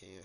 Yeah.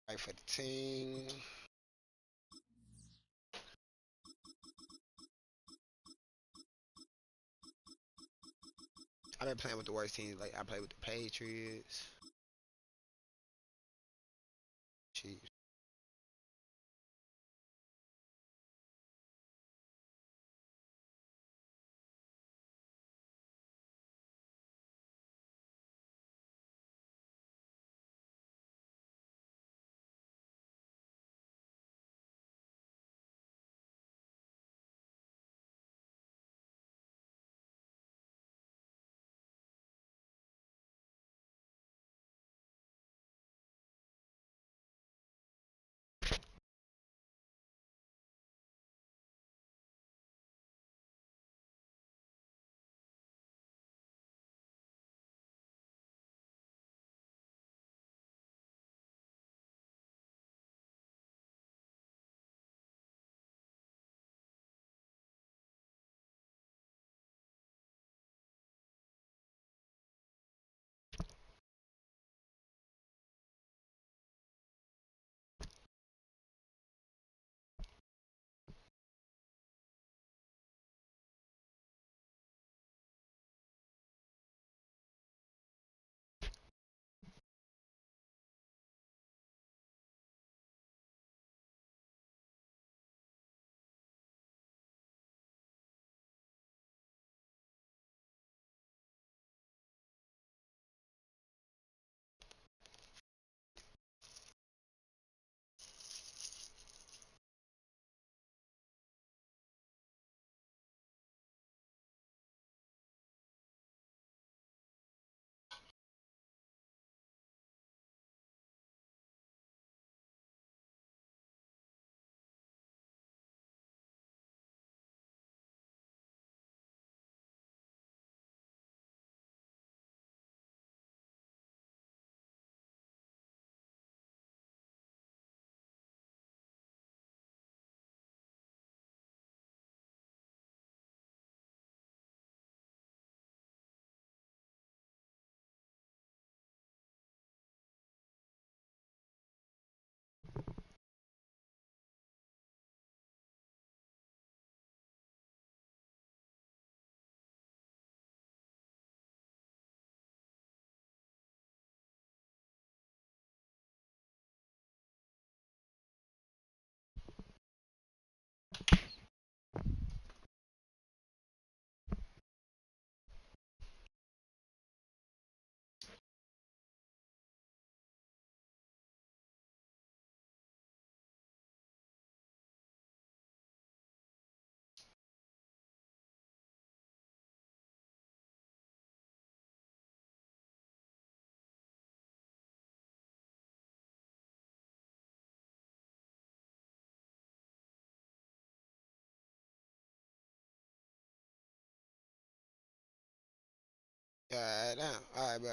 Right for the team. I've been playing with the worst teams. Like I play with the Patriots, Chiefs. God damn. Alright, bro.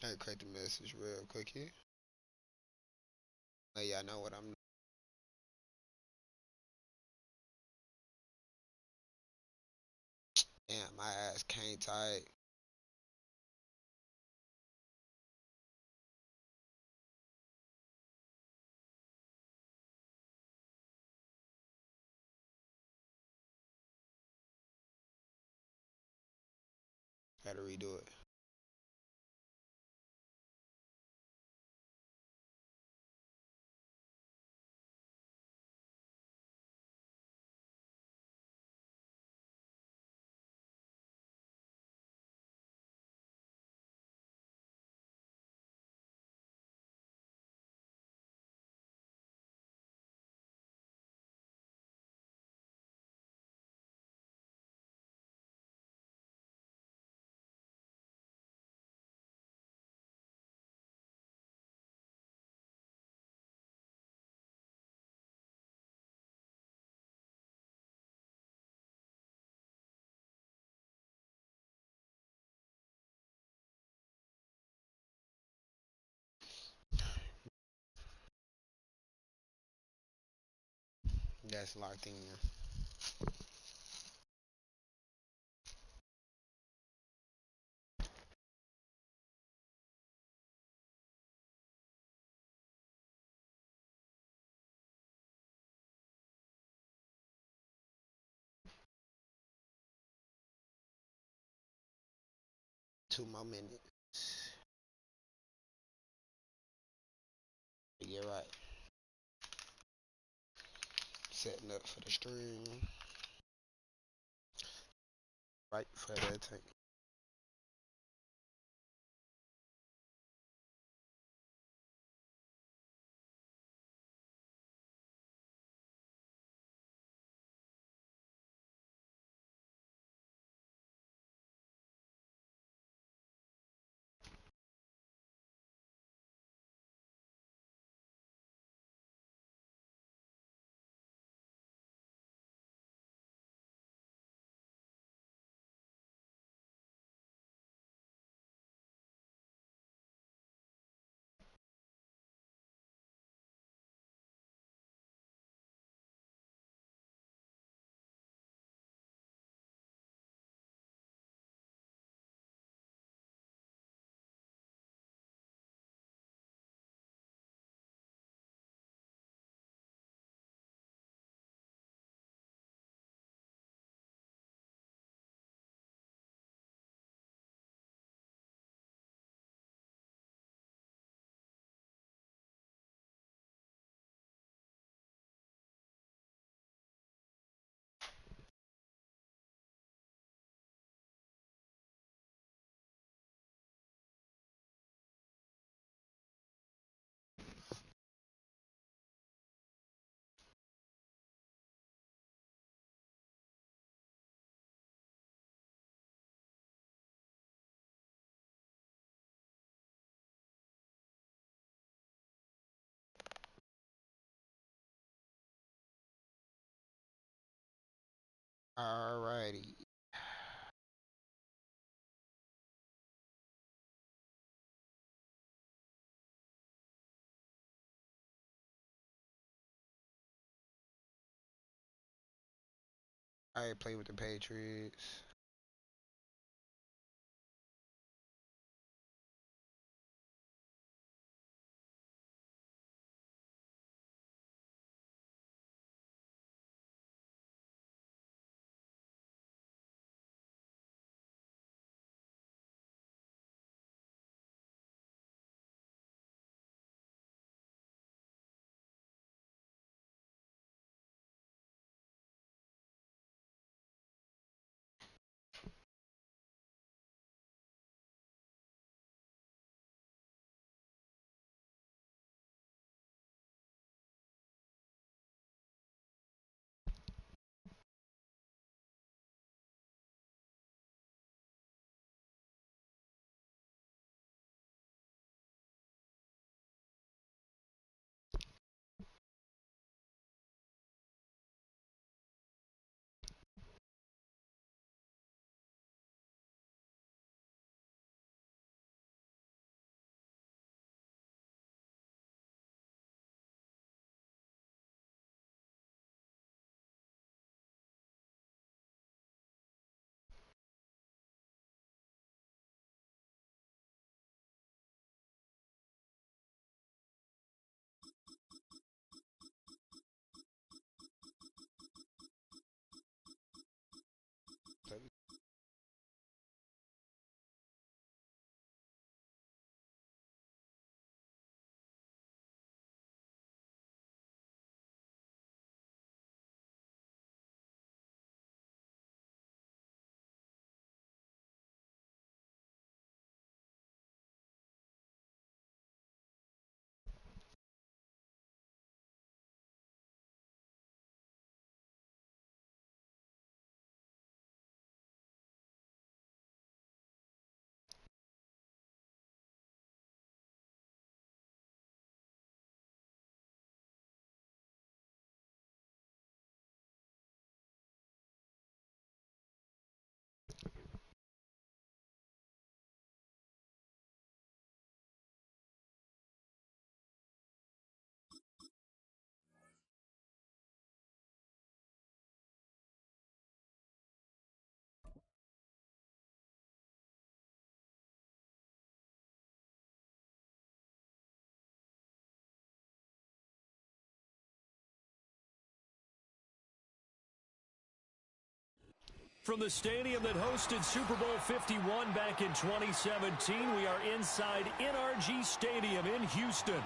I create the message real quick here. Let y'all know what I'm. Damn, my ass can't type. Gotta redo it. That's locked in. 2 more minutes. Yeah, right. Setting up for the stream. Right for the tank. Alrighty. I play with the Patriots. From the stadium that hosted Super Bowl 51 back in 2017, we are inside NRG Stadium in Houston.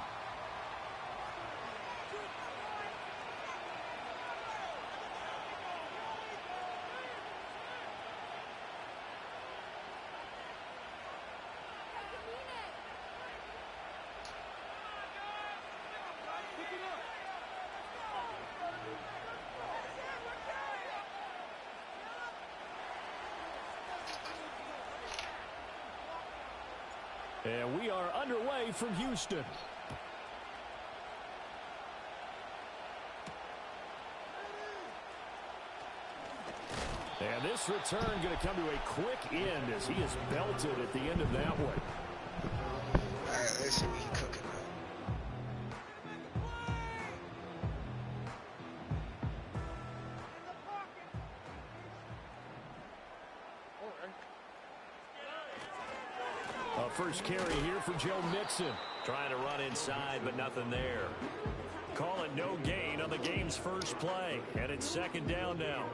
And we are underway from Houston. And this return going to come to a quick end as he is belted at the end of that one. All right, let's see what he's cooking up. First carry here for Joe Mixon. Trying to run inside, but nothing there. Call it no gain on the game's first play. And it's second down now.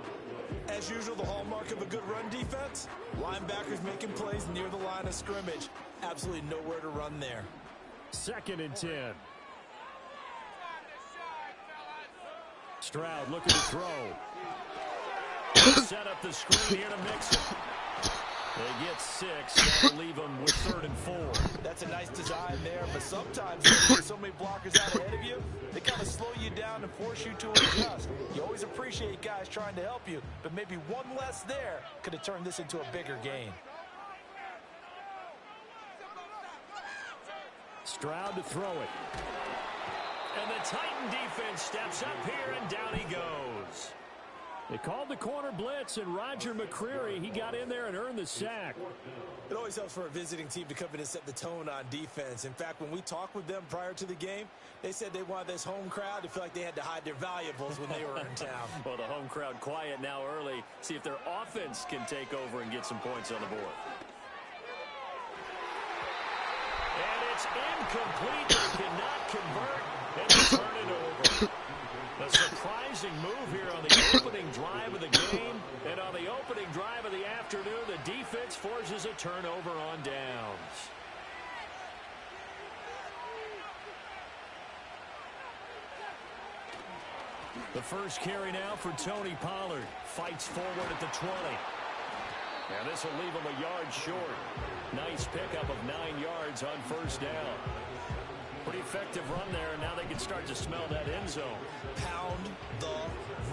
As usual, the hallmark of a good run defense, linebackers making plays near the line of scrimmage. Absolutely nowhere to run there. 2nd and 10. Stroud looking to throw. Set up the screen here to Mixon. They get 6. That'll leave them with 3rd and 4. That's a nice design there, but sometimes there's so many blockers out ahead of you, they kind of slow you down and force you to adjust. You always appreciate guys trying to help you, but maybe one less there could have turned this into a bigger gain. Stroud to throw it. And the Titan defense steps up here, and down he goes. They called the corner blitz, and Roger McCreary, he got in there and earned the sack. It always helps for a visiting team to come in and set the tone on defense. In fact, when we talked with them prior to the game, they said they wanted this home crowd to feel like they had to hide their valuables when they were in town. Well, the home crowd quiet now early. See if their offense can take over and get some points on the board. And it's incomplete. They cannot convert and turn it over. A surprising move here on the opening drive of the game. And on the opening drive of the afternoon, the defense forces a turnover on downs. The first carry now for Tony Pollard. Fights forward at the 20. Now this will leave him a yard short. Nice pickup of 9 yards on first down. Pretty effective run there, and now they can start to smell that end zone. Pound the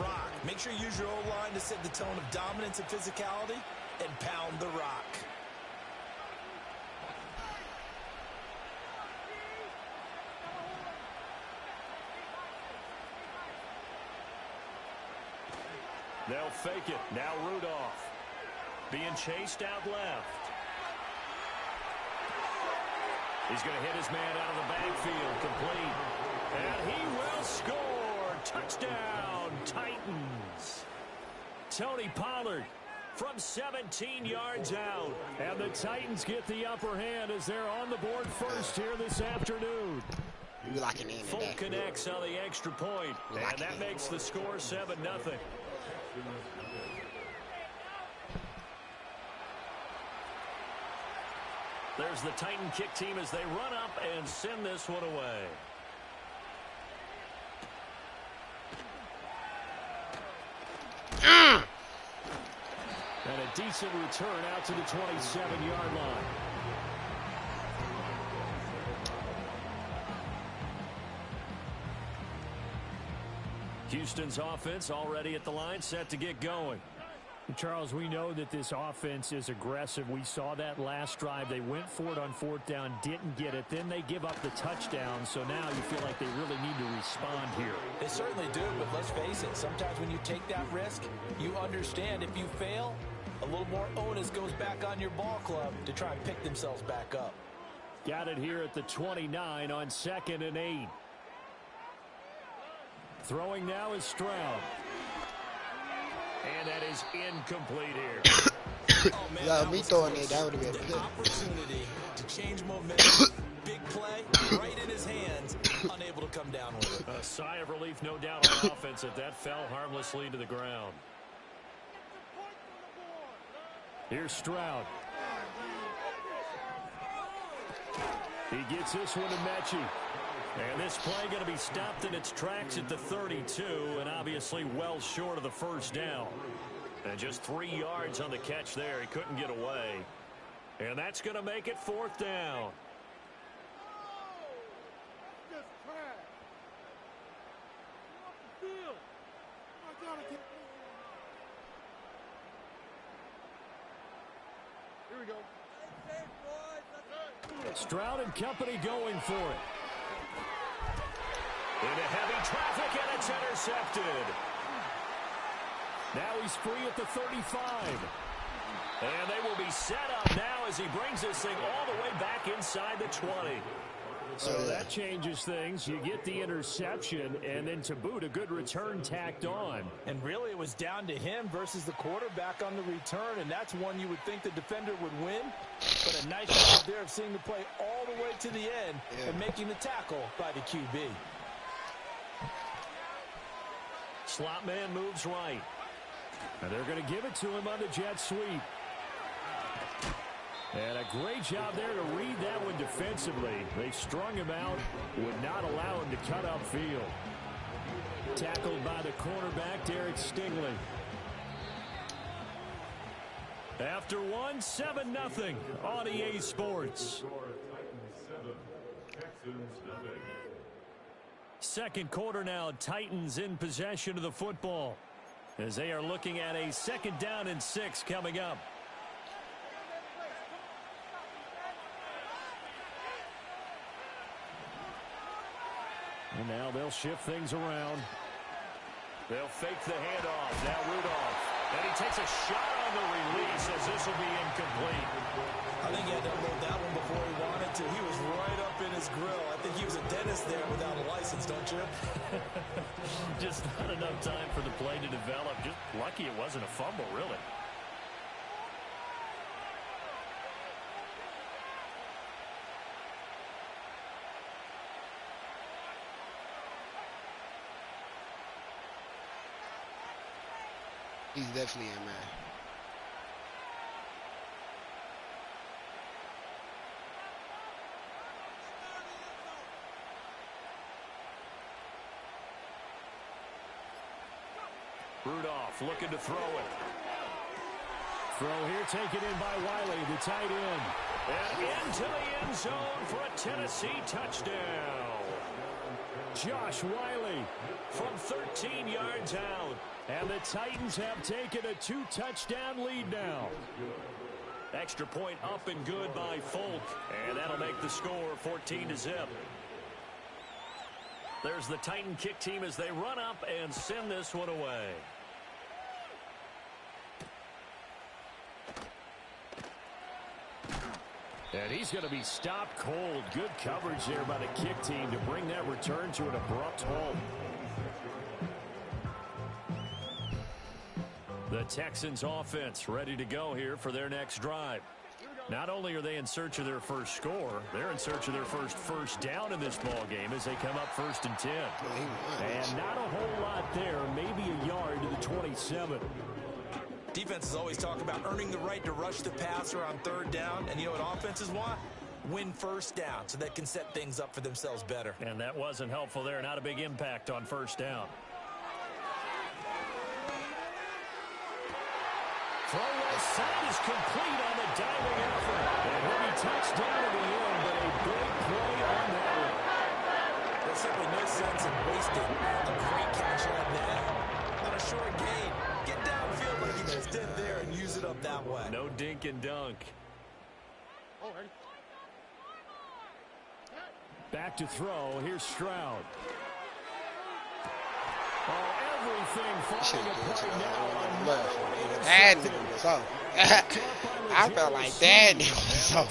rock. Make sure you use your O-line to set the tone of dominance and physicality, and pound the rock. They'll fake it. Now Rudolph being chased out left. He's going to hit his man out of the backfield, complete. And he will score. Touchdown, Titans. Tony Pollard from 17 yards out. And the Titans get the upper hand as they're on the board first here this afternoon. We locking in Full today. connects on the extra point. And that makes the score 7-0. There's the Titan kick team as they run up and send this one away. And a decent return out to the 27-yard line. Houston's offense already at the line, set to get going. Charles, we know that this offense is aggressive. We saw that last drive. They went for it on 4th down, didn't get it. Then they give up the touchdown. So now you feel like they really need to respond here. They certainly do, but let's face it. Sometimes when you take that risk, you understand if you fail, a little more onus goes back on your ball club to try and pick themselves back up. Got it here at the 29 on 2nd and 8. Throwing now is Stroud. And that is incomplete here. Oh, man, Yeah, me throwing it, that would have been the good. opportunity to change momentum. Big play, right in his hands, unable to come down with it. A sigh of relief, no doubt, on offense, that fell harmlessly to the ground. Here's Stroud. He gets this one to Mechie. And this play going to be stopped in its tracks at the 32, and obviously well short of the first down. And just 3 yards on the catch there. He couldn't get away. And that's going to make it 4th down. Here we go. Stroud and company going for it. Into heavy traffic, and it's intercepted. Now he's free at the 35. And they will be set up now as he brings this thing all the way back inside the 20. So that changes things. You get the interception, and then to boot, a good return tacked on. And really, it was down to him versus the quarterback on the return, and that's one you would think the defender would win. But a nice job there of seeing the play all the way to the end and making the tackle by the QB. Slot man moves right. And they're going to give it to him on the jet sweep. And a great job there to read that one defensively. They strung him out, would not allow him to cut upfield. Tackled by the cornerback, Derek Stingley. After one, 7-0 on EA Sports. Second quarter now, Titans in possession of the football as they are looking at a 2nd down and 6 coming up. And now they'll shift things around. They'll fake the handoff. Now Rudolph. And he takes a shot on the release as this will be incomplete. I think he had to unload that one before he wanted to. He was right up in his grill. I think he was a dentist there without a license, don't you? Just not enough time for the play to develop. Just lucky it wasn't a fumble, really. He's definitely a man. Rudolph looking to throw it. Throw here taken in by Wiley, the tight end. And into the end zone for a Tennessee touchdown. Josh Wiley from 13 yards out. And the Titans have taken a 2-touchdown lead now. Extra point up and good by Folk. And that'll make the score 14-0. There's the Titan kick team as they run up and send this one away. And he's going to be stopped cold. Good coverage there by the kick team to bring that return to an abrupt halt. The Texans offense ready to go here for their next drive. Not only are they in search of their first score, they're in search of their first down in this ball game as they come up 1st and 10. And not a whole lot there, maybe a yard to the 27. Defenses always talk about earning the right to rush the passer on 3rd down. And you know what offenses want? Win 1st down so they can set things up for themselves better. And that wasn't helpful there. Not a big impact on 1st down. Throw right side is complete on the diving effort. And he'll be touched down at the end, but a big play on that one. There's simply no sense in wasting a great catch like that on a short gain. Get downfield like he just did there and use it up that way. No dink and dunk. Back to throw. Here's Stroud. Oh, everything falling apart now on left. That nigga was up. I felt like that nigga was up.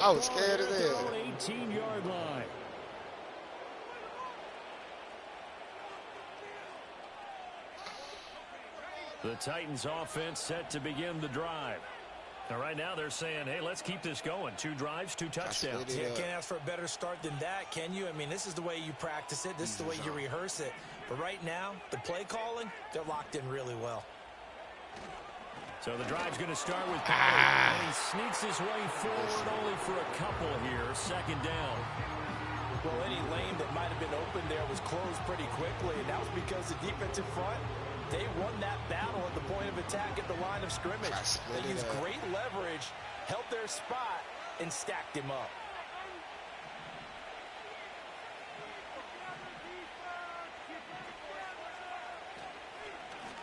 I was scared of that. 18-yard line. The Titans offense set to begin the drive. Now, right now they're saying, hey, let's keep this going. 2 drives, 2 touchdowns. Yeah, can't ask for a better start than that, can you? I mean, this is the way you practice it. This is the way you rehearse it. But right now, the play calling, they're locked in really well. So the drive's going to start with Pollard, and he sneaks his way forward only for a couple here. Second down. Well, any lane that might have been open there was closed pretty quickly, and that was because the defensive front, they won that battle at the point of attack at the line of scrimmage. They used great leverage, held their spot, and stacked him up.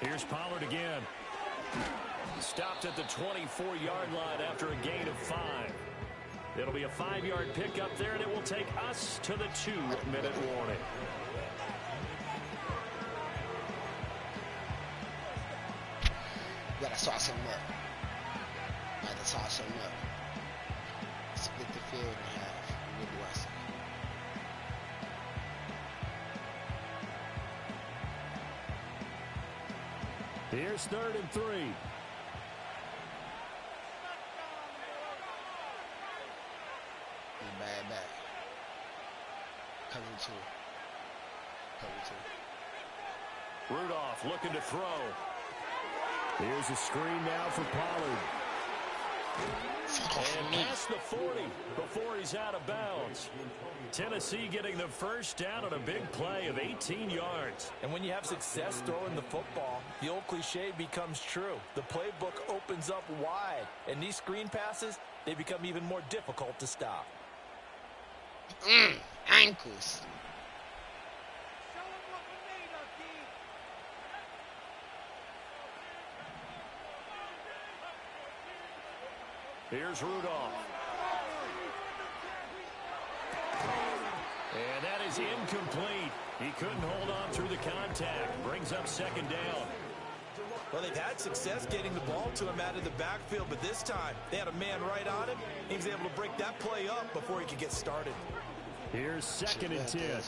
Here's Pollard again. Stopped at the 24-yard line after a gain of 5. It'll be a 5-yard pickup there, and it will take us to the 2-minute warning. Gotta sauce him up. Gotta sauce him up. Split the field in half. What do I say? Here's 3rd and 3. Bad back. Cover 2. Cover 2. Rudolph looking to throw. Here's a screen now for Pollard. And past the 40 before he's out of bounds. Tennessee getting the first down on a big play of 18 yards. And when you have success throwing the football, the old cliche becomes true. The playbook opens up wide, and these screen passes, they become even more difficult to stop. Ankles. Here's Rudolph. And that is incomplete. He couldn't hold on through the contact. Brings up 2nd down. Well, they've had success getting the ball to him out of the backfield, but this time they had a man right on him. He was able to break that play up before he could get started. Here's 2nd and 10.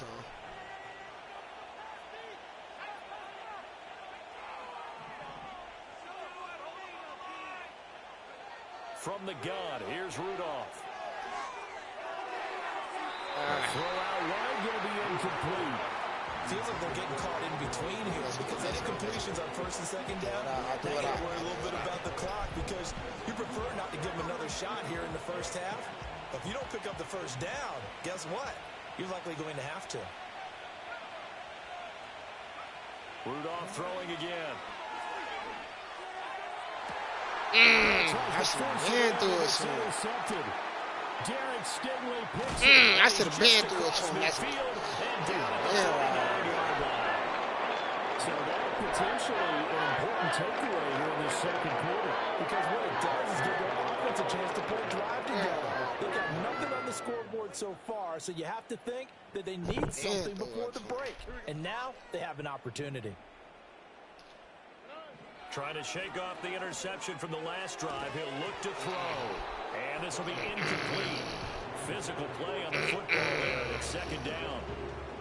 From the gun, here's Rudolph. Throw out wide, going to be incomplete. Feels like they're getting caught in between here because any completions on 1st and 2nd down, they got to worry a little bit about the clock because you prefer not to give them another shot here in the first half. But if you don't pick up the 1st down, guess what? You're likely going to have to. Rudolph throwing again. I should have been through it to him. I should have been through it to him. That's it. So that potentially an important takeaway here in this 2nd quarter. Because what it does is give their offense a chance to put a drive together. They've got nothing on the scoreboard so far, so you have to think that they need something before the break. And now they have an opportunity. Trying to shake off the interception from the last drive. He'll look to throw. And this will be incomplete. Physical play on the football there. It's 2nd down.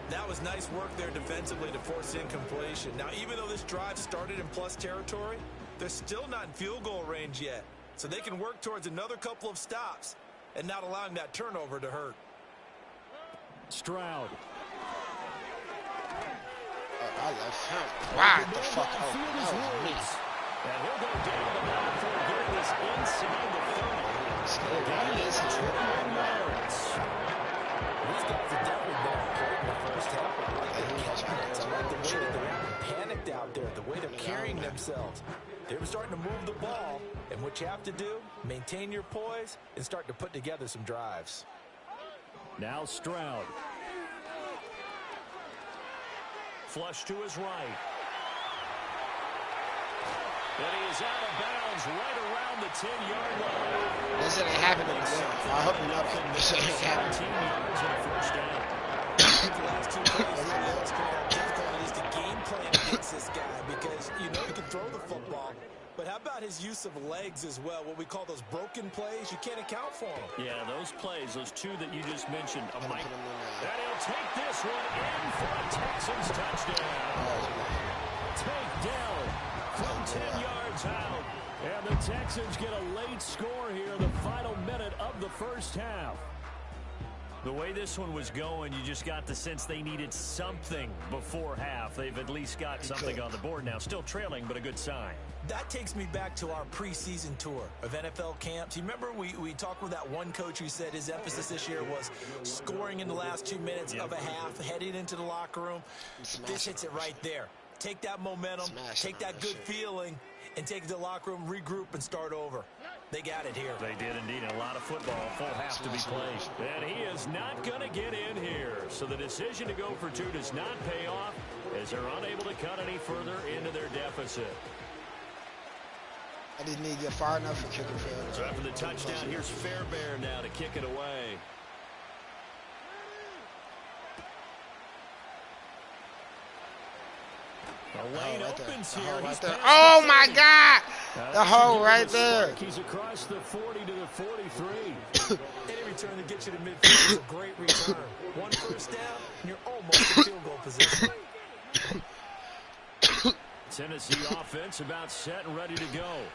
That was nice work there defensively to force incompletion. Now, even though this drive started in plus territory, they're still not in field goal range yet. So they can work towards another couple of stops and not allowing that turnover to hurt. Stroud. I left him wide the fuck open. That was me. And he'll go down the line for a goal this inside the 30. That is 21 yards. These guys have definitely been important in the first half. I like the confidence. I like the way that they're not panicked out there, the way they're carrying themselves. They were starting to move the ball, and what you have to do, maintain your poise and start to put together some drives. Now Stroud. Flush to his right. And he is out of bounds right around the 10-yard line. This ain't happening again. I hope you know that. This ain't happening. 17 yards and a first down. The last 2 plays really illustrate how difficult it is to game plan against this guy because you know he can throw the football. But how about his use of legs as well, what we call those broken plays? You can't account for them. Yeah, those plays, those 2 that you just mentioned, and he'll take this one in for a Texans touchdown. Takedown from 10 yards out. And the Texans get a late score here, the final minute of the first half. The way this one was going, you just got the sense they needed something before half. They've at least got something on the board now. Still trailing, but a good sign. That takes me back to our preseason tour of NFL camps. You remember we talked with that one coach who said his emphasis this year was scoring in the last 2 minutes of a half, heading into the locker room. This hits it right there. Take that momentum, take that good feeling, and take it to the locker room, regroup, and start over. They got it here. They did indeed. A lot of football, full half to be played. And he is not going to get in here. So the decision to go for two does not pay off as they're unable to cut any further into their deficit. I just need to get far enough for kicking field. So after the touchdown, here's Fairbairn now to kick it away. The lane opens here. Oh my God! The hole right there. He's across the 40 to the 43. Any return that gets you to midfield is a great return. One first down, and you're almost in field goal position. Tennessee offense about set and ready to go.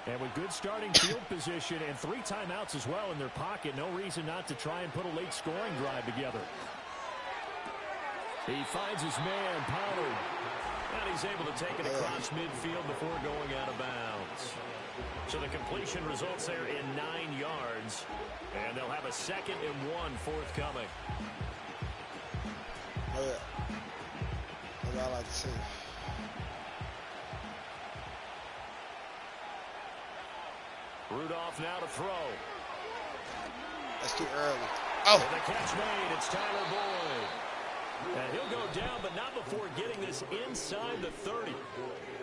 And with good starting field position and 3 timeouts as well in their pocket, no reason not to try and put a late scoring drive together. He finds his man, Pollard. And he's able to take it across midfield before going out of bounds. So the completion results there in 9 yards. And they'll have a 2nd and 1 forthcoming. Oh, yeah. That's what I like to see. Rudolph now to throw. That's too early. Oh. And the catch made. It's Tyler Boyd. And he'll go down, but not before getting this inside the 30.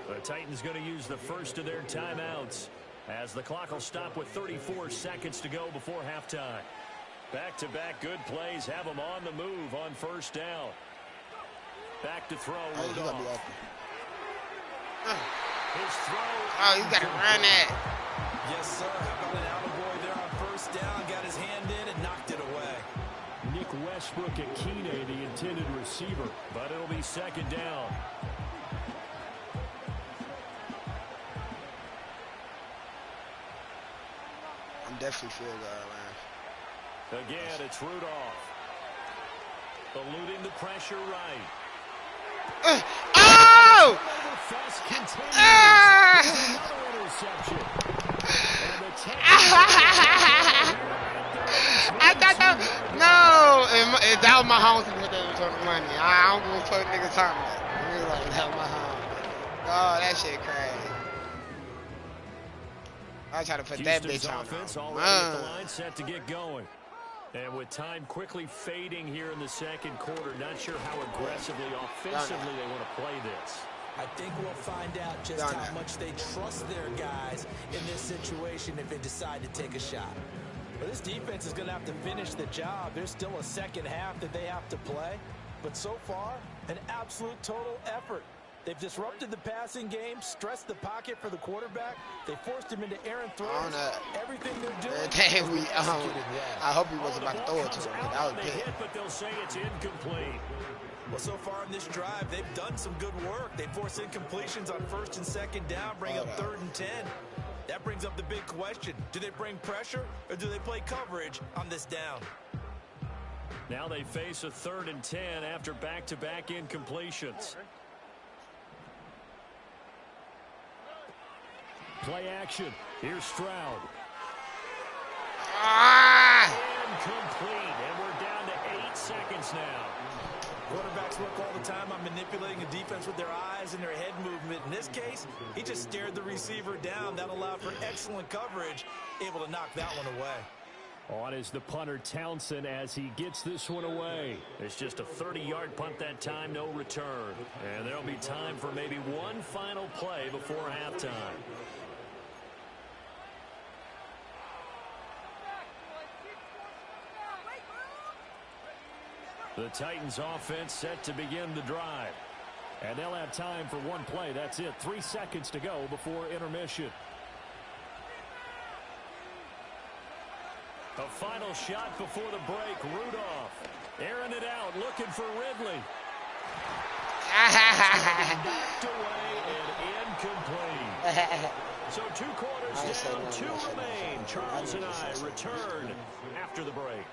The Titans going to use the first of their timeouts as the clock will stop with 34 seconds to go before halftime. Back-to-back good plays have them on the move on first down. Back to throw. Rudolph. His throw. Oh, you got to run that. Yes, sir. How about an out-of-boy there on first down? Got his hand in and knocked it away. Nick Westbrook at Keeney, the intended receiver, but it'll be 2nd down. I'm definitely feeling that, man. Again, it's Rudolph. Eluding the pressure right. Oh! I thought that no, that was my home to put that on the money. I don't give a fuck nigga talking about it. Like, that was my home. Oh, that shit crazy. I try to put that bitch on. Offense already at the line set to get going. And with time quickly fading here in the 2nd quarter, not sure how aggressively, offensively they want to play this. I think we'll find out just how much they trust their guys in this situation if they decide to take a shot. But this defense is going to have to finish the job. There's still a 2nd half that they have to play. But so far, an absolute total effort. They've disrupted the passing game, stressed the pocket for the quarterback. They forced him into errant throws. Everything they're doing. I hope he wasn't about to throw it to him. That was big. But they'll say it's incomplete. Well, so far in this drive, they've done some good work. They force incompletions on 1st and 2nd down, bring up 3rd and 10. That brings up the big question. Do they bring pressure or do they play coverage on this down? Now they face a 3rd and 10 after back-to-back incompletions. Play action. Here's Stroud. Incomplete, and we're down to 8 seconds now. Quarterbacks work all the time on manipulating a defense with their eyes and their head movement. In this case, he just stared the receiver down. That allowed for excellent coverage, able to knock that one away. On is the punter Townsend as he gets this one away. It's just a 30-yard punt that time, no return. And there'll be time for maybe one final play before halftime. The Titans offense set to begin the drive. And they'll have time for one play. That's it. 3 seconds to go before intermission. A final shot before the break. Rudolph airing it out, looking for Ridley. Knocked away and incomplete. So 2 quarters down, 2 remain. Charles and I return after the break.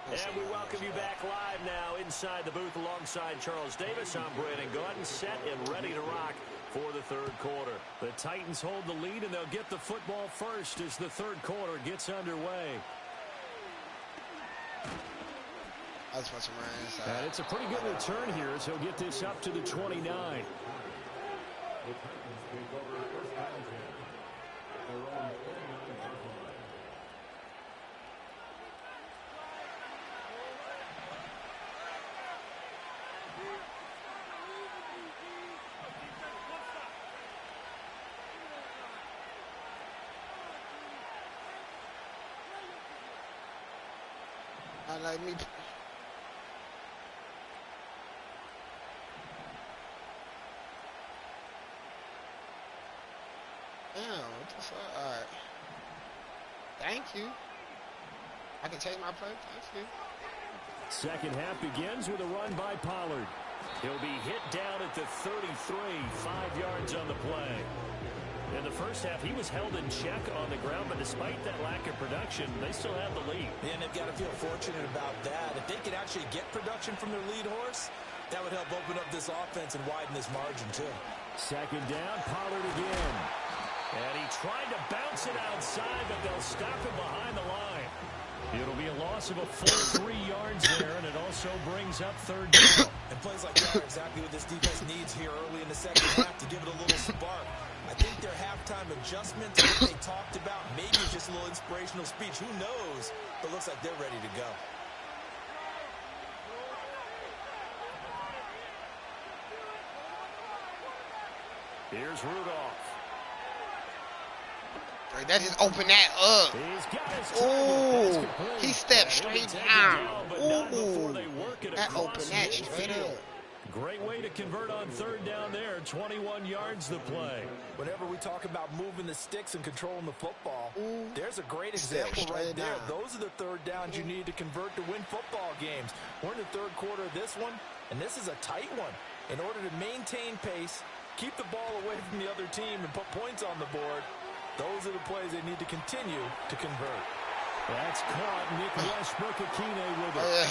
And we welcome you back live now inside the booth alongside Charles Davis. I'm Brandon Gordon, set and ready to rock for the third quarter. The Titans hold the lead, and they'll get the football first as the third quarter gets underway. And it's a pretty good return here as he'll get this up to the 29. Like me. Damn, what the fuck? Alright. Thank you. I can take my play. Thank you. Second half begins with a run by Pollard. He'll be hit down at the 33, 5 yards on the play. In the first half, he was held in check on the ground, but despite that lack of production, they still have the lead. And they've got to feel fortunate about that. If they could actually get production from their lead horse, that would help open up this offense and widen this margin, too. Second down, Pollard again. And he tried to bounce it outside, but they'll stop him behind the line. It'll be a loss of a full 3 yards there, and it also brings up third down. And plays like that are exactly what this defense needs here early in the second half to give it a little spark. I think their halftime adjustments that they talked about, maybe it's just a little inspirational speech. Who knows? But it looks like they're ready to go. Here's Rudolph. That just opened that up. Ooh, he stepped straight down. Ooh, that opened that straight up. Great way to convert on third down there. 21 yards the play. Whenever we talk about moving the sticks and controlling the football, there's a great example right there. Those are the third downs you need to convert to win football games. We're in the third quarter of this one, and this is a tight one. In order to maintain pace, keep the ball away from the other team, and put points on the board, those are the plays they need to continue to convert. That's caught. Nick Westbrook-Akine with it.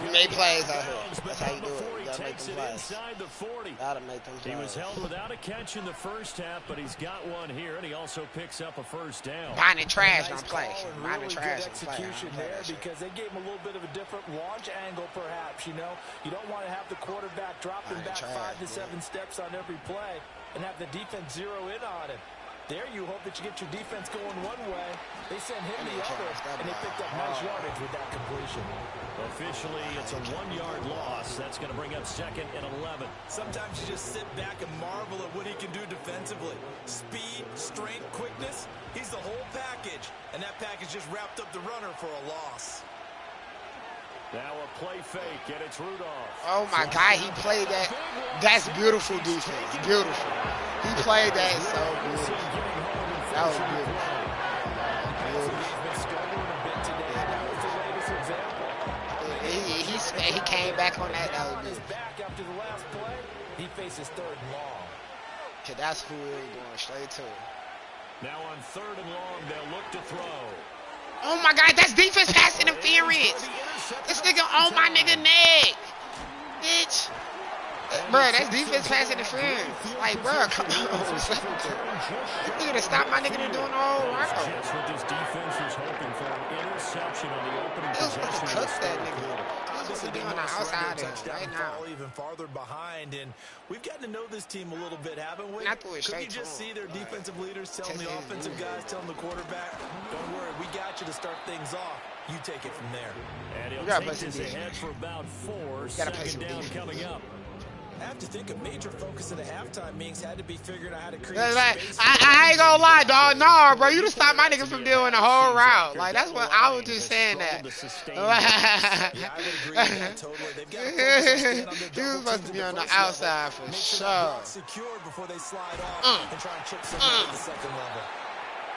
You make plays out here. That's how you do it. You gotta make them plays. Inside the 40. Gotta make them plays. He was held without a catch in the first half, but he's got one here, and he also picks up a first down. Buying trash don't play. Buying trash execution there because they gave him a little bit of a different launch angle, perhaps. You know, you don't want to have the quarterback dropping back 5 to 7 steps on every play and have the defense zero in on him. There you hope that you get your defense going one way. They sent him the other, and they picked up nice yardage with that completion. Officially, it's a 1-yard loss. That's going to bring up second and 11. Sometimes you just sit back and marvel at what he can do defensively. Speed, strength, quickness. He's the whole package, and that package just wrapped up the runner for a loss. Now a play fake, and it's Rudolph. Oh, my God, he played that. That's beautiful defense. Beautiful. He played that so good. That was beautiful. He came back on that. That was beautiful. After the last play, he faces third and long. Okay, that's who we're going straight to. Now on third and long, they'll look to throw. Oh my God, that's defense pass interference. This nigga on my nigga neck. Bitch. Bruh, that's defense pass interference. Like, bruh, come on. This nigga to stop my nigga to doing the whole route. That's what this defense was hoping for, an interception on the opening possession. Cook that nigga. He's supposed to be on the outside right now. Even farther behind, and we've gotten to know this team a little bit, haven't we? Could you just see their defensive leaders telling the offensive guys, telling the quarterback, don't worry, we got you to start things off. You take it from there. And he'll take this ahead for about 4. Second down coming up. I have to think a major focus of the halftime meetings had to be figuring out how to create space. I ain't gonna lie, dog. No, bro, you just stop my niggas from doing the whole route. Like, that's what I was just saying that. Yeah, I would agree with that totally. They've got to focus on staying on their He was supposed to be on the outside for sure. Secured before they slide off and try and chip somebody at the second level.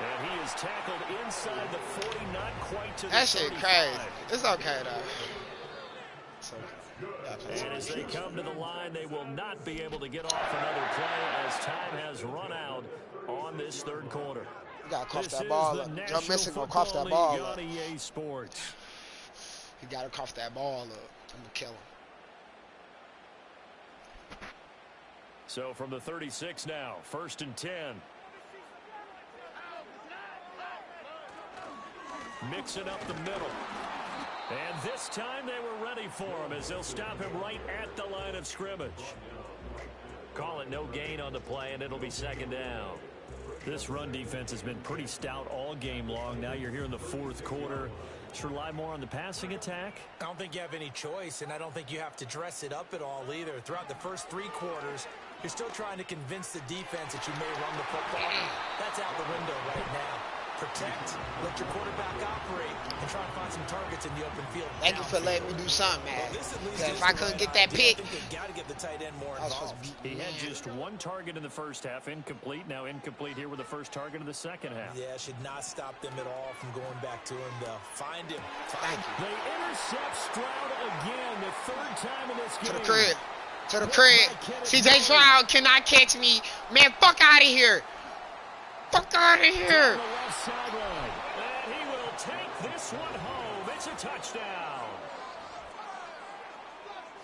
And he is tackled inside the 40, not quite to the 35. That shit crazy. It's okay, though. It's okay. And as they come to the line, they will not be able to get off another play as time has run out on this third quarter. You gotta cough that ball up. Joe Missing gonna cough that ball up. EA Sports. He got to cough that ball up. I'm going to kill him. So from the 36 now, 1st and 10. Mixing up the middle. And this time they were ready for him as they'll stop him right at the line of scrimmage. Call it no gain on the play, and it'll be 2nd down. This run defense has been pretty stout all game long. Now you're here in the 4th quarter. Should rely more on the passing attack? I don't think you have any choice, and I don't think you have to dress it up at all either. Throughout the first 3 quarters, you're still trying to convince the defense that you may run the football. That's out the window right now. Protect, let your quarterback operate, and try and find some targets in the open field. Thank you for letting me do something, man. Because if I couldn't get that pick, I was supposed to beat. He had just 1 target in the first half, incomplete. Now incomplete here with the first target of the second half. Yeah, should not stop them at all from going back to him, though. Find him. Thank you. They intercept Stroud again, the 3rd time in this game. To the crib. To the crib. CJ Stroud cannot catch me. Man, fuck out of here. Fuck out of here. On the left sideline. And he will take this one home. It's a touchdown.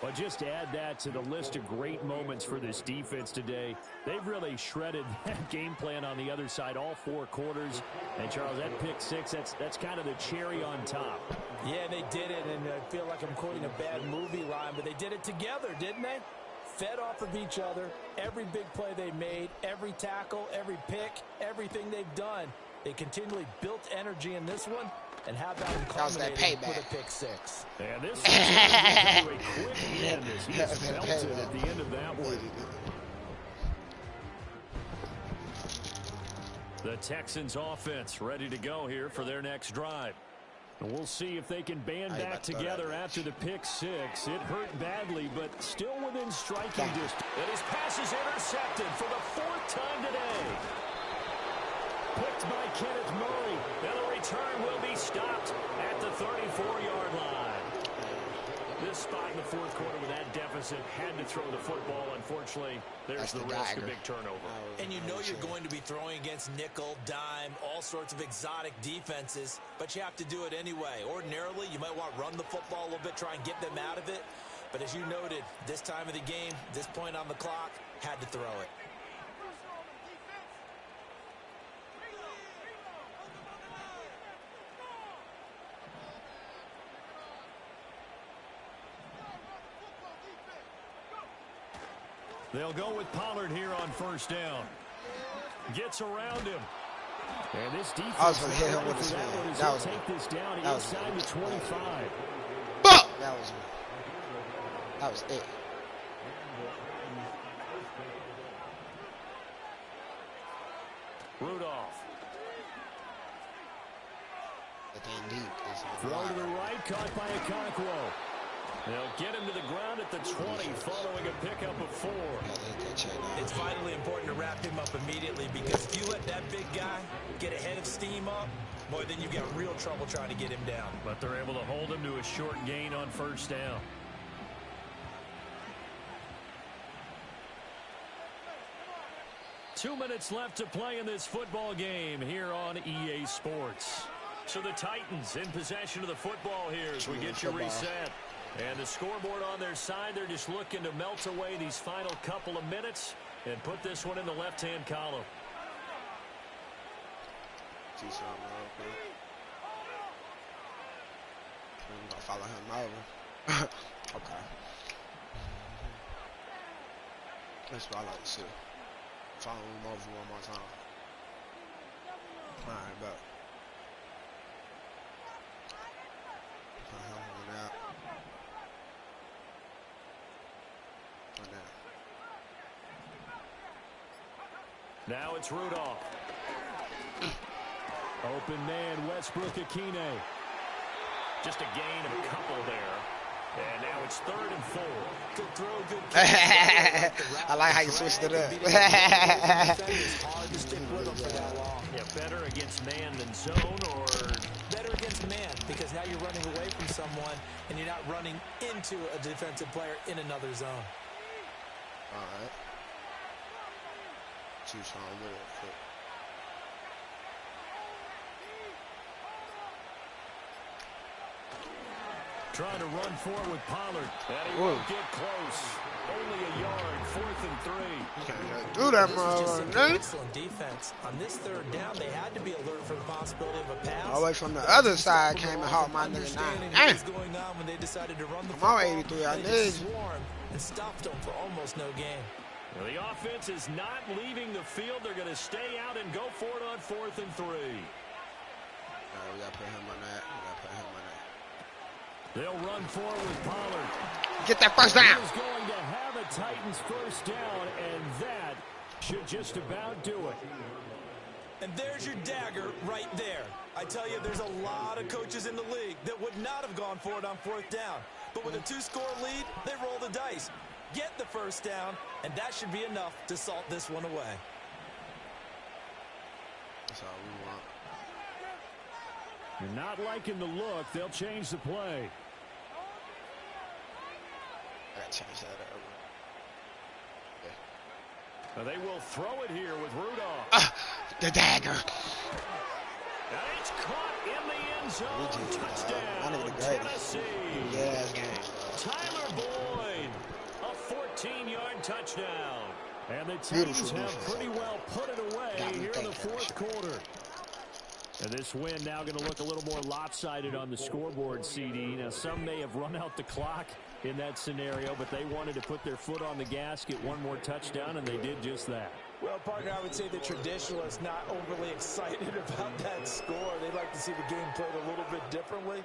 Well, just add that to the list of great moments for this defense today. They've really shredded that game plan on the other side all 4 quarters. And, Charles, that pick 6, that's kind of the cherry on top. Yeah, they did it, and I feel like I'm quoting a bad movie line, but they did it together, didn't they? Fed off of each other, every big play they made, every tackle, every pick, everything they've done. They continually built energy in this one, and how about culminating with a pick 6. And this is a quick end as he just melted at the end of that one. The Texans offense ready to go here for their next drive. And we'll see if they can band back together after the pick 6. It hurt badly, but still within striking distance. And his pass is intercepted for the 4th time today. Picked by Kenneth Murray. And the return will be stopped at the 34-yard line. This spot in the 4th quarter with that deficit had to throw the football. Unfortunately, there's the risk of big turnover. And you know you're going to be throwing against nickel, dime, all sorts of exotic defenses, but you have to do it anyway. Ordinarily, you might want to run the football a little bit, try and get them out of it. But as you noted, this time of the game, this point on the clock, had to throw it. They'll go with Pollard here on 1st down. Gets around him. And this defense, I was going to hit him with this one. That was take this down inside the 25. Fuck! That was it. Rudolph. But then deep. Throw to the right, caught by Okonkwo. They'll get him to the ground at the 20, following a pickup of 4. It's vitally important to wrap him up immediately, because if you let that big guy get a head of steam up, boy, then you've got real trouble trying to get him down. But they're able to hold him to a short gain on 1st down. Two minutes left to play in this football game here on EA Sports. So the Titans in possession of the football here as we get you reset. And the scoreboard on their side, they're just looking to melt away these final couple of minutes and put this one in the left-hand column. See something real quick. I'm gonna follow him over. Okay. That's what I like to see. Follow him over one more time. Alright, bet. Put him on that. On that. Now it's Rudolph. Open man, Westbrook Akine. Just a gain of a couple there. And now it's 3rd and 4. Good throw, good I like how you switched it up. hard to stick with them for that long. Yeah, better against man than zone, or better against man, because now you're running away from someone and you're not running into a defensive player in another zone. All right. Two strong real quick. Trying to run forward with Pollard. And he won't get close. Only a yard, 4th and 3. You can't do that, motherfucker. Excellent defense. On this 3rd down, they had to be alert for the possibility of a pass. All the way from the other side came and hauled my nigga 9. Damn. Going on when they decided to run the I'm on 83. I need. And stopped them for almost no gain. Well, the offense is not leaving the field. They're going to stay out and go for it on 4th and 3. All right, we got to put him on that. They'll run forward with Pollard. Get that first down. He's going to have a Titans first down, and that should just about do it. And there's your dagger right there. I tell you, there's a lot of coaches in the league that would not have gone for it on 4th down. But with a 2-score lead, they roll the dice. Get the first down, and that should be enough to salt this one away. That's all we want. You're not liking the look. They'll change the play. I got to change that up. They will throw it here with Rudolph. The dagger. And it's caught in the end zone. Touchdown, Tennessee. Yes, game. Tyler Boyd, a 14-yard touchdown. And the Titans have pretty well put it away here in the 4th quarter. And this win now going to look a little more lopsided on the scoreboard, CD. Now, some may have run out the clock in that scenario, but they wanted to put their foot on the gas, get one more touchdown, and they did just that. Well, partner, I would say the traditionalists not overly excited about that score. They'd like to see the game played a little bit differently.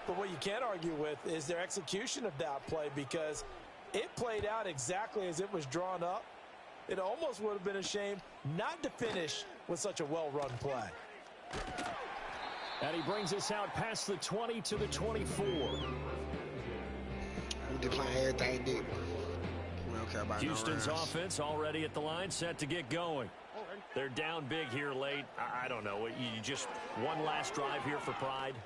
But what you can't argue with is their execution of that play, because it played out exactly as it was drawn up. It almost would have been a shame not to finish with such a well-run play. And he brings us out past the 20 to the 24. We just playing everything deep. We don't care about Houston's no offense already at the line, set to get going. They're down big here late. I don't know. You just one last drive here for pride.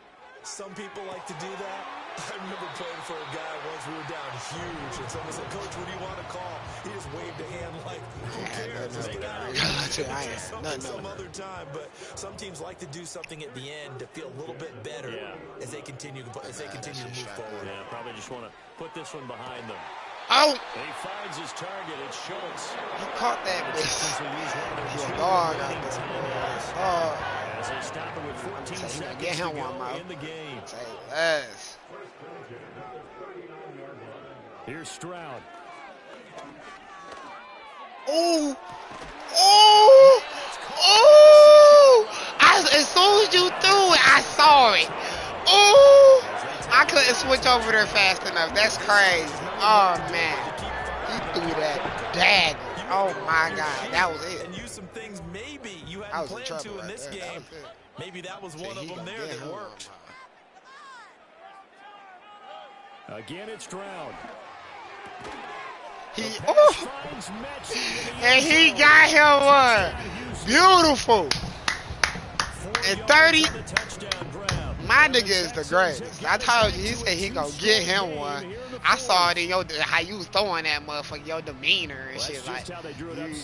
Some people like to do that. I remember playing for a guy once. We were down huge, and someone said, "Coach, what do you want to call?" He just waved a hand like, "Who cares? Let's get out." Some other time, but some teams like to do something at the end to feel a little bit better as they continue to move forward. Yeah, probably just want to put this one behind them. Oh! And he finds his target. It's Schultz. He caught that bitch. He's a dog out there. As they stop it with 14 seconds get him to one, go Mo. in the game. Say less. Here's Stroud. Oh! Oh! Oh! As soon as you threw it, I saw it. Oh! I couldn't switch over there fast enough. That's crazy. Oh, man. He threw that dagger. Oh, my God. That was it. And use some things maybe you hadn't planned to in this game. Maybe that was one of them there that worked. Again, it's Stroud. And he got him one. Beautiful. And 30. My nigga is the greatest. I told you, he said he gonna get him one. I saw it in your how you was throwing that motherfucker, your demeanor and shit. Like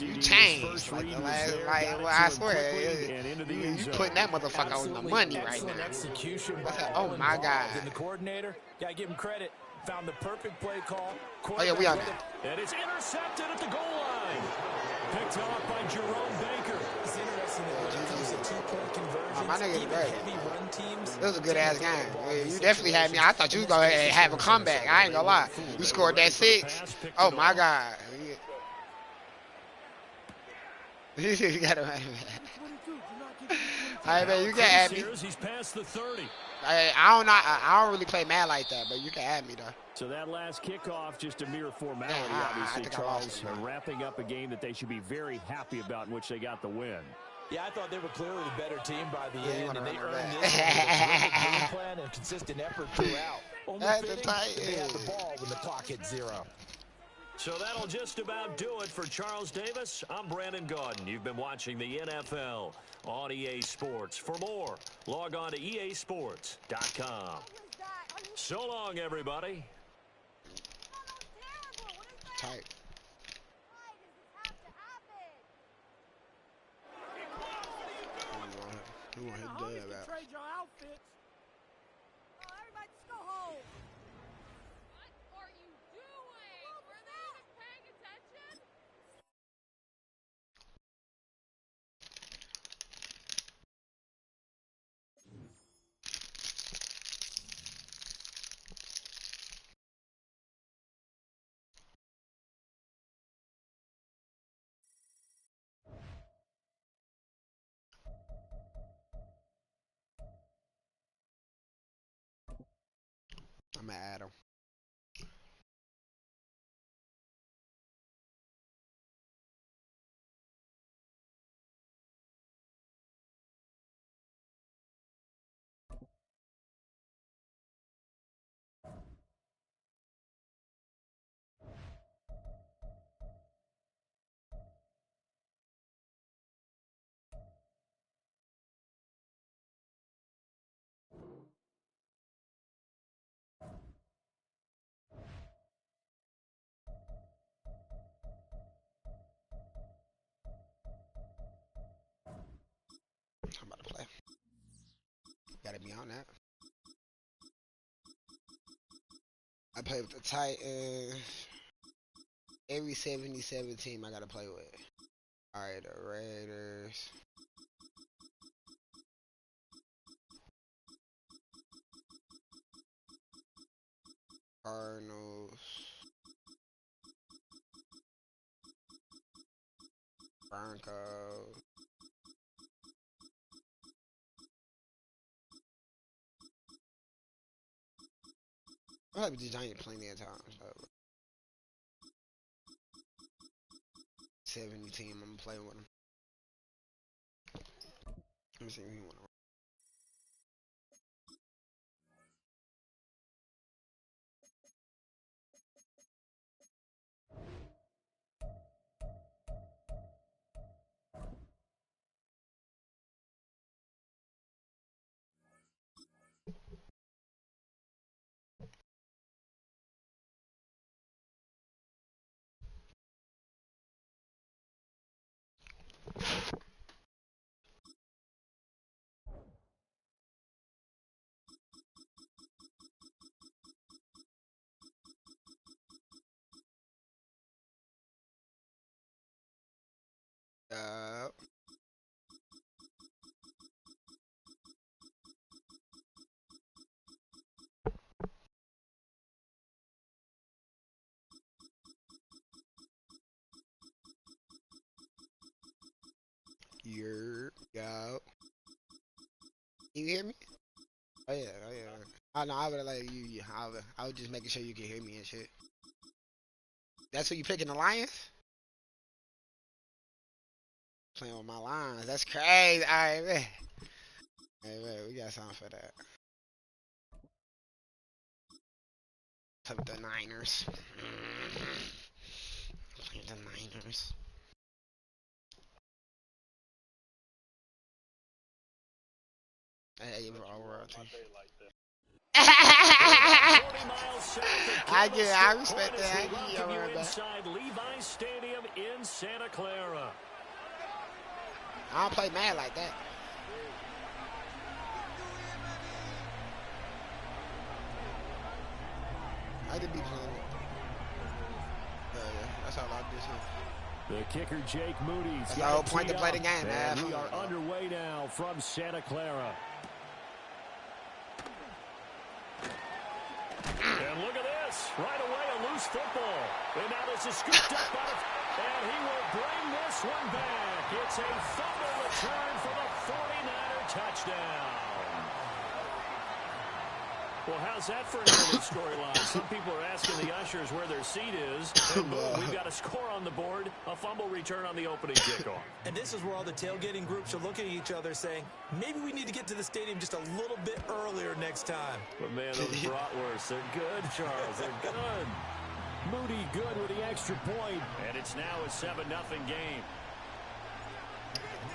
you changed. Like the last, well, I swear, you putting that motherfucker on the money right now. Oh my God. The coordinator, gotta give him credit. Found the perfect play call. Oh yeah, we on that. And it's intercepted at the goal line. Picked off by Jerome Baker. It's interesting that when it comes to two-point conversions, my nigga even great. heavy run teams. This was a good ass game. You definitely had me. I thought you was gonna have a comeback. I ain't gonna lie. You scored that 6. Oh my God. You got him. Alright, man, you can add me. He's past the 30. I don't really play Mad like that, but you can add me though. So that last kickoff, just a mere formality, obviously, Charles, wrapping up a game that they should be very happy about, in which they got the win. Yeah, I thought they were clearly the better team by the end, and they earned this with a game plan and consistent effort throughout. Only fitting they had the ball when the clock hit 0. So that'll just about do it for Charles Davis. I'm Brandon Gaudin. You've been watching the NFL on EA Sports. For more, log on to easports.com. So long, everybody. Tight. Who want his dad out? I'm gonna add him. I'm about to play. Gotta be on that. I play with the Titans. Every 77 team I gotta play with. Alright, the Raiders. Cardinals. Broncos. I have the Giants plenty of times. 70 team, I'm playing with them. Let me see who you want to. Yo. You hear me? Oh yeah. Oh no, I would like you. I was just making sure you can hear me and shit. That's who you picking, the Lions? Playing with my Lions. That's crazy. Alright, man. Hey, man, we got something for that. Play with the Niners. Play with the Niners. Hey, I respect that. Inside Levi's Stadium in Santa Clara. I don't play Madden like that. I did be playing it. That's how I do shit. The kicker Jake Moody's that's the whole point to play the game, man. We are underway now from Santa Clara. And look at this. Right away, a loose football. And now this is scooped up by and he will bring this one back. It's a fumble return for the 49er touchdown. Well, how's that for an early storyline? Some people are asking the ushers where their seat is. And boom, we've got a score on the board, a fumble return on the opening kickoff. And this is where all the tailgating groups are looking at each other saying, maybe we need to get to the stadium just a little bit earlier next time. But man, those bratwursts, they're good, Charles. They're good. Moody good with the extra point. And it's now a 7-0 game.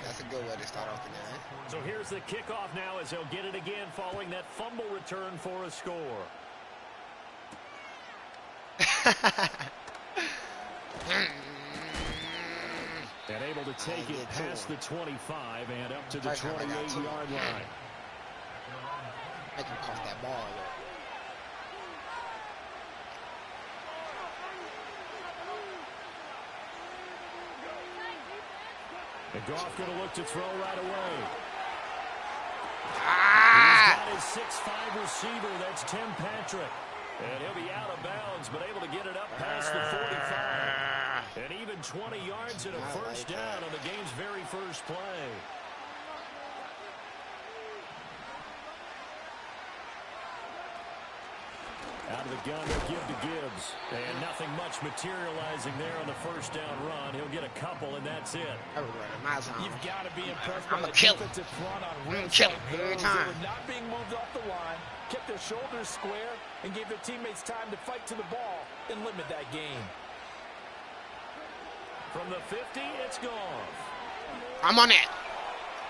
That's a good way to start off the game. So here's the kickoff now as they'll get it again following that fumble return for a score. And able to take it past the 25 and up to the 28-yard line. I can cough that ball. And Goff going to look to throw right away. He's got his 6'5" receiver. That's Tim Patrick. And he'll be out of bounds, but able to get it up past the 45. And even 20 yards and a first down on the game's very first play. Out of the gun, they'll give to Gibbs. And nothing much materializing there on the first down run. He'll get a couple, and that's it. You've got to be impressed by the kill defensive front on him. red Kill zone. him every They time. were not being moved off the line, kept their shoulders square, and gave their teammates time to fight to the ball and limit that gain. From the 50, it's gone. I'm on that.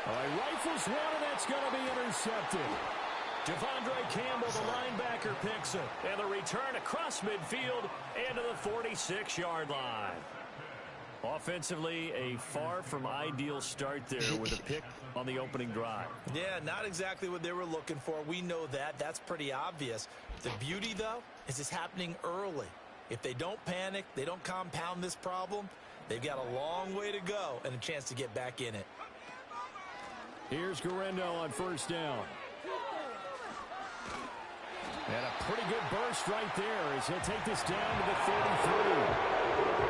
All right, rifles one, and that's going to be intercepted. Devondre Campbell, the linebacker, picks it. And the return across midfield and to the 46-yard line. Offensively, a far from ideal start there with a pick on the opening drive. Yeah, not exactly what they were looking for. We know that. That's pretty obvious. The beauty, though, is it's happening early. If they don't panic, they don't compound this problem, they've got a long way to go and a chance to get back in it. Here's Guerrero on first down. And a pretty good burst right there as he'll take this down to the 33.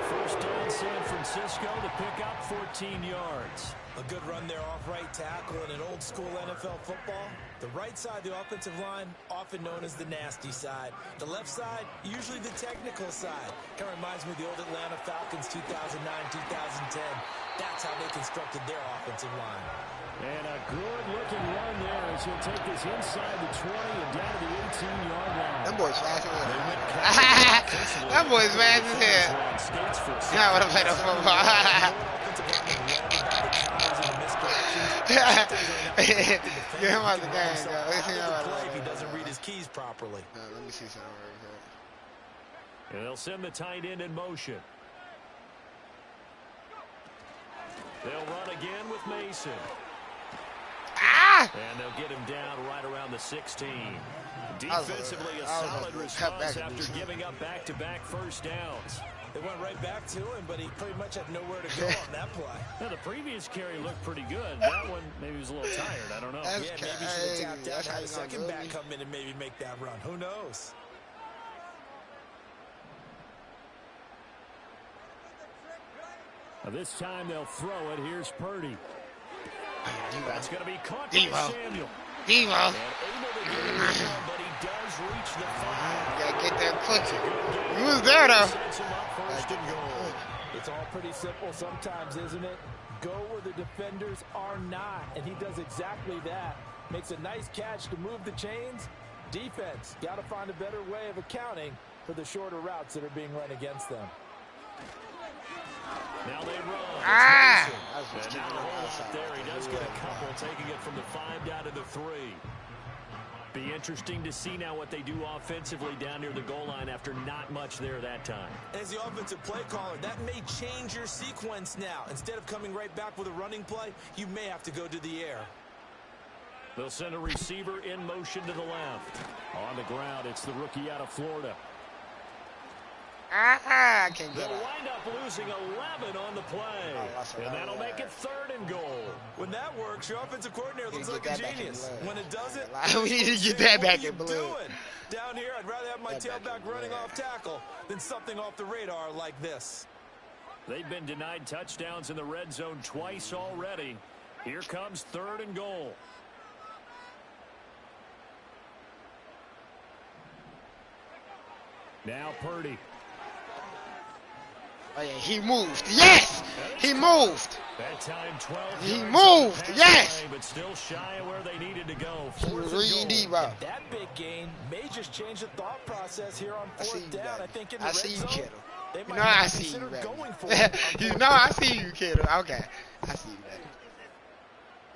First down, San Francisco to pick up 14 yards. A good run there off right tackle in an old-school NFL football. The right side of the offensive line, often known as the nasty side. The left side, usually the technical side. Kind of reminds me of the old Atlanta Falcons 2009-2010. That's how they constructed their offensive line. And a good-looking run there as he'll take this inside the 20 and down to the 18-yard line. That boy's fast as hell. That boy's fast as hell. Now what I play the football. Get him out the game, yo. If he doesn't read his keys properly. Let me see something right And they'll send the tight end in motion. They'll run again with Mason. Ah! And they'll get him down right around the 16. Defensively, a solid response after giving up back-to-back first downs. They went right back to him, but he pretty much had nowhere to go on that play. Now, the previous carry looked pretty good. That one, maybe he was a little tired. I don't know. Yeah, maybe he should have tapped out, had a second back come in and maybe make that run. Who knows? Now this time they'll throw it. Here's Purdy. That's going to be caught by Samuel. Devo. But he does reach the 5. Gotta get that quick. He was there, though. Sets him up first and goal. It's all pretty simple sometimes, isn't it? Go where the defenders are not, and he does exactly that. Makes a nice catch to move the chains. Defense, got to find a better way of accounting for the shorter routes that are being run against them. Now they run. Ah! And now the hole out there. He does get a couple, taking it from the 5 down to the 3. Be interesting to see now what they do offensively down near the goal line after not much there that time. As the offensive play caller, that may change your sequence now. Instead of coming right back with a running play, you may have to go to the air. They'll send a receiver in motion to the left. On the ground, it's the rookie out of Florida. I can't get They'll it. wind up losing 11 on the play. And that'll make it 3rd and goal. When that works, your offensive coordinator looks like a genius. When it doesn't, We need to get that back in blue. Down here, I'd rather have my tailback running off tackle than something off the radar like this. They've been denied touchdowns in the red zone twice already. Here comes 3rd and goal. Now Purdy. Oh, yeah, he moved. Yes! He moved. That time 12. He moved. Yes! But still shy of where they needed to go. He was reading deep, bro. That big gain may just change the thought process here on 4th down. I think in the I red see you, zone, kiddo. they You might know I have see you, considered baby. going for it. You know I see you, kiddo. Okay. I see you, baby.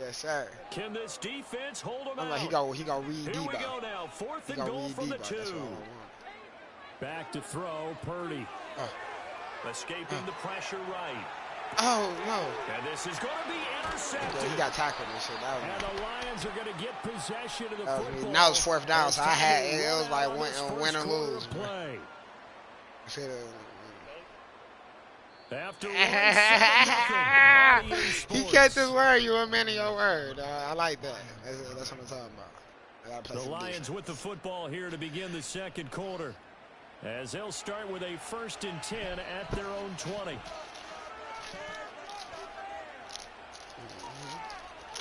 Yes, sir. Can this defense hold them I'm out? like, he gonna read Here deep, we go now. 4th He and gonna goal read from the deep, 2. that's what I want. Back to throw, Purdy. Escaping the pressure right. Oh, no. And this is going to be intercepted. Yeah, he got tackled and shit. That And was, the Lions are going to get possession of the that was football. me. Now it's 4th down, so I had As it was like on this win or first quarter lose. of play. After He kept his word. You a man of your word. I like that. That's what I'm talking about. I gotta play the some Lions defense. with the football here to begin the 2nd quarter. As they'll start with a 1st and 10 at their own 20.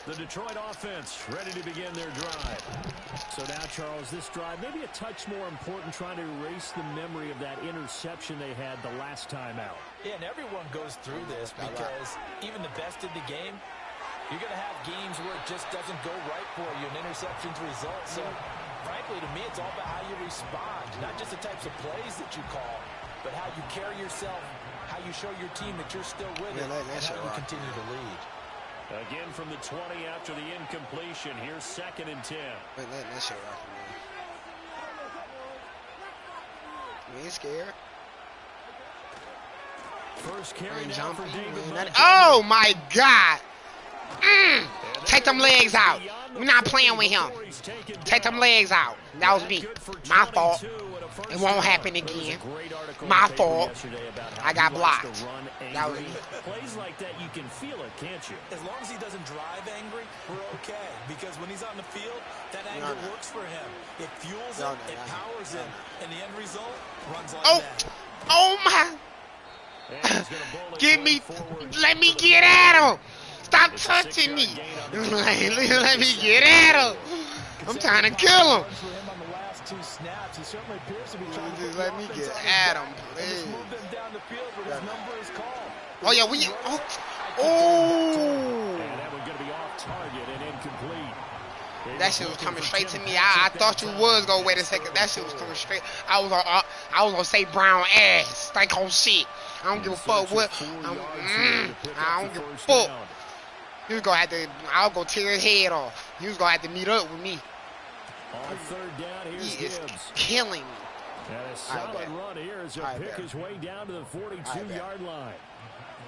The Detroit offense ready to begin their drive. So now, Charles, this drive maybe a touch more important, trying to erase the memory of that interception they had the last time out. Yeah, and everyone goes through this because even the best in the game, you're going to have games where it just doesn't go right for you, and interceptions result. So, frankly, to me, it's all about how you respond, not just the types of plays that you call, but how you carry yourself, how you show your team that you're still with it, and how you continue to lead. Again from the 20 after the incompletion. Here's 2nd and 10. Wait, let that shit rock, man. You ain't scared. First carry now for David. Oh, my God. Take them legs out. We're not playing with him. Take them legs out. That was me. My fault. It won't happen again. My fault. I got blocked. That was me. Plays like that, you can feel it, can't you? As long as he doesn't drive angry, we're okay. Because when he's on the field, that anger works for him. It fuels him, it powers him, and the end result runs like that. Oh my! Give me, let me get at him. Stop touching me. Let me get at him. I'm trying to kill him. Just let me get at him, please. Oh yeah, we. Oh. That was going to be off target and incomplete. That shit was coming straight to me. I thought you was gonna wait a second. That shit was coming straight. I was gonna say brown ass. Stank on shit. I don't give a fuck what. I don't give a fuck. He was gonna have to. I'll go tear his head off. He was gonna have to meet up with me. On 3rd down, here's He is Gibbs. killing me. And a solid run here as he'll pick his way down to the 42-yard line.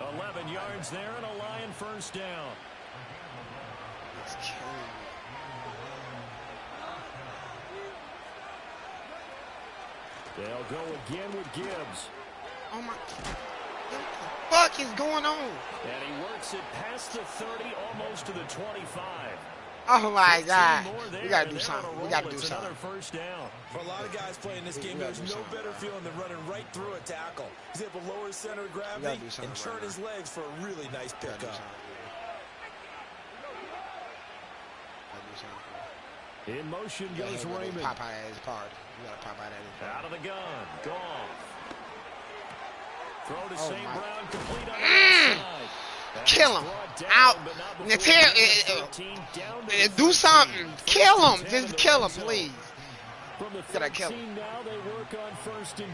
11 yards there and a Lion first down. He's killing me. They'll go again with Gibbs. Oh my. What the fuck is going on? And he works it past the 30, almost to the 25. Oh my God. We gotta do something. We gotta do something. First down. For a lot of guys playing this game, there's no better feeling than running right through a tackle. He's able to lower his center of gravity and turn his legs for a really nice pickup. In motion goes Raymond. Pop out at his card. You gotta pop out at his card. Out of the gun. Gone. Throw to St. Brown, complete on the outside. Kill him. Out. Do something. Kill him. Just kill him, please. Gotta kill him.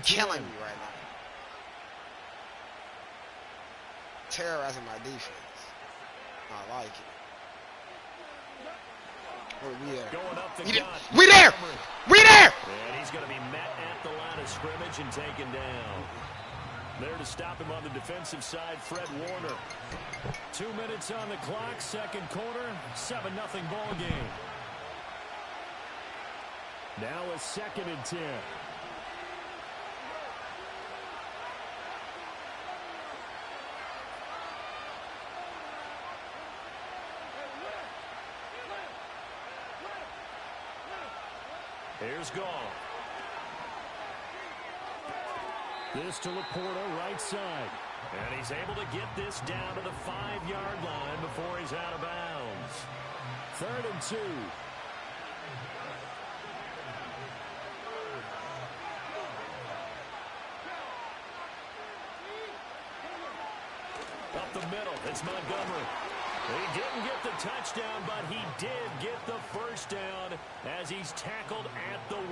Killing me right now. Terrorizing my defense. I like it. We there. We there. And he's going to be met at the line of scrimmage and taken down. There to stop him on the defensive side, Fred Warner. 2 minutes on the clock, 2nd quarter, 7-0 ball game. Now a 2nd and 10. Here's Gall. This to Laporta, right side. And he's able to get this down to the 5-yard line before he's out of bounds. 3rd and 2. Up the middle, it's Montgomery. He didn't get the touchdown, but he did get the first down as he's tackled at the 1.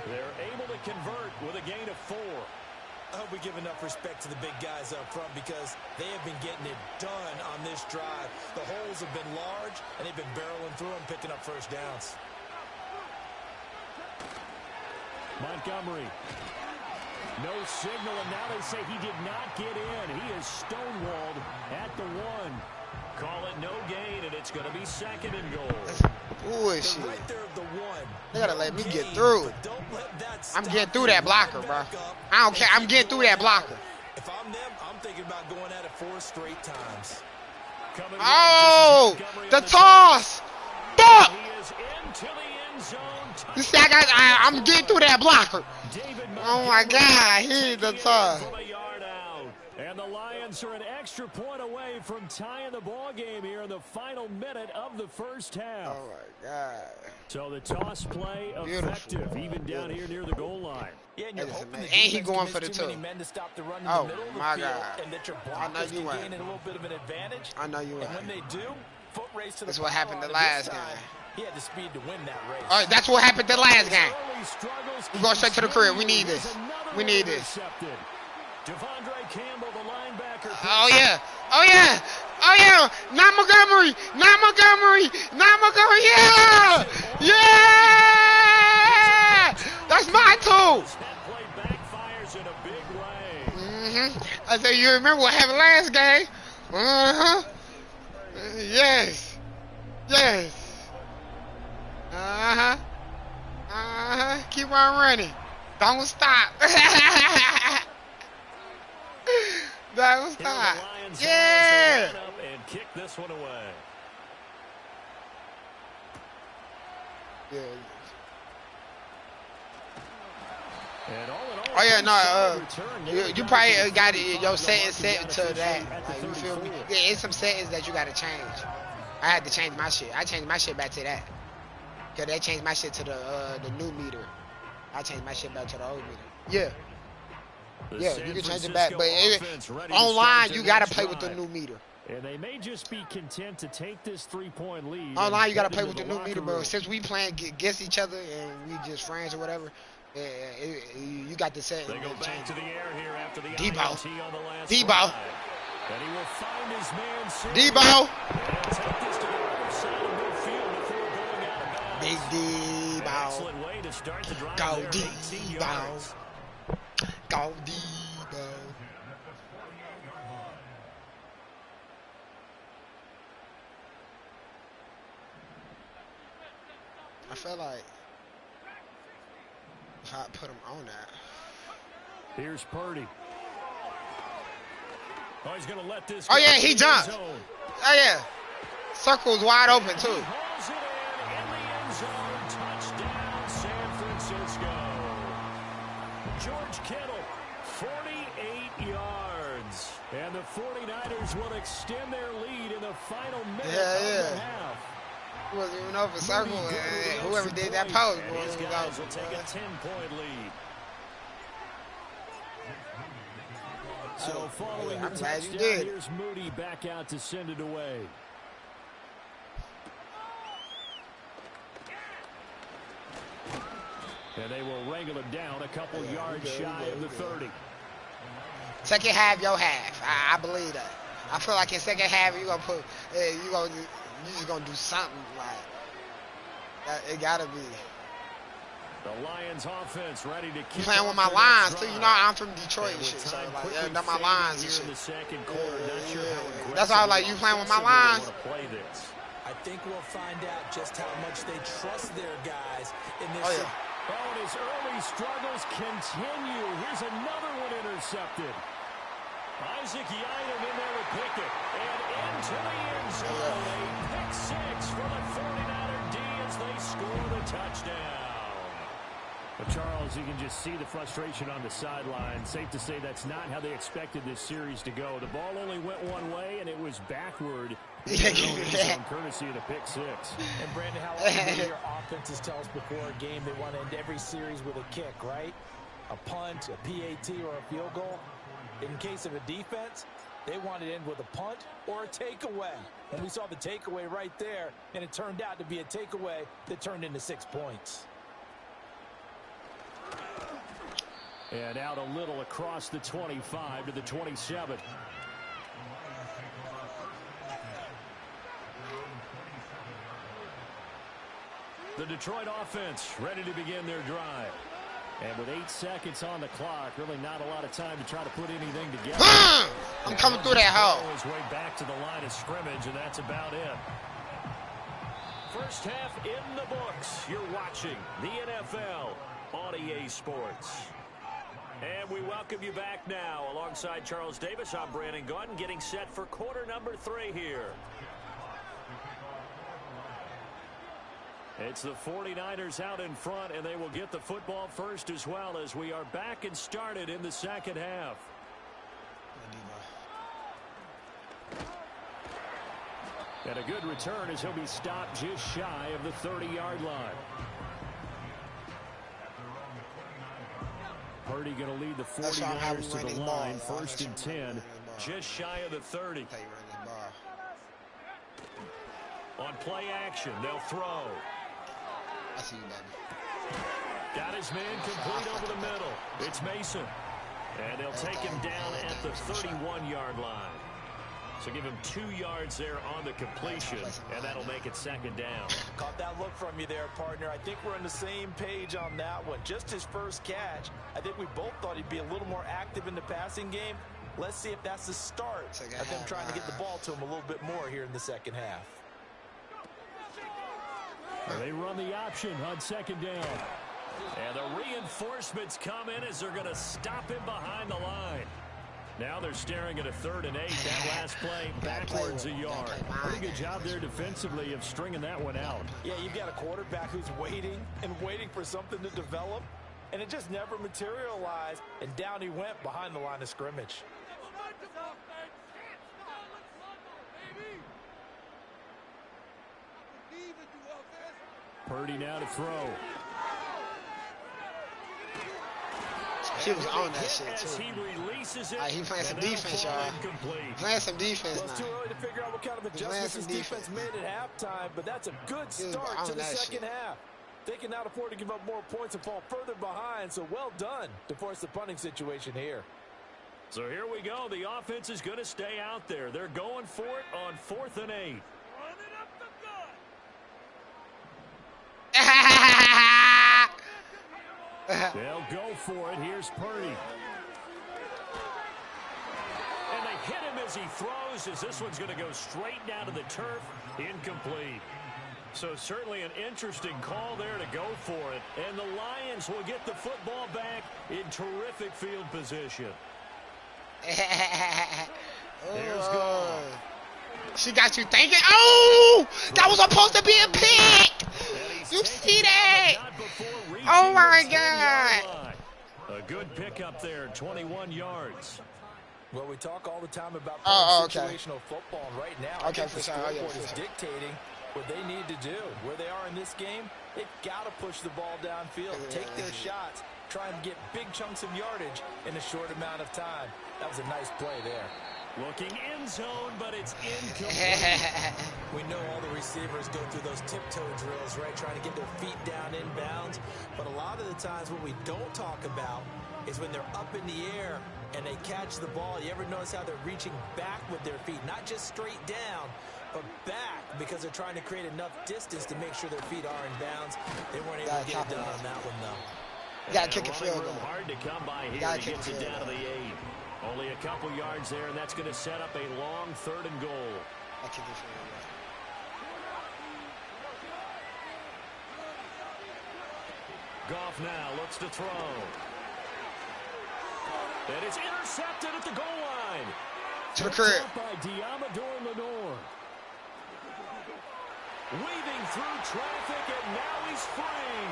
They're able to convert with a gain of 4. I hope we give enough respect to the big guys up front because they have been getting it done on this drive. The holes have been large, and they've been barreling through them, picking up first downs. Montgomery. No signal, and now they say he did not get in. He is stonewalled at the 1. Call it no gain, and it's going to be 2nd and goal. Bullshit. Right there at the 1. They gotta let me get through. I'm getting through that blocker, bro. I don't care. I'm getting through that blocker. If I'm them, I'm thinking about going at it 4 straight times. Oh, the toss. Fuck. You see, I'm getting through that blocker. Oh my God, here's the toss. And the Lions are an extra point away from tying the ball game here in the final minute of the first half. Oh, my God. So the toss play effective, even down here near the goal line. Yeah, and, And he going for the 2. Oh, my God. And that your I know you gain ain't. a little bit of an advantage. I know you And when ain't. they do, foot race to the That's what happened the last game. He had the speed to win that race. All right, that's what happened the last game. We're going straight to the crib. We need this. We need this. Devondre Campbell, the linebacker. Oh, yeah. Oh, yeah. Oh, yeah. Not Montgomery. Not Montgomery. Not Montgomery. Yeah. Yeah. That's my 2. That play backfires in a big way. I said, you remember what happened last game? Yes. Yes. Keep on running. Don't stop. Don't stop. Yeah. And kick this one away. Yeah. And all in all, Oh yeah, no. You probably got your settings set to that. Like, you feel me? Yeah, it's some settings that you gotta change. I had to change my shit. I changed my shit back to that. Cause they changed my shit to the new meter. I changed my shit back to the old meter. Yeah. Yeah, you can change it back, but online you gotta play with the new meter. And they may just be content to take this 3-point lead. Online you gotta play with the new meter, bro. Since we playing against each other and we just friends or whatever, you got the set. They go back to the air here after the Debo. INT on the last Debo. drive. And he will find his man. Debo. And take this to the other side of midfield before going out of bounds. Big Debo. Excellent way to start the drive. Go there, 18 Debo. yards. Go Debo. I feel like if I put him on that. Here's Purdy. Oh, he's going to let this. Oh yeah, he jumped. Oh yeah, circle's wide open too. He hauls it in the end zone. Touchdown, San Francisco. George Kittle, 48 yards. And the 49ers will extend their lead in the final minute of the half. He wasn't even over circle, and whoever did that post, boy, These guys will take a 10-point lead. So following the touchdown, here's Moody back out to send it away. And they will wrangle him down a couple yards shy of the 30. Second half, your half. I believe that. I feel like in second half you just gonna do something like that. It gotta be. The Lions offense ready to keep playing with my lines too. You know I'm from Detroit and shit, so like that's my lines and shit. In the second quarter, that's why I was like, you playing with my lines. I think we'll find out just how much they trust their guys in this. Oh, and his early struggles continue. Here's another one intercepted. Isaac Yiadom in there to pick it. And into the end zone. A pick six for the 49er D as they score the touchdown. But Charles, you can just see the frustration on the sideline. Safe to say that's not how they expected this series to go. The ball only went one way, and it was backward. Courtesy of the pick six. And Brandon, how often do your offenses tell us before a game they want to end every series with a kick, right? A punt, a PAT, or a field goal. In case of a defense, they want to end with a punt or a takeaway. And we saw the takeaway right there, and it turned out to be a takeaway that turned into 6 points. And out a little across the 25 to the 27. The Detroit offense ready to begin their drive. And with 8 seconds on the clock, really not a lot of time to try to put anything together. I'm coming through that hole. His way back to the line of scrimmage, and that's about it. First half in the books. You're watching the NFL on EA Sports. And we welcome you back now. Alongside Charles Davis, I'm Brandon Gunn, getting set for quarter number 3 here. It's the 49ers out in front, and they will get the football first as well as we are back and started in the second half. And a good return as he'll be stopped just shy of the 30-yard line. Purdy going to lead the 49ers to the line, 1st and 10, just shy of the 30. On play action, they'll throw. I see you, baby. Got his man complete over the middle. It's Mason. And they'll take him down at the 31-yard line. So give him 2 yards there on the completion, and that'll make it 2nd down. Caught that look from you there, partner. I think we're on the same page on that one. Just his first catch. I think we both thought he'd be a little more active in the passing game. Let's see if that's the start of them trying to get the ball to him a little bit more here in the second half. They run the option on 2nd down. And the reinforcements come in as they're going to stop him behind the line. Now they're staring at a 3rd and 8. That last play backwards a yard. Pretty good job there defensively of stringing that one out. Yeah, you've got a quarterback who's waiting and waiting for something to develop, and it just never materialized, and down he went behind the line of scrimmage. Purdy now to throw. He was on that shit, too. He releases it. He playing some defense, y'all. Playing some defense now. Well, it's too early to figure out what kind of adjustments his defense made at halftime, but that's a good start to the second half. They can now afford to give up more points and fall further behind, so well done to force the punting situation here. So here we go. The offense is going to stay out there. They're going for it on 4th and 8. They'll go for it. Here's Purdy. And they hit him as he throws, as this one's going to go straight down to the turf. Incomplete. So certainly an interesting call there to go for it. And the Lions will get the football back in terrific field position. There's goal. She got you thinking, oh, that was supposed to be a pick. You see that? Oh, my God. A good pickup there, 21 yards. Well, we talk all the time about situational football, and right now, I think the scoreboard is dictating what they need to do. Where they are in this game, they've got to push the ball downfield, take their shots, try and get big chunks of yardage in a short amount of time. That was a nice play there. Looking in zone, but it's incomplete. We know all the receivers go through those tiptoe drills, right, trying to get their feet down inbounds. But a lot of the times what we don't talk about is when they're up in the air and they catch the ball. You ever notice how they're reaching back with their feet, not just straight down, but back, because they're trying to create enough distance to make sure their feet are in bounds. They weren't able to get it done on that one, though. You got to kick a field goal. Hard to come by here. He gets it down to the 8. Only a couple yards there, and that's going to set up a long 3rd and goal. I'll kick a field goal. Goff now looks to throw. And it's intercepted at the goal line. To the crib. By Diamador Lenore. Weaving through traffic, and now he's free.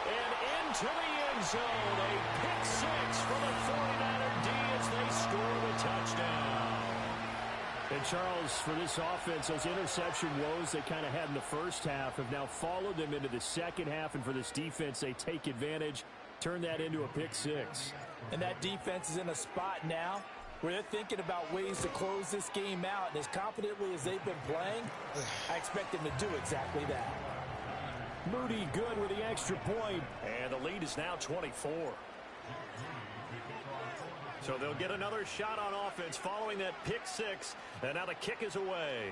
And into the end zone. A pick 6 for the 49er D as they score the touchdown. And Charles, for this offense, those interception woes they kind of had in the first half have now followed them into the second half. And for this defense, they take advantage, turn that into a pick 6. And that defense is in a spot now where they're thinking about ways to close this game out. And as confidently as they've been playing, I expect them to do exactly that. Moody good with the extra point. And the lead is now 24. So they'll get another shot on offense following that pick 6. And now the kick is away.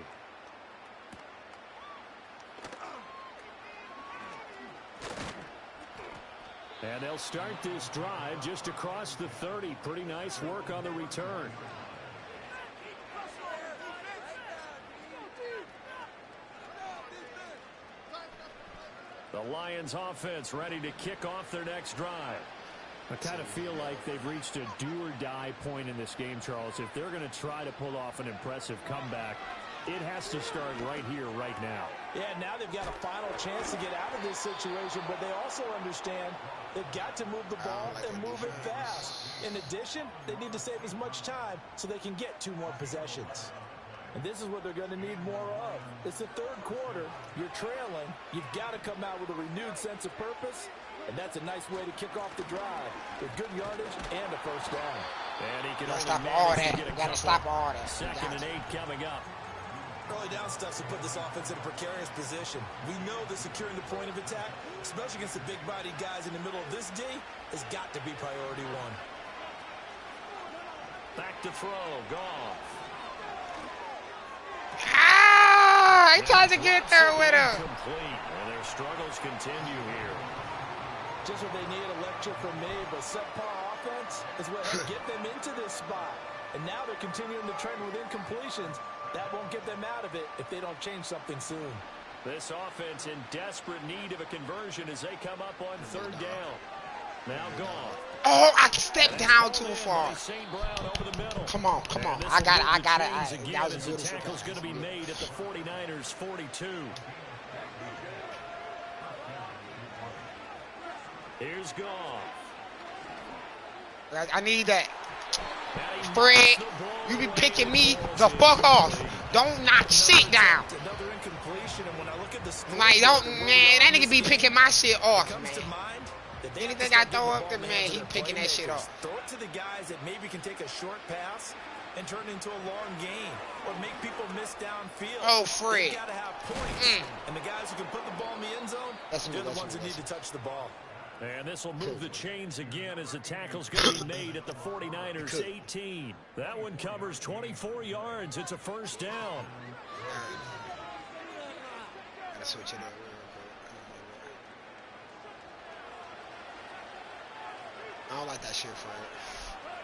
And they'll start this drive just across the 30. Pretty nice work on the return. The Lions offense ready to kick off their next drive. I kind of feel like they've reached a do-or-die point in this game, Charles. If they're going to try to pull off an impressive comeback, It has to start right here, right now. Yeah, now they've got a final chance to get out of this situation, but they also understand they've got to move the ball and move it fast. In addition, they need to save as much time so they can get 2 more possessions. And this is what they're going to need more of. It's the third quarter. You're trailing. You've got to come out with a renewed sense of purpose, and that's a nice way to kick off the drive with good yardage and a first down. And he can stop all that. Gotta stop all that. 2nd and 8 coming up. Early down stuff to put this offense in a precarious position. We know that securing the point of attack, especially against the big-bodied guys in the middle of this D, has got to be priority 1. Back to throw. Goff. Ah! He tried to get there with him. Complete. And their struggles continue here. Just what they need, a lecture from me, but subpar offense is what helped get them into this spot. And now they're continuing the trend with incompletions. That won't get them out of it if they don't change something soon. This offense in desperate need of a conversion as they come up on 3rd down. Now Goff. Oh, I stepped down too far. Come on. I got it. That was a beautiful tackle's going to be made at the 49ers 42. Here's Goff. I need that. Fred, you be picking me the fuck off. Don't knock shit down. Like, man, that nigga be picking my shit off, man. Anything I throw up to, man, he picking that shit off. Throw it to the guys that maybe can take a short pass and turn it into a long gain or make people miss downfield. Oh, Fred. They gotta have points. And the guys who can put the ball in the end zone, they're the ones that need to touch the ball. And this will move the chains again as the tackle's going to be made at the 49ers 18. That one covers 24 yards. It's a first down. Gotta switch it up. I don't like that shit, Fred.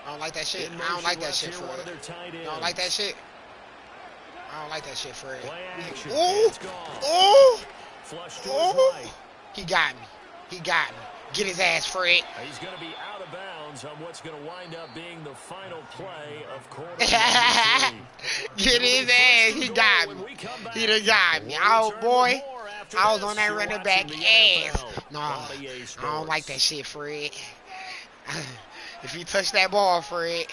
I don't like that shit. I don't like that shit, Fred. I don't like that shit. I don't like that shit, Fred. Ooh! He got me. Get his ass, Fred. He's going to be out of bounds on what's going to wind up being the final play of quarter. Get his ass. He got me. He done got me. Oh, boy. I was on that running back ass. No, I don't like that shit, Fred. If you touch that ball, Fred.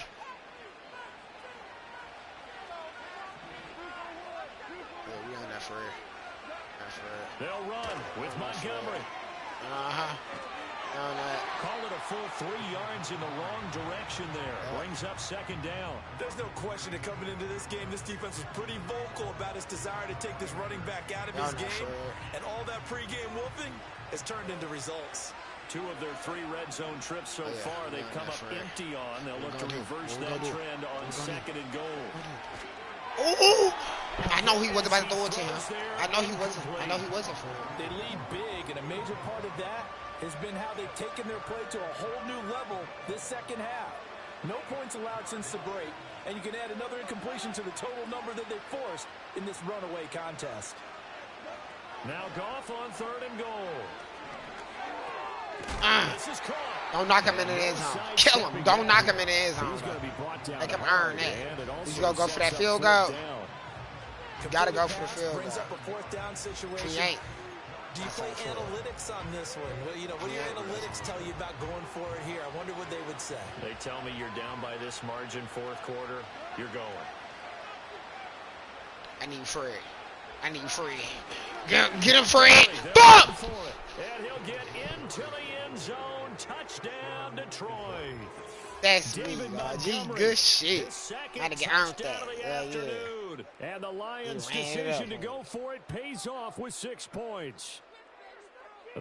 Yeah, we on that, Fred. They'll run with Montgomery. Call it a full 3 yards in the wrong direction there. Brings up 2nd down. There's no question that coming into this game, this defense was pretty vocal about its desire to take this running back out of his game. And all that pregame wolfing has turned into results. 2 of their 3 red zone trips so far, they've come up empty on. They'll look to reverse that trend on 2nd and goal. Ooh! I know he wasn't about to throw it to him. I know he wasn't for him. They lead big, and a major part of that has been how they've taken their play to a whole new level this second half. No points allowed since the break, and you can add another incompletion to the total number that they forced in this runaway contest. Now Goff on 3rd and goal. Don't knock him in the end zone. Kill him. Don't knock him in the end zone. Make him earn that. He's going to go for that field goal. You got to go for the field goal. He ain't. Do you play analytics on this one? Well, you know, what do your analytics tell you about going for it here? I wonder what they would say. They tell me you're down by this margin 4th quarter. You're going. I need Fred. Get him, Fred. Boom! And he'll get into the end zone. Touchdown, Detroit. That's me, G. Good shit. Had to get earned that. And the Lions' decision to go for it pays off with 6 points.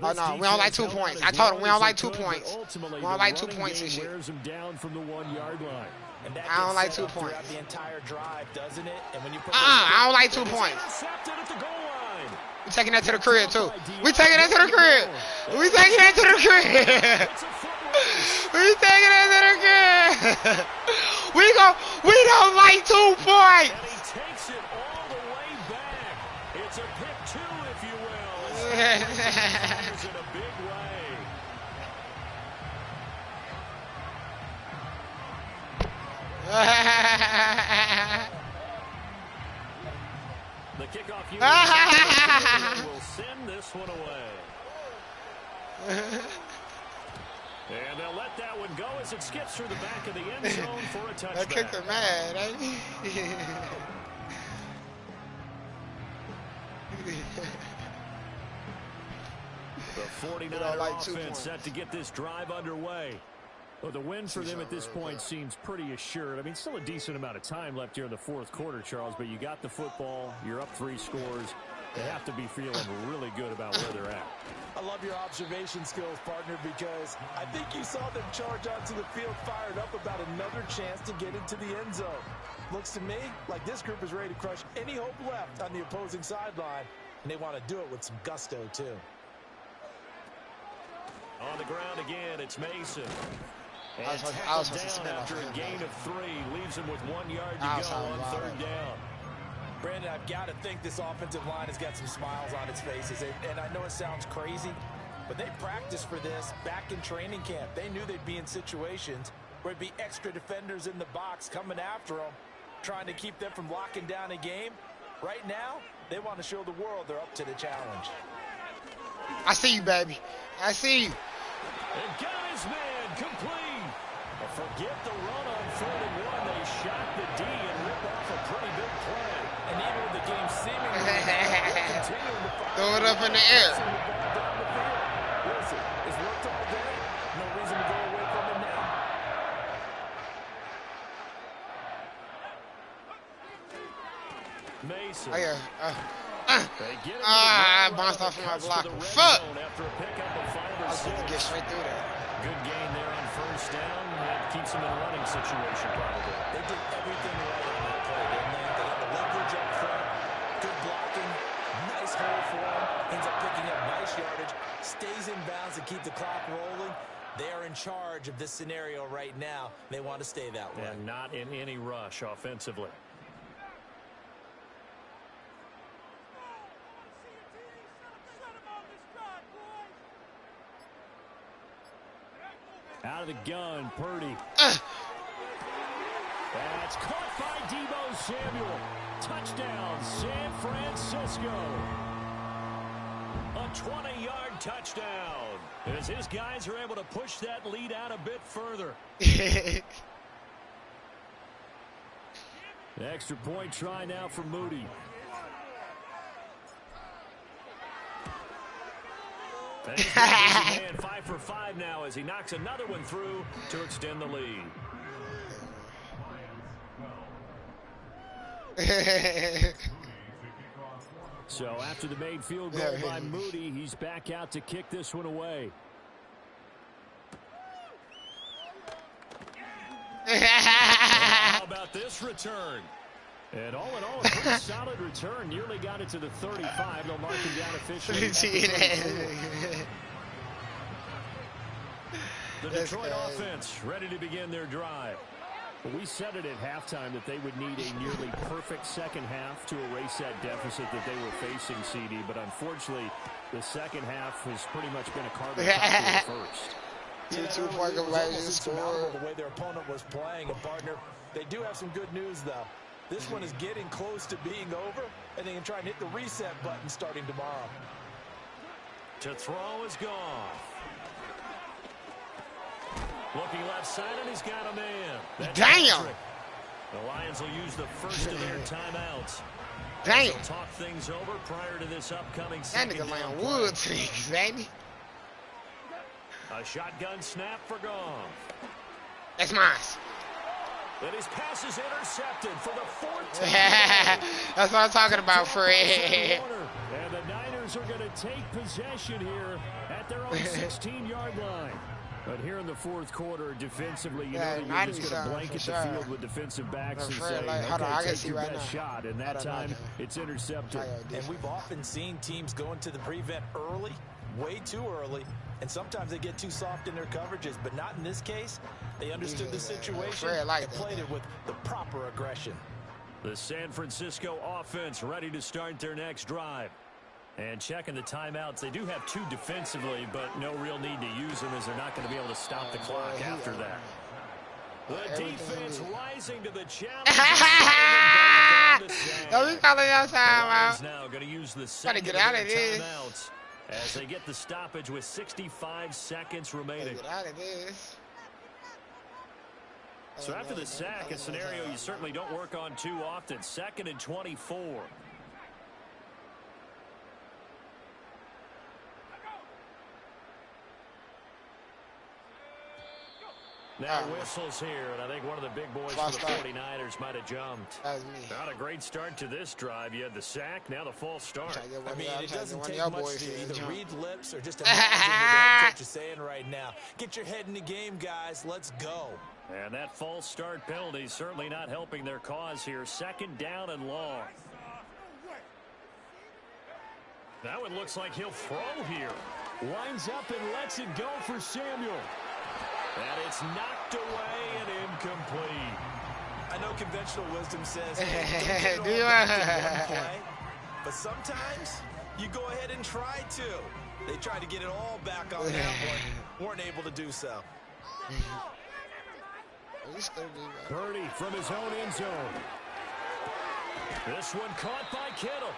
Oh, no, we don't like 2 points. I told him we don't like 2 points. We don't like 2 points and shit. Wears him down from the 1 yard line. I don't like 2 points. The entire drive, doesn't it? And when you put I don't like 2 points. We taking that to the crib too. We taking that to the crib. We taking that to the crib. We taking that to the crib. We don't like 2 points. And he takes it all the way back. It's a pick 2, if you will. In a big way. kickoff unit will send this one away. And they'll let that one go as it skips through the back of the end zone for a touchback. That kicked her mad, ain't he? The 49er offense set to get this drive underway. Well, the win for them at this point seems pretty assured. I mean, still a decent amount of time left here in the fourth quarter, Charles, but you got the football, you're up 3 scores. They have to be feeling really good about where they're at. I love your observation skills, partner, because I think you saw them charge onto the field fired up about another chance to get into the end zone. Looks to me like this group is ready to crush any hope left on the opposing sideline, and they want to do it with some gusto, too. On the ground again, it's Mason. And I was tackled down after a gain of 3. Leaves him with 1 yard to go on 3rd down. Brandon, I've got to think this offensive line has got some smiles on its faces. And I know it sounds crazy, but they practiced for this back in training camp. They knew they'd be in situations where there'd be extra defenders in the box coming after them, trying to keep them from locking down a game. Right now, they want to show the world they're up to the challenge. I see you, baby. I see you. And got his man complete. Forget the run on 4th and 1. They shot the D and ripped off a pretty big play. And even with the game seemingly continuing to fire, throw it up in the air. Listen, it's worked all day. No reason to go away from it now. Mason. I bounced off of my blocker. Fuck! After a pickup of 5 or I was 6. going to get straight through that. Good gain there on 1st down. That keeps them in a running situation, probably. They did everything right on that play, didn't they? They got the leverage up front, good blocking, nice hole for him, ends up picking up nice yardage, stays in bounds to keep the clock rolling. They are in charge of this scenario right now. They want to stay that way. And not in any rush offensively. Out of the gun, Purdy. That's caught by Deebo Samuel. Touchdown, San Francisco. A 20-yard touchdown. As his guys are able to push that lead out a bit further. The extra point try now for Moody. Man, 5 for 5 now as he knocks another one through to extend the lead. So after the made field goal by Moody, he's back out to kick this one away. How about this return? And all in all, a pretty solid return. Nearly got it to the 35. They'll mark him down officially at the 34. The Detroit offense ready to begin their drive. Well, we said it at halftime that they would need a nearly perfect second half to erase that deficit that they were facing, CD. But unfortunately, the second half has pretty much been a carbon copy of the first. 2-point conversion score. The way their opponent was playing, and partner, they do have some good news though. This one is getting close to being over, and they can try and hit the reset button starting tomorrow. To throw is gone. Looking left side, and he's got a man. That's Damn! Patrick. The Lions will use the first of their timeouts. Damn! They'll talk things over prior to this upcoming That second nigga down laying play. wood things, ain't he? A shotgun snap for Goff. That's mine. And his pass is intercepted for the 14th. That's what I'm talking about, Fred. And the Niners are going to take possession here at their own 16-yard line. But here in the fourth quarter, defensively, you know that you're just going to blanket the field with defensive backs and say, okay, take your best shot. And that time, it's intercepted. And we've often seen teams go into the prevent early, way too early, and sometimes they get too soft in their coverages, but not in this case. They understood the situation and played it with the proper aggression. The San Francisco offense ready to start their next drive. And checking the timeouts, they do have 2 defensively, but no real need to use them as they're not going to be able to stop the clock after that. The defense rising to the challenge. Don't be calling your time out. Now going to use the Gotta get out of this. timeouts as they get the stoppage with 65 seconds remaining. Get out of this. So after the sack, a scenario you certainly don't work on too often. 2nd and 24. Now whistles here, and I think one of the big boys for the 49ers might have jumped. That was me. Not a great start to this drive. You had the sack, now the false start. I mean, it doesn't take much to either read lips or just imagine what the head coach is saying right now. Get your head in the game, guys. Let's go. And that false start penalty certainly not helping their cause here. 2nd down and long. Now it looks like he'll throw here. Winds up and lets it go for Samuel. And it's knocked away and incomplete. I know conventional wisdom says, hey, don't get it all back in one play, but sometimes you go ahead and try to. They tried to get it all back on that one, weren't able to do so. Purdy from his own end zone. This one caught by Kittle.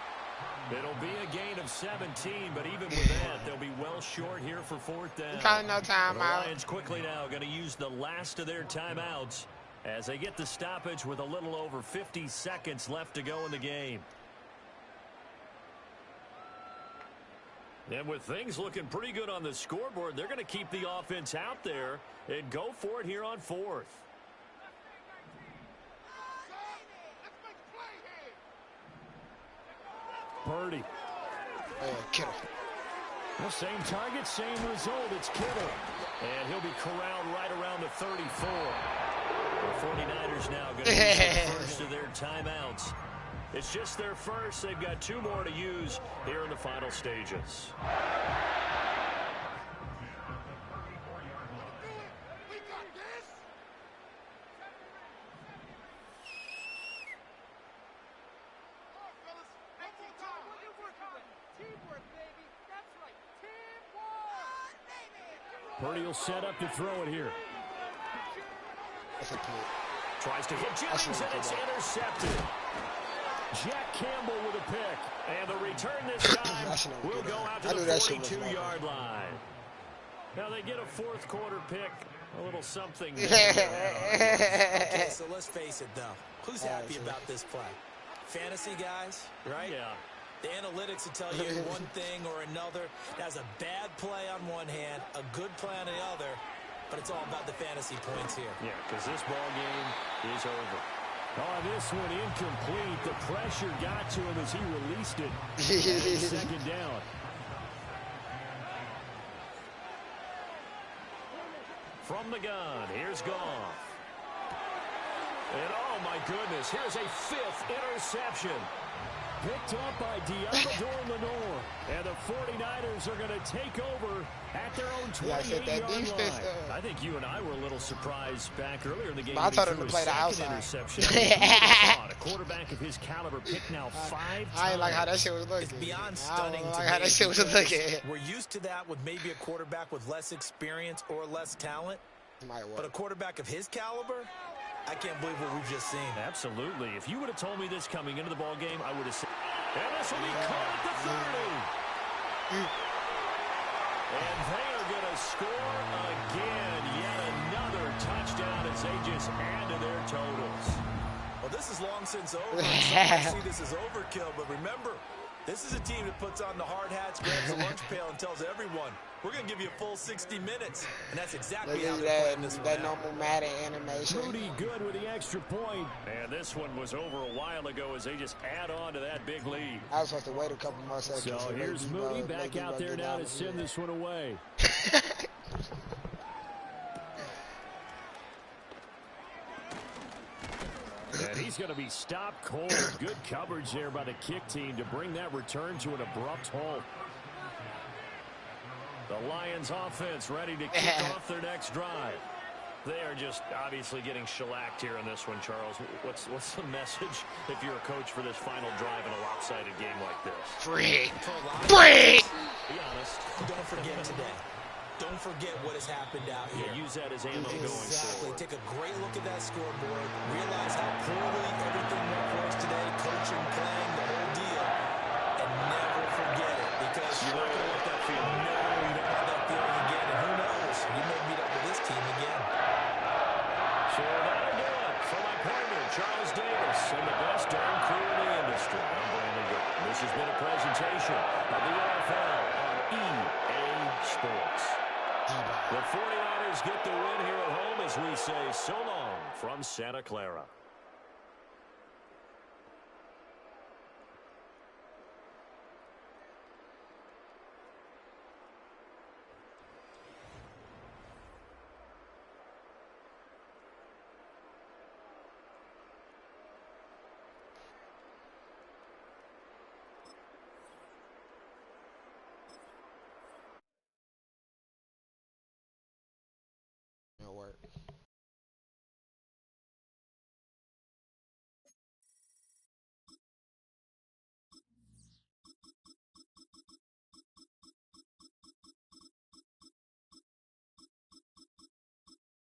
It'll be a gain of 17, but even with that, they'll be well short here for 4th down. Calling no timeout. The Lions quickly now going to use the last of their timeouts as they get the stoppage with a little over 50 seconds left to go in the game. And with things looking pretty good on the scoreboard, they're going to keep the offense out there and go for it here on 4th. Purdy. Kittle. Well, same target, same result. It's Kittle. And he'll be corralled right around the 34. The 49ers now going to use the first of their timeouts. It's just their first. They've got 2 more to use here in the final stages. Purdy will set up to throw it here. Tries to hit Jennings, and it's intercepted. Jack Campbell with a pick. And the return this time will go out to the 42-yard line. Now they get a 4th quarter pick. A little something. Okay, so let's face it, though. Who's happy about this play? Fantasy guys, right? Yeah. The analytics will tell you one thing or another. That's a bad play on one hand, a good play on the other, but it's all about the fantasy points here. Yeah, because this ball game is over. Oh, this one incomplete. The pressure got to him as he released it. 2nd down. From the gun, here's Goff. And oh my goodness, here's a 5th interception. Picked up by Diamador Lenore. And the 49ers are going to take over at their own 28-yard line. I think you and I were a little surprised back earlier in the game. I told him to play the outside. Interception. A quarterback of his caliber picked now 5 times. I ain't like how that shit was looking. It's beyond stunning. I don't like how that shit was looking. We're used to that with maybe a quarterback with less experience or less talent. But a quarterback of his caliber, I can't believe what we've just seen. Absolutely. If you would have told me this coming into the ball game, I would have said, and this will be caught at the 30. And they are going to score again. Yet another touchdown as they just add to their totals. Well, this is long since over. I see this as overkill, but remember, this is a team that puts on the hard hats, grabs the lunch pail, and tells everyone, we're going to give you a full 60 minutes. And that's exactly how they're playing this one. That normal Madden animation. Moody good with the extra point. And this one was over a while ago as they just add on to that big lead. I was supposed to wait a couple more seconds. So here's Moody back out there now to send this one away. And he's going to be stopped cold. Good coverage there by the kick team to bring that return to an abrupt halt. The Lions offense ready to kick off their next drive. They are just obviously getting shellacked here in this one, Charles. What's the message if you're a coach for this final drive in a lopsided game like this? Free. Free. Be honest. Don't forget today. don't forget what has happened out here. Yeah, use that as ammo going forward. Exactly. Take a great look at that scoreboard. Realize how poorly everything went for us today, coaching, playing, the whole deal. And never forget it, because you're not going to want that feeling. No, you don't want that feeling again. And who knows? You may meet up with this team again. So that'll do it for my partner, Charles Davis, and the best darn crew in the industry. I'm Brandon Gott. This has been a presentation of the NFL on EA Sports. The 49ers get the win here at home as we say so long from Santa Clara. It'll work.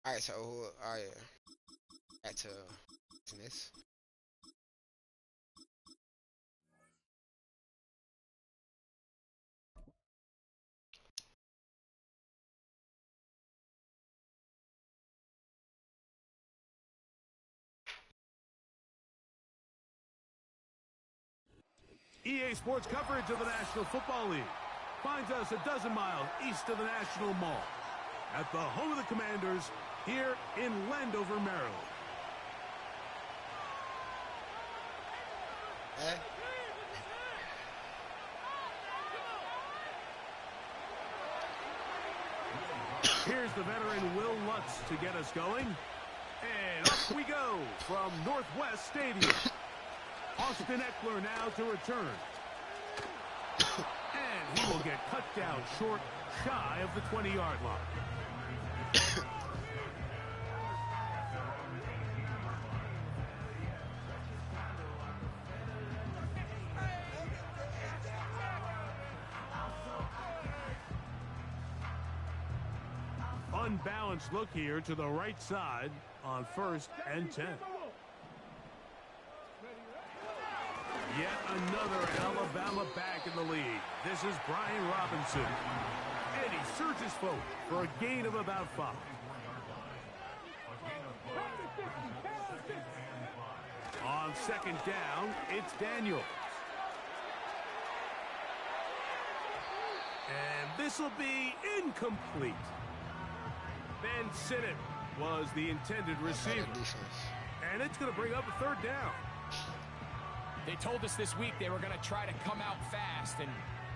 Alright, so back to this. EA Sports coverage of the National Football League finds us a dozen miles east of the National Mall at the home of the Commanders here in Landover, Maryland. Here's the veteran Will Lutz to get us going. And off we go from Northwest Stadium. Austin Eckler now to return. And he will get cut down short, shy of the 20-yard line. Unbalanced look here to the right side on 1st and 10. Yet another Alabama back in the lead. This is Brian Robinson. And he surges forward for a gain of about 5. On 2nd down, it's Daniels. And this will be incomplete. Ben Sinnott was the intended receiver. And it's going to bring up a 3rd down. They told us this week they were going to try to come out fast, and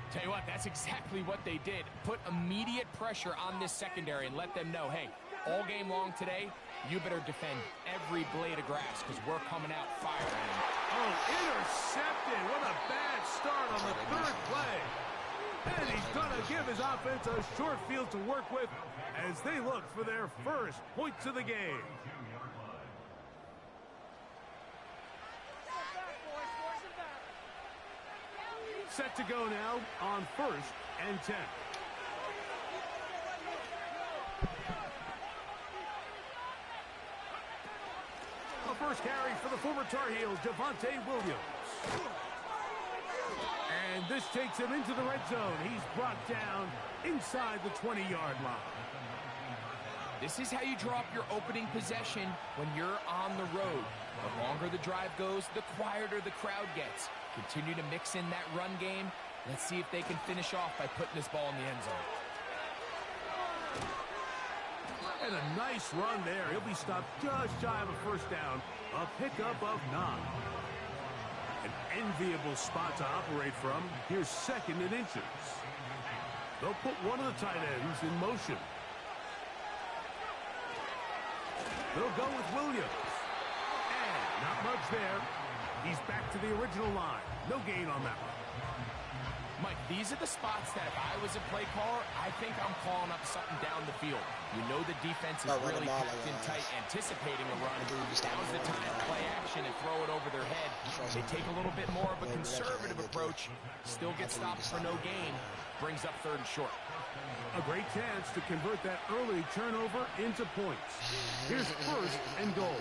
tell you what, that's exactly what they did. Put immediate pressure on this secondary and let them know, hey, all game long today, you better defend every blade of grass because we're coming out firing. Oh, intercepted. What a bad start on the 3rd play. And he's going to give his offense a short field to work with as they look for their first points of the game. Set to go now on 1st and 10. A first carry for the former Tar Heels, Javonte Williams. And this takes him into the red zone. He's brought down inside the 20-yard line. This is how you draw up your opening possession when you're on the road. The longer the drive goes, the quieter the crowd gets. Continue to mix in that run game. Let's see if they can finish off by putting this ball in the end zone. And a nice run there. He'll be stopped just shy of a 1st down. A pickup of 9. An enviable spot to operate from. Here's 2nd and inches. They'll put one of the tight ends in motion. They'll go with Williams. And not much there. He's back to the original line. No gain on that one. Mike, these are the spots that if I was a play caller, I think I'm calling up something down the field. You know the defense is really packed in tight, anticipating a run. Now's the time to play action and throw it over their head. They take a little bit more of a conservative approach. Still get stopped for no gain. Brings up 3rd and short. A great chance to convert that early turnover into points. Here's 1st and goal.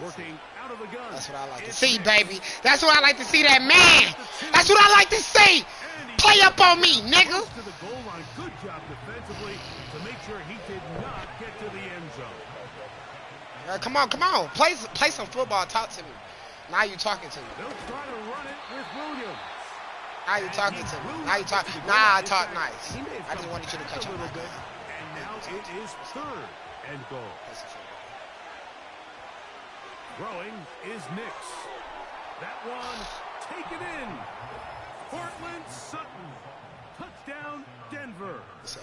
Working out of the gun. That's what I like to see, baby. That's what I like to see, that man. That's what I like to see. Play up on me, nigga. To the goal line. Good job defensively to make sure he did not get to the end zone. Come on, come on. Play some football. Talk to me. Now you talking to me. They'll try to run it with Williams. Now you talking to me. Now you talk. Nah, I talk nice. I just wanted you to catch up. And now it is 3rd and goal. Throwing is Nix. That one taken in. Portland Sutton. Touchdown, Denver. So,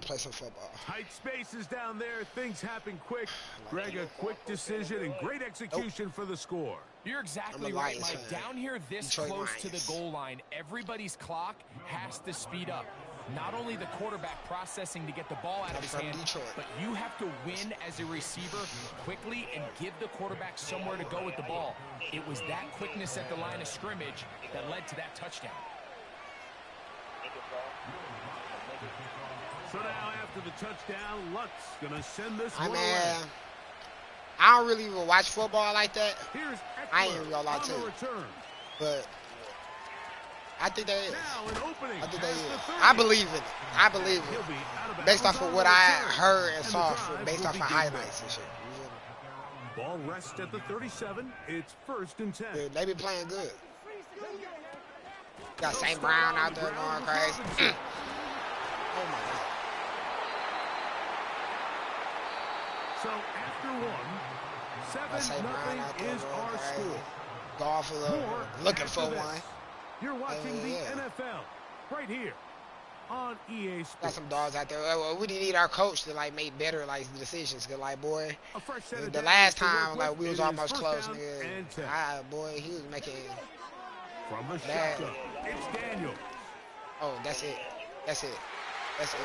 play some football. Tight spaces down there. Things happen quick. Greg, a quick decision and great execution for the score. You're exactly right, Mike. Down here this close to the goal line, everybody's clock has to speed up. Not only the quarterback processing to get the ball out of his hand, but you have to win as a receiver quickly and give the quarterback somewhere to go with the ball. It was that quickness at the line of scrimmage that led to that touchdown. So now after the touchdown, Lutz gonna send this one away. I don't really even watch football like that. Here's I ain't even gonna lie to you. But I think they is. I think they is. I believe in it. I believe it. Based off of what I heard and saw, based off of highlights and shit. Ball rests at the 37. It's 1st and 10. Dude, they be playing good. Got St. Brown out there going crazy. Oh my God. So after one, 7-0 is our score. Golf looking for one. You're watching the NFL right here on EA Sports. Got some dogs out there. We need our coach to like make better like decisions. Cause like boy, the last time like we was almost close, nigga. Boy, he was making from the shotgun. It's Daniel. Oh, that's it. That's it. That's it.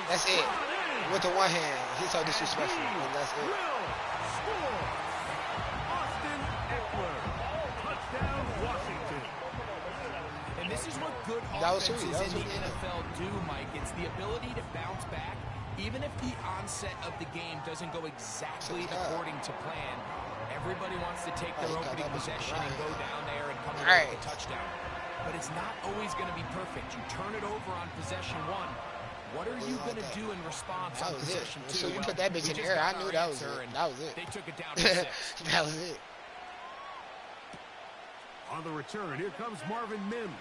That's it. With the one hand, he's so disrespectful. And that's it. And this is what good offenses in the NFL do, Mike. It's the ability to bounce back, even if the onset of the game doesn't go exactly according to plan. Everybody wants to take their opening possession and go down there and come away with a touchdown. But it's not always going to be perfect. You turn it over on possession 1. What are you going to do in response on possession 2? So you put that bitch in the air. I knew that was it. That was it. They took it down to 6. That was it. On the return, here comes Marvin Mims.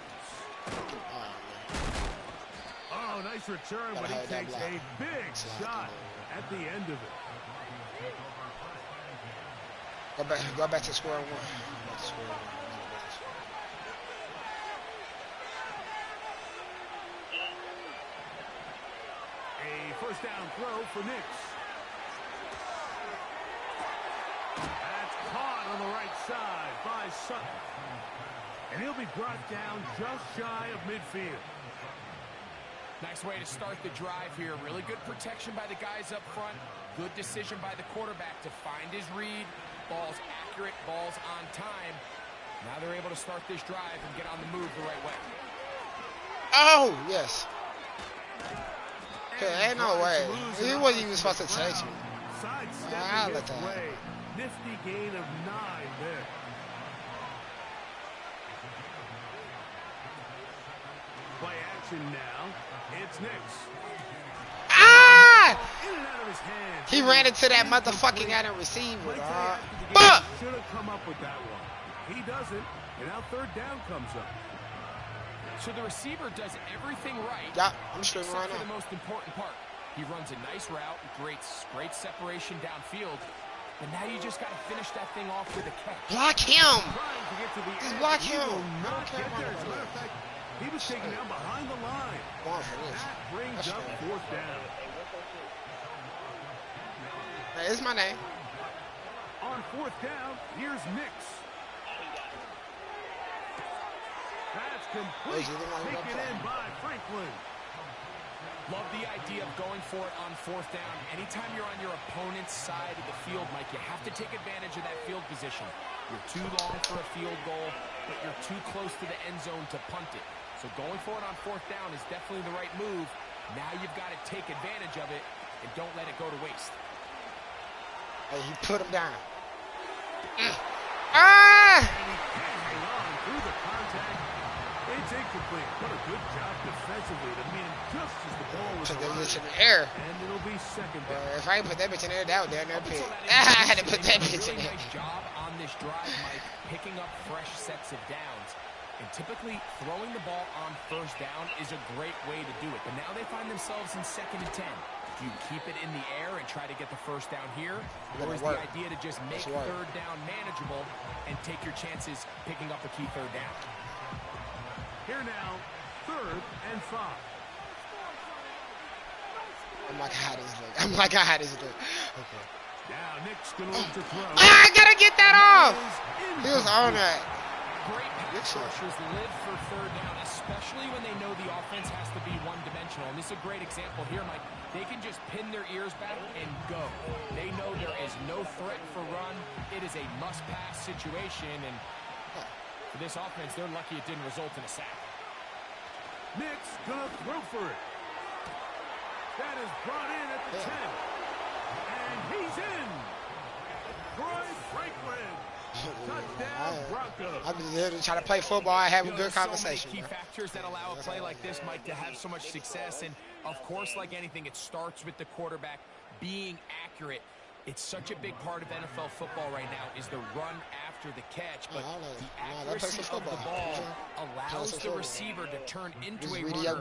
Oh, nice return, but he takes a big shot at the end of it. Go back to square one. A first down throw for Nix. That's caught on the right side by Sutton. And he'll be brought down just shy of midfield. Nice way to start the drive here. Really good protection by the guys up front. Good decision by the quarterback to find his read. Ball's accurate, ball's on time. Now they're able to start this drive and get on the move the right way. Oh, yes. Okay, ain't no way. He wasn't even supposed to touch me. I'll let that happen. Nifty gain of 9 there. Play action now. It's Nix. Ah! In and out of his hands. He ran into that motherfucking guy and receiver. Should have come up with that one. He doesn't, and now third down comes up. So the receiver does everything right. Yeah, I'm streaming right now. The most important part. He runs a nice route, great separation downfield. But now you just got to finish that thing off with a catch. Block him. Just block him. He was taken down behind the line. That brings up fourth down. Hey, it's my name. On fourth down, here's Nix. complete. Taken in by Franklin. Love the idea of going for it on fourth down. Anytime you're on your opponent's side of the field, Mike, you have to take advantage of that field position. You're too long for a field goal, but you're too close to the end zone to punt it. So going for it on fourth down is definitely the right move. Now you've got to take advantage of it and don't let it go to waste. Hey, he put him down. Ah! And he can't hang on through the contact. It's incomplete. What a good job defensively to meet him just as the ball was Put that bitch in arriving. the air. And it'll be second down. If I ain't put that bitch in there, that would down there pit. I had to put that bitch in Really there. nice job on this drive, Mike, picking up fresh sets of downs. And typically, throwing the ball on first down is a great way to do it. But now they find themselves in 2nd and 10. Do you keep it in the air and try to get the first down here? Or is the idea to just make third down manageable and take your chances picking up a key third down? Here now, 3rd and 5. I'm like, how does it look? I'm like, how does it look? Okay. Now Nick's going to throw. I gotta get that off! He was on that. Great pass rushers live for third down, especially when they know the offense has to be one-dimensional. And this is a great example here, Mike. They can just pin their ears back and go. They know there is no threat for run. It is a must-pass situation, and for this offense, they're lucky it didn't result in a sack. Nick's going to throw for it. That is brought in at the 10. And he's in. Troy Franklin. Touchdown, Broncos. I'm just here to try to play football and have a good There's conversation. So many key factors that allow a play like this, Mike, to have so much success. And, of course, like anything, it starts with the quarterback being accurate. It's such a big part of NFL football right now is the run after the catch. But the accuracy of the ball allows the receiver to turn into a runner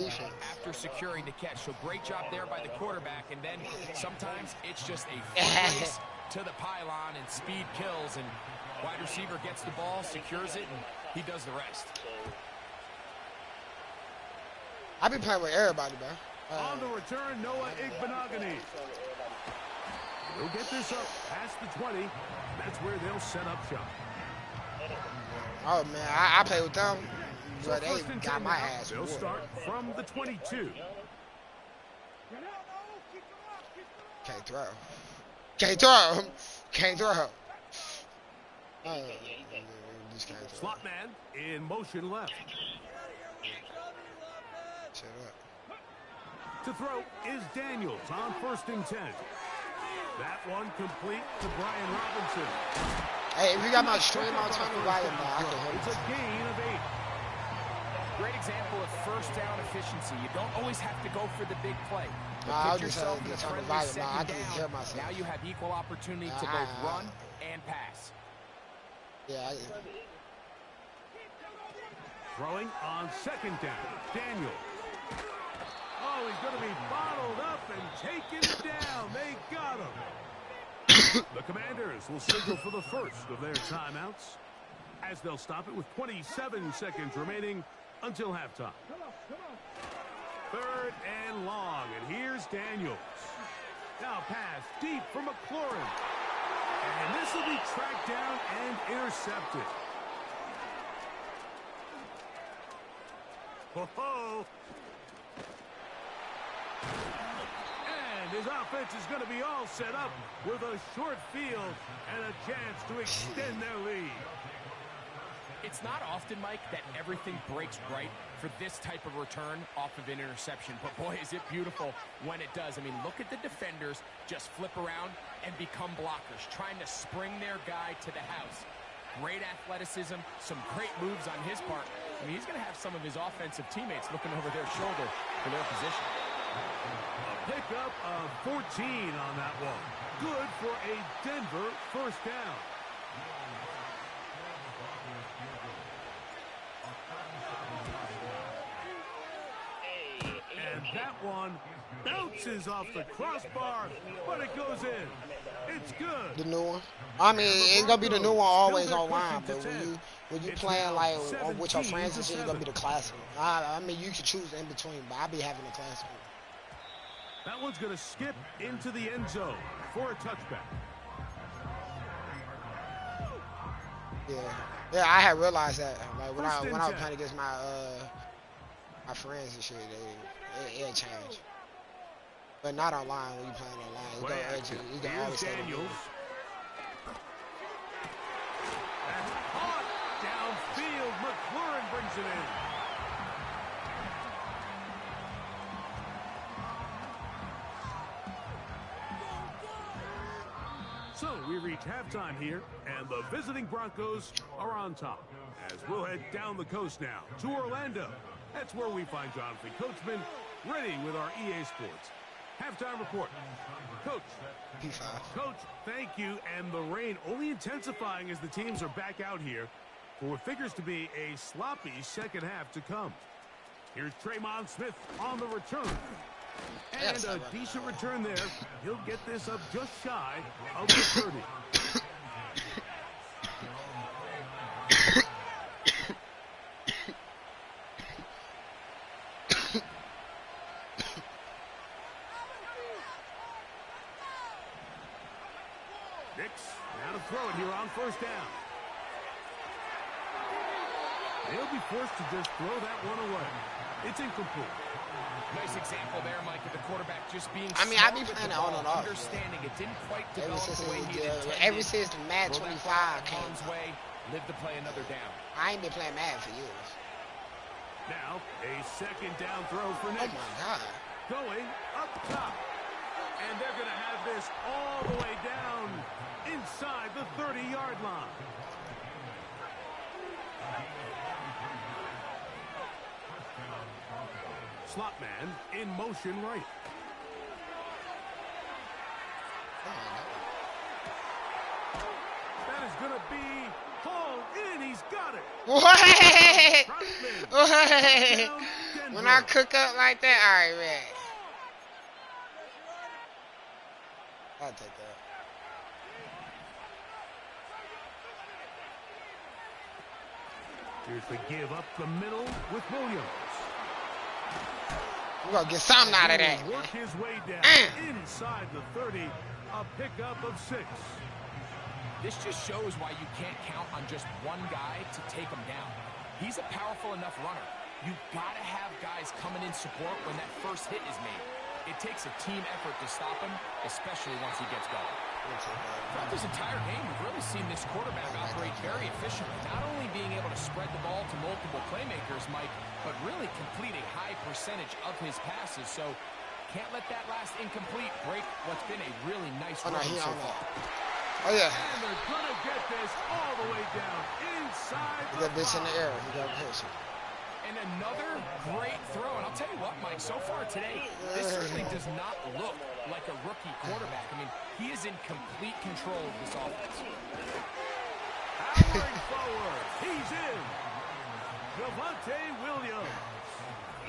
after securing the catch. So great job there by the quarterback. And then sometimes it's just a race to the pylon and speed kills. And wide receiver gets the ball, secures it, and he does the rest. I've been playing with everybody, bro. On the return, Noah Igbenogany. They'll get this up past the 20. That's where they'll set up shop. Oh, man, I play with them. So But they got my ass. They'll start from the 22. Can't throw. Can't throw. Can't throw. Just can't throw. Slot man in motion left. Shut up. To throw is Daniels on 1st and 10. That one complete to Brian Robinson. Hey, if you got my stream on, tell me why I can hear It's a gain of 8. Great example of first down efficiency. You don't always have to go for the big play. I'll Put just yourself in a turn the friendly volume down. I second can hear down. myself. Now you have equal opportunity to both run and pass. Yeah. Throwing on 2nd down. Daniel. Oh, he's going to be bottled up and taken down. They got him. The Commanders will signal for the first of their timeouts as they'll stop it with 27 seconds remaining until halftime. 3rd and long, and here's Daniels. Now pass deep for McLaurin. And this will be tracked down and intercepted. Ho-ho! And his offense is going to be all set up with a short field and a chance to extend their lead. It's not often, Mike, that everything breaks right for this type of return off of an interception. But, boy, is it beautiful when it does. I mean, look at the defenders just flip around and become blockers, trying to spring their guy to the house. Great athleticism, some great moves on his part. I mean, he's going to have some of his offensive teammates looking over their shoulder for their position. A pickup of 14 on that one. Good for a Denver first down. And that one bounces off the crossbar, but it goes in. It's good. The new one. I mean, it's gonna be the new one always online, but when you playing like with your friends and shit, it's gonna be the classic. I mean, you can choose in between, but I'll be having the classic. That one's gonna skip into the end zone for a touchback. Yeah, I had realized that. Like when I was playing against my friends and shit, it changed. But not online when you playing online. You can always stay Daniels. That's hot downfield. McLaurin brings it in. So we reach halftime here, and the visiting Broncos are on top. As we'll head down the coast now to Orlando. That's where we find Jonathan Coachman ready with our EA Sports halftime report. Coach. Coach, thank you. And the rain only intensifying as the teams are back out here for what figures to be a sloppy second half to come. Here's Tremon Smith on the return. And a decent return there. He'll get this up just shy of the 30. Now to throw it here on first down. They'll be forced to just throw that one away. It's incomplete. Nice example there, Mike, of the quarterback just being I be playing it on and off. Understanding it didn't quite develop the way he intended. Ever since the Madden 25 came way, live to play another down. I ain't been playing Madden for years. Now, a second down throw for Nick. Oh, my God. Going up top. And they're going to have this all the way down inside the 30-yard line. Slot man in motion right. That is going to be hauled in. He's got it. What? When I cook up like that, all right, man. I'll take that. Here's the give up the middle with Williams. We're going to get something out of that. Work his way down inside the 30, a pickup of 6. This just shows why you can't count on just one guy to take him down. He's a powerful enough runner. You've got to have guys coming in support when that first hit is made. It takes a team effort to stop him, especially once he gets going. Throughout this entire game, we've really seen this quarterback operate very efficiently, not only being able to spread the ball to multiple playmakers, Mike, but really complete a high percentage of his passes. So can't let that last incomplete break what's been a really nice run so far. Oh, yeah. And they're going to get this all the way down inside the 5. That bitch in the air. He got a pitch. And another great throw. And I'll tell you what, Mike, so far today, this certainly does not look like a rookie quarterback. I mean, he is in complete control of this offense. Powering forward. He's in. Javonte Williams.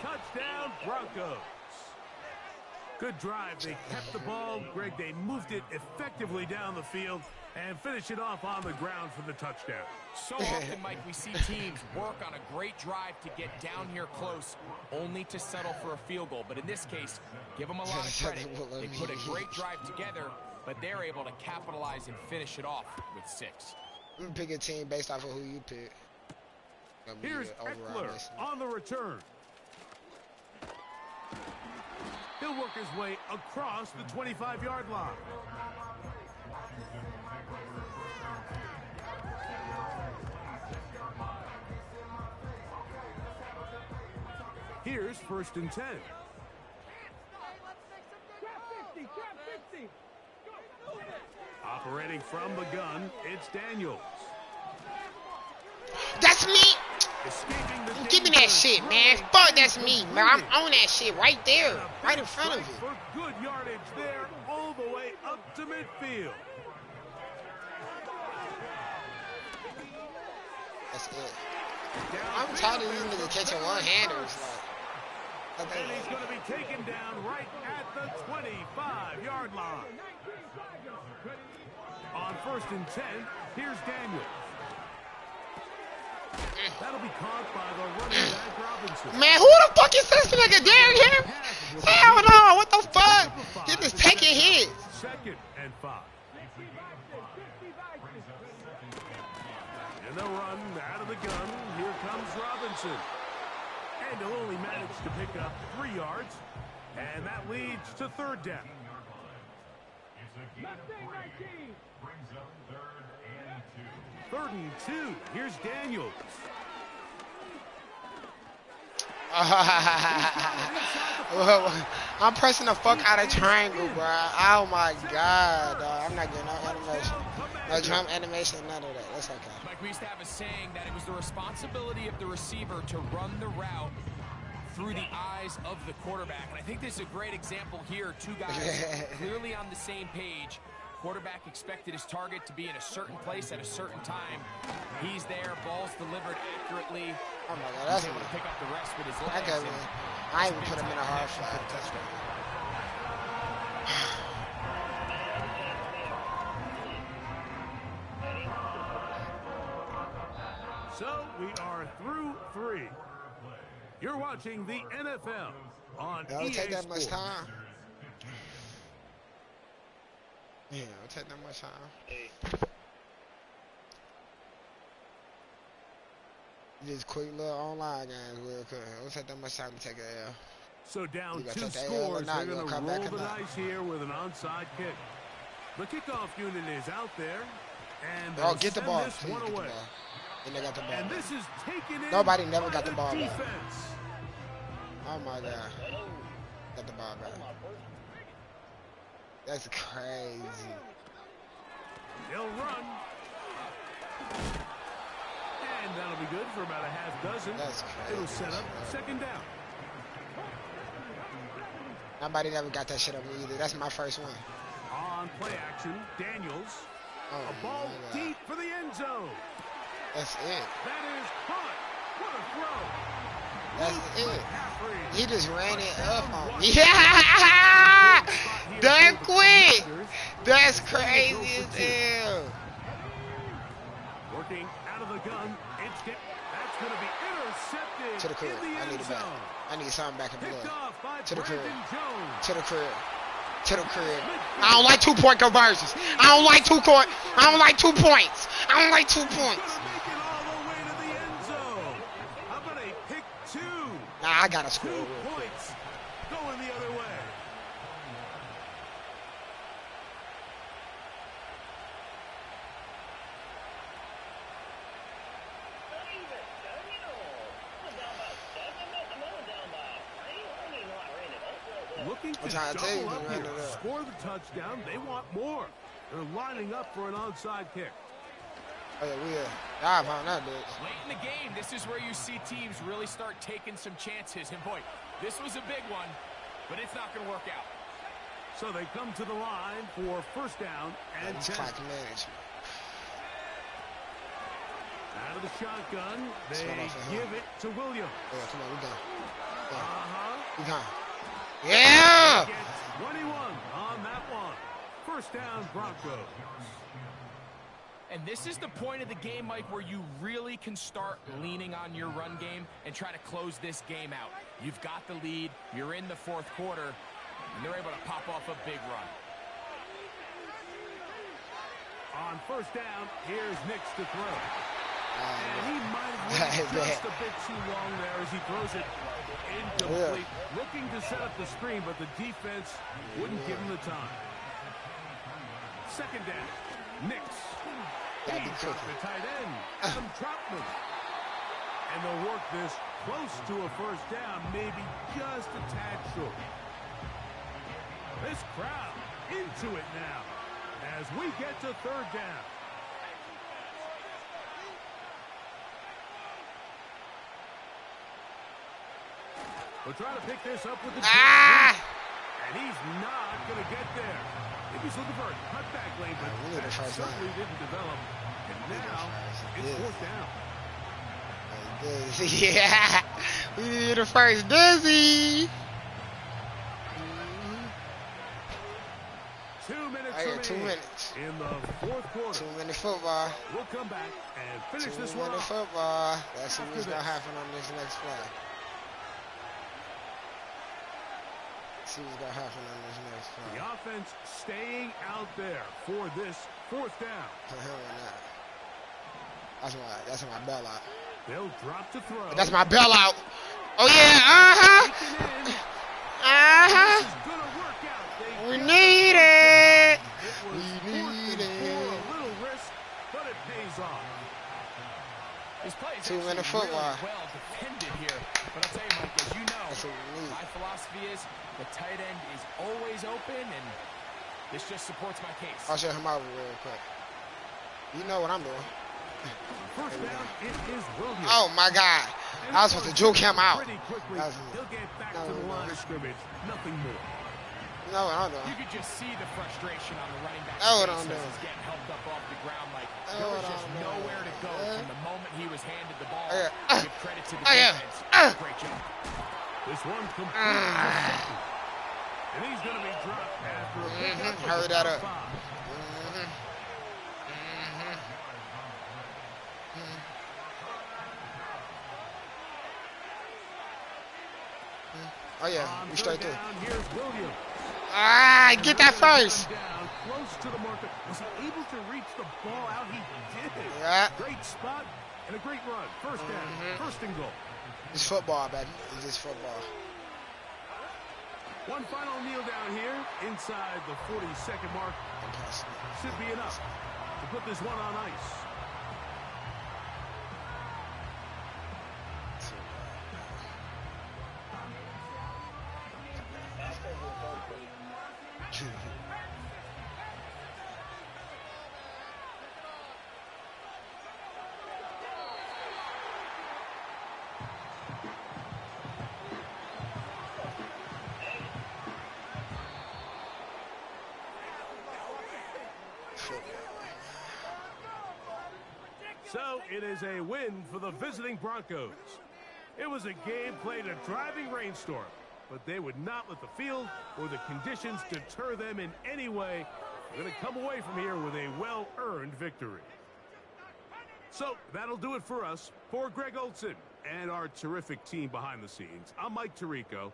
Touchdown, Broncos. Good drive. They kept the ball. Greg, they moved it effectively down the field and finish it off on the ground for the touchdown. So often, Mike, we see teams work on a great drive to get down here close, only to settle for a field goal. But in this case, give them a lot of credit. They put a great drive together, but they're able to capitalize and finish it off with 6. You can pick a team based off of who you pick. Here's Eckler on the return. He'll work his way across the 25-yard line. Here's 1st and 10. Operating from the gun, it's Daniels. That's me. Give me that shit, man. Fuck, that's me, man. I'm on that shit right there, right in front of you. For good yardage there, all the way up to midfield. That's it. I'm tired of these niggas catching one-handers. And he's going to be taken down right at the 25-yard line. On 1st and 10, here's Daniels. That'll be caught by the running back Robinson. Man, who the fuck is this nigga? Derrick Henry? Hell no, what the fuck? He just taking hits. 2nd and 5. And And they'll run out of the gun. Here comes Robinson. And he'll only manage to pick up 3 yards. And that leads to third down. Third and 2. Here's Daniels. I'm pressing the fuck out of triangle, bro. Oh my god, dog. I'm not getting no animation. No drum animation, none of that. That's okay. Mike, we used to have a saying that it was the responsibility of the receiver to run the route through the eyes of the quarterback. And I think this is a great example here. 2 guys clearly on the same page. Quarterback expected his target to be in a certain place at a certain time. He's there, ball's delivered accurately. Oh my god, that's able to pick up the rest with his legs. I got me. I even put him in a hard flat. That's right. So we are through 3. You're watching the NFL on It'll EA take that much Sports. time. Yeah, it'll take that much time. Just quick little online games real quick. It'll take that much time to take a L. So down You gonna 2 take that L or scores. not? They're You going to gonna come roll back or the not? dice here with an onside kick. The kickoff unit is out there. And Oh, they'll get the send ball. this Please one get the away. ball. And they got the ball. And back. this is taken in Nobody never got by the ball back. defense. Oh my god. Got the ball back. That's crazy. He'll run. And that'll be good for about a half dozen. That's crazy. It'll set up second down. Nobody never got that shit on me either. That's my first one. On play action, Daniels. Oh, A ball my God. deep for the end zone. That's it. That is caught. What a throw. That's it. McCaffrey. He just ran it up on me. Yeah! That quick! That's crazy as hell. Working out of the gun. It's that's going to be intercepted. To the crib. In the I need end it back. zone. I need something back in Picked blood. off by To the crib. Brandon Jones. To the crib. To the crib. I don't like 2-point conversions. I don't like 2 points. I don't like 2 points. I don't like 2 points. Gonna make it all the way to the end zone. How about a pick 2? Nah, I gotta 2 score. points going the other way. Looking to I'm trying to tell you, double up man, here, it up. score the touchdown. They want more. They're lining up for an onside kick. Oh yeah, we dive on that bitch. Late in the game, this is where you see teams really start taking some chances. And boy, this was a big one, but it's not going to work out. So they come to the line for first down and It's 10. clock management. Out of the shotgun, they Spin off of him. give it to Williams. Yeah, come on, we done. Uh-huh. We done. Yeah! Gets 21 on that one. First down, Broncos. And this is the point of the game, Mike, where you really can start leaning on your run game and try to close this game out. You've got the lead, you're in the fourth quarter, and they're able to pop off a big run. On first down, here's Nix to throw. And he might have waited just a bit too long there as he throws it incomplete. Looking to set up the screen, but the defense wouldn't give him the time. Second down, Nix. Gotta be He's got cooking. the tight end, Adam Troutman. And they'll work this close to a first down, maybe just a tad short. This crowd into it now as we get to third down. We'll try to pick this up with the Ah! and he's not going to get there. If he's looking for a cutback lane, but we need a that first down. certainly didn't develop. And now it's Yeah. fourth down. Yeah, we need the first dizzy. 2 minutes Hey, remaining 2 minutes. in the fourth quarter. 2-minute football. We'll come back and finish this one 2-minute off. football. Let's see After what's gonna this. happen on this next play. See what's gonna happen on this next play. The offense staying out there for this fourth down. The hell with that. That's my bailout. They'll drop to throw. That's my bailout. Oh yeah, We need it. We need it. A little risk, but it pays off. His play is 2-minute football. really well defended here. But I'll tell you, Mike, as you know, my philosophy is the tight end is always open, and this just supports my case. I'll show him out real quick. You know what I'm doing. First down, it is Williams. Oh my God! I was supposed to juke him out. Pretty quickly, he'll get back to the line of scrimmage. Nothing more. You know what I'm doing. You could just see the frustration on the running back. Know what I'm doing. He's getting helped up off the ground. Like there was just nowhere to go from the moment he was handed the ball. Give credit to the defense. Great job. This one completely intercepted. And he's going to be dropped after a pickup. Hurry that up. Oh yeah, we straight through. Here's Williams. Get that first. Down, close to the marker. Was he able to reach the ball out? He did it. Yeah. Great spot and a great run. First down, first and goal. It's football, baby. It's just football. One final kneel down here inside the 40-second mark. Should be enough to put this one on ice. So it is a win for the visiting Broncos. It was a game played in a driving rainstorm, but they would not let the field or the conditions deter them in any way. They're going to come away from here with a well-earned victory. So that'll do it for us. For Greg Olson and our terrific team behind the scenes, I'm Mike Tirico.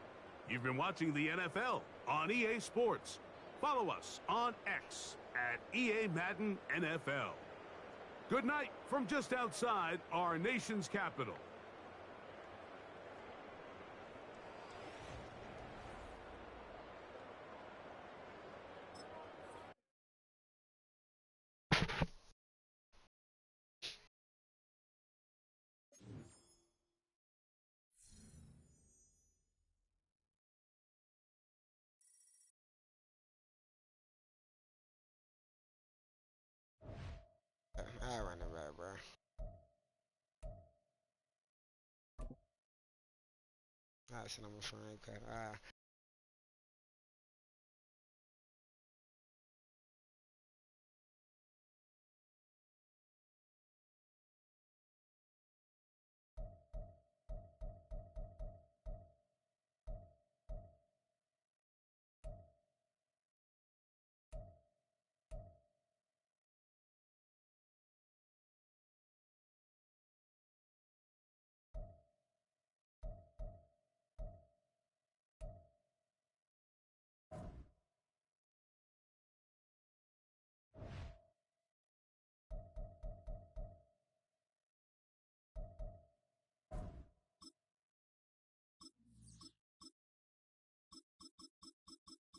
You've been watching the NFL on EA Sports. Follow us on X at EA Madden NFL. Good night from just outside our nation's capital. I run it back, bro. That's number 5. Okay.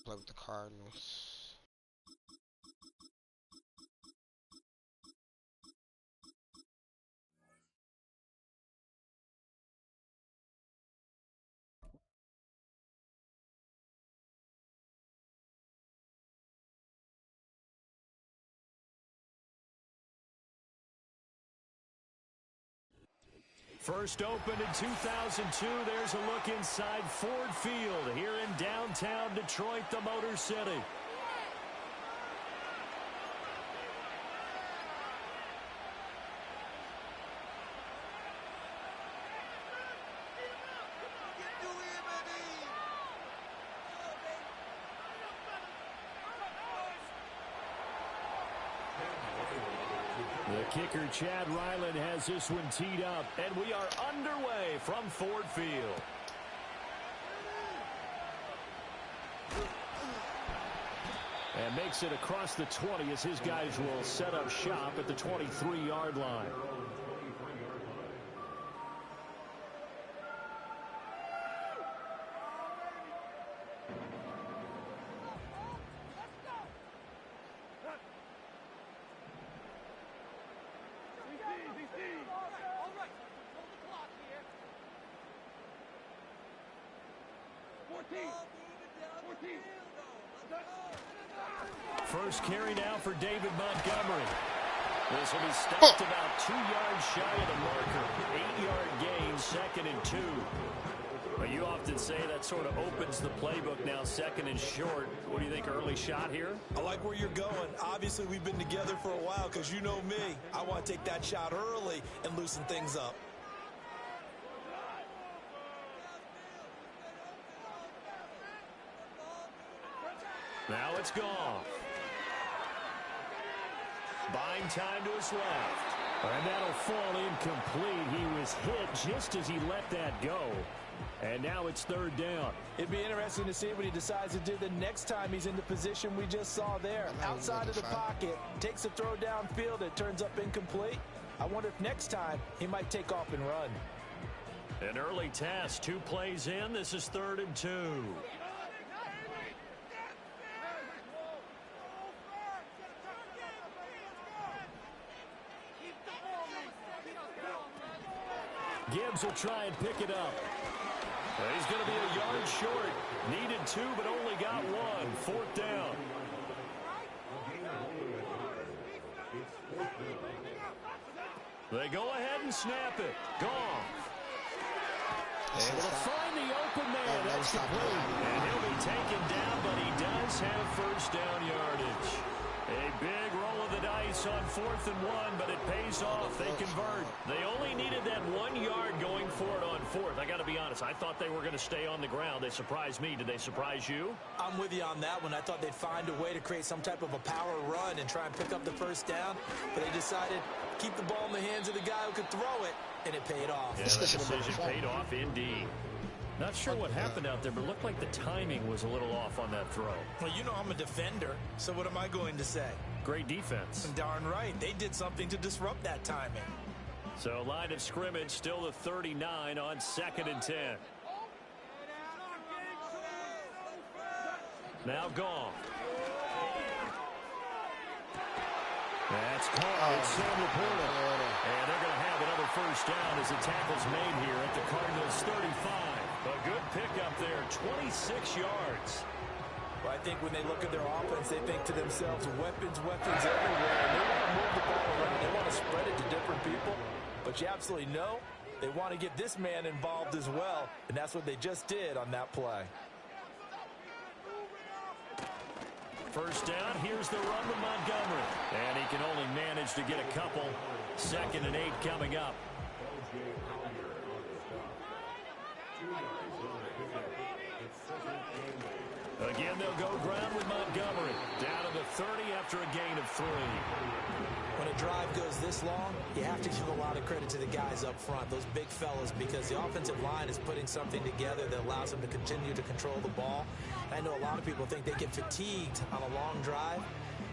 Play with the Cardinals. First opened in 2002, there's a look inside Ford Field here in downtown Detroit, the Motor City. The kicker, Chad Ryland, has this one teed up, and we are underway from Ford Field. And makes it across the 20 as his guys will set up shop at the 23-yard line. First carry now for David Montgomery. This will be stopped about 2 yards shy of the marker. 8-yard gain, 2nd and 2. But you often say that sort of opens the playbook now, 2nd and short. What do you think, early shot here? I like where you're going. Obviously, we've been together for a while because you know me. I want to take that shot early and loosen things up. Now it's gone. Buying time to his left. And that'll fall incomplete. He was hit just as he let that go. And now it's 3rd down. It'd be interesting to see what he decides to do the next time he's in the position we just saw there. Outside of the pocket, takes a throw downfield, it turns up incomplete. I wonder if next time he might take off and run. An early test, 2 plays in. This is 3rd and 2. Gibbs will try and pick it up. He's going to be a yard short. Needed 2, but only got 1. 4th down. They go ahead and snap it. Goff. Able to find the open man. That's complete. And he'll be taken down, but he does have 1st down yardage. A big roll of the dice on 4th and 1, but it pays off. They convert. They only needed that 1 yard going for it on 4th. I got to be honest. I thought they were going to stay on the ground. They surprised me. Did they surprise you? I'm with you on that one. I thought they'd find a way to create some type of a power run and try and pick up the 1st down, but they decided to keep the ball in the hands of the guy who could throw it, and it paid off. Yeah, the decision paid off indeed. Not sure what happened out there, but it looked like the timing was a little off on that throw. Well, you know I'm a defender, so what am I going to say? Great defense. Darn right. They did something to disrupt that timing. So line of scrimmage still the 39 on 2nd and 10. Now gone. That's caught. It's Sam Laporta. And they're going to have another 1st down as the tackle's made here at the Cardinals' 35. A good pickup there, 26 yards. Well, I think when they look at their offense, they think to themselves, weapons everywhere. And they want to move the ball around. They want to spread it to different people. But you absolutely know they want to get this man involved as well. And that's what they just did on that play. 1st down, here's the run to Montgomery. And he can only manage to get a couple. 2nd and 8 coming up. Again, they'll go ground with Montgomery. Down to the 30 after a gain of 3. When a drive goes this long, you have to give a lot of credit to the guys up front, those big fellas, because the offensive line is putting something together that allows them to continue to control the ball. I know a lot of people think they get fatigued on a long drive.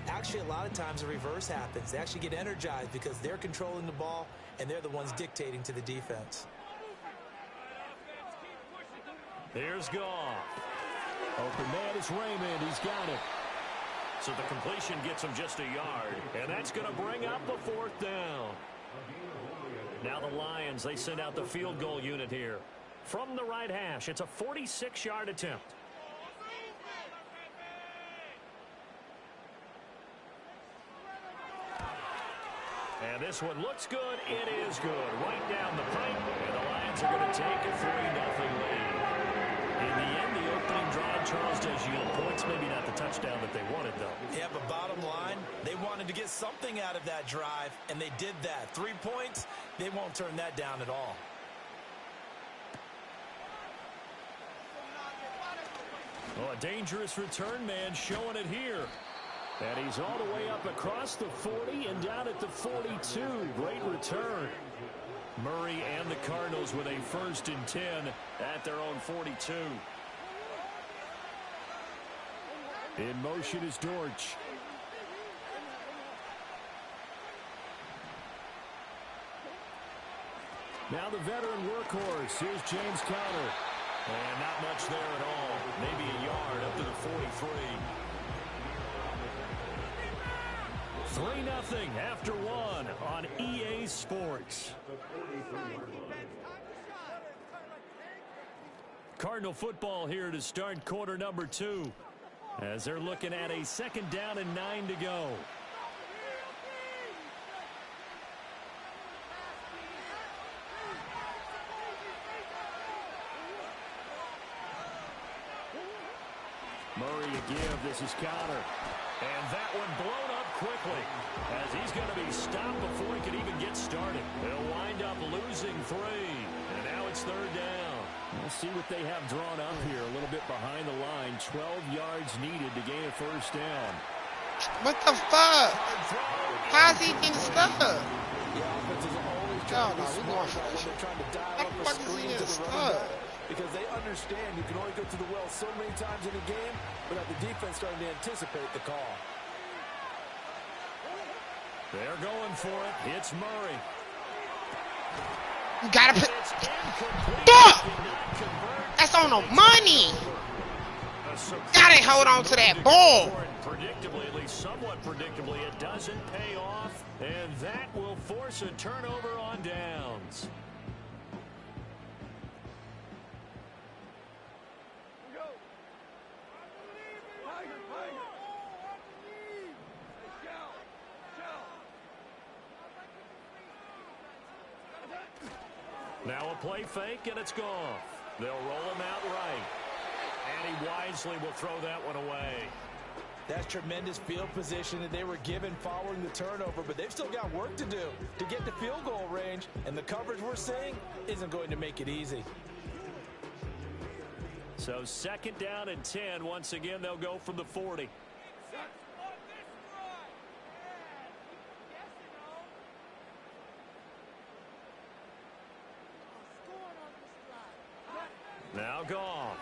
Actually, a lot of times the reverse happens. They actually get energized because they're controlling the ball, and they're the ones dictating to the defense. Here's Goff. Open man is Raymond. He's got it. So the completion gets him just a yard. And that's going to bring up the 4th down. Now the Lions, they send out the field goal unit here. From the right hash, it's a 46-yard attempt. And this one looks good. It is good. Right down the pipe. And the Lions are going to take a 3-0 lead. In the end, the opening drive, Charles, does yield points. Maybe not the touchdown that they wanted, though. Yeah, but bottom line, they wanted to get something out of that drive, and they did that. 3 points, they won't turn that down at all. Well, a dangerous return man showing it here. And he's all the way up across the 40 and down at the 42. Great return. Murray and the Cardinals with a 1st and 10 at their own 42. In motion is Dortch. Now the veteran workhorse. Here's James Conner. And not much there at all. Maybe a yard up to the 43. 3-0 after one on EA Sports. Cardinal football here to start quarter number 2. As they're looking at a 2nd down and 9 to go. Murray to give. This is Conner. And that one blown up quickly as he's going to be stopped before he can even get started. They'll wind up losing 3. And now it's 3rd down. We'll see what they have drawn up here. A little bit behind the line. 12 yards needed to gain a 1st down. What the fuck? How's he getting stuck? The offense is always trying to be smart when they're trying to dial up a screen to the running back. Because they understand you can only go to the well so many times in a game, but have the defense starting to anticipate the call. They're going for it. It's Murray. You gotta put. Fuck! That's on the money. Gotta hold on to that ball. Predictably, at least somewhat predictably, it doesn't pay off, and that will force a turnover on downs. Now a play fake, and it's gone. They'll roll him out right. And he wisely will throw that one away. That's tremendous field position that they were given following the turnover, but they've still got work to do to get to field goal range, and the coverage we're seeing isn't going to make it easy. So 2nd down and 10. Once again, they'll go from the 40. Now Goff.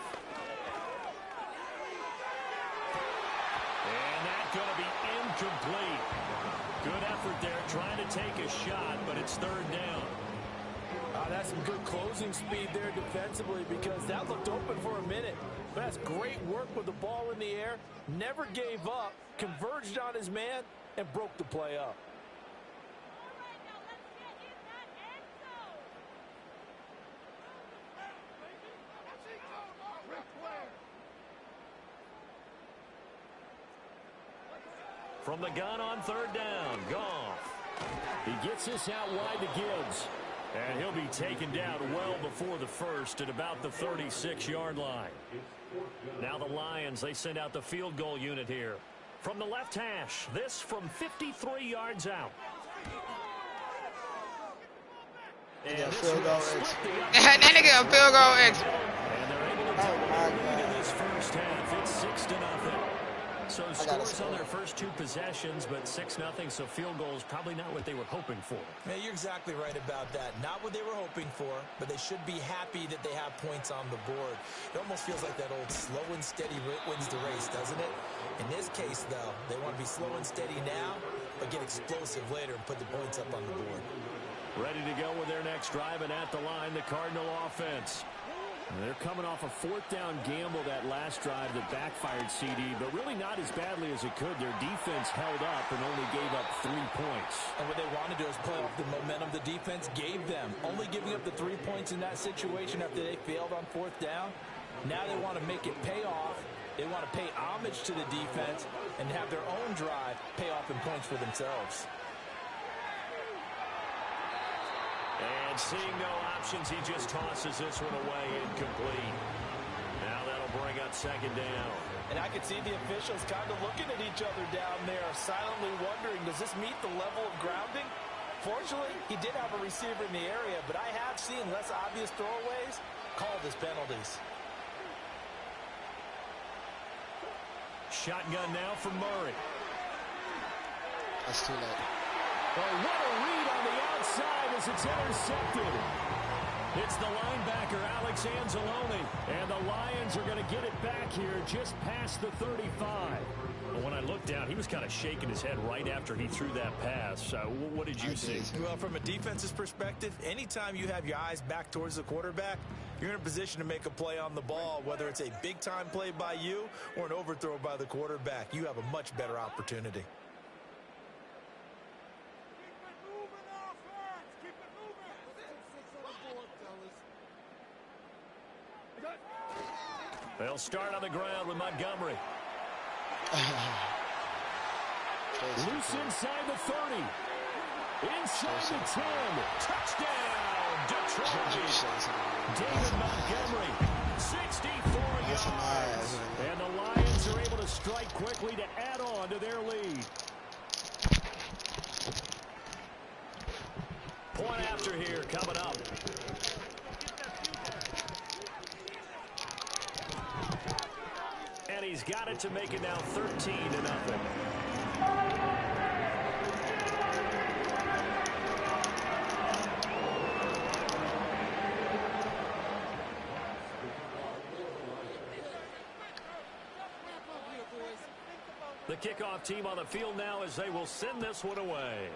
And that's going to be incomplete. Good effort there trying to take a shot, but it's 3rd down. That's some good closing speed there defensively because that looked open for a minute. But that's great work with the ball in the air. Never gave up, converged on his man, and broke the play up. From the gun on 3rd down, Goff. He gets this out wide to Gibbs. And he'll be taken down well before the 1st at about the 36-yard line. Now the Lions, they send out the field goal unit here. From the left hash, this from 53 yards out. And field goal X. That nigga a field goal X. And they're able to take the lead in this 1st half. It's 6-0. So scores on their first 2 possessions, but 6-0, so field goal is probably not what they were hoping for. Yeah, you're exactly right about that. Not what they were hoping for, but they should be happy that they have points on the board. It almost feels like that old slow and steady wins the race, doesn't it? In this case, though, they want to be slow and steady now, but get explosive later and put the points up on the board. Ready to go with their next drive, and at the line, the Cardinal offense. They're coming off a 4th down gamble that last drive that backfired CD, but really not as badly as it could. Their defense held up and only gave up 3 points. And what they want to do is play off the momentum the defense gave them. Only giving up the 3 points in that situation after they failed on 4th down. Now they want to make it pay off. They want to pay homage to the defense and have their own drive pay off in points for themselves. And seeing no options, he just tosses this one away, incomplete. Now that'll bring up 2nd down. And I can see the officials kind of looking at each other down there, silently wondering, does this meet the level of grounding? Fortunately, he did have a receiver in the area, but I have seen less obvious throwaways called as penalties. Shotgun now from Murray. That's too late. Oh, what a read on the outside as it's intercepted. It's the linebacker, Alex Chris Anzalone. And the Lions are going to get it back here just past the 35. But when I looked down, he was kind of shaking his head right after he threw that pass. What did you see? Well, from a defense's perspective, anytime you have your eyes back towards the quarterback, you're in a position to make a play on the ball, whether it's a big-time play by you or an overthrow by the quarterback. You have a much better opportunity. They'll start on the ground with Montgomery. Loose inside the 30. Inside the 10. Touchdown, Detroit. David Montgomery, 64 yards. And the Lions are able to strike quickly to add on to their lead. Point after here coming up. And he's got it to make it now 13-0. The kickoff team on the field now as they will send this one away.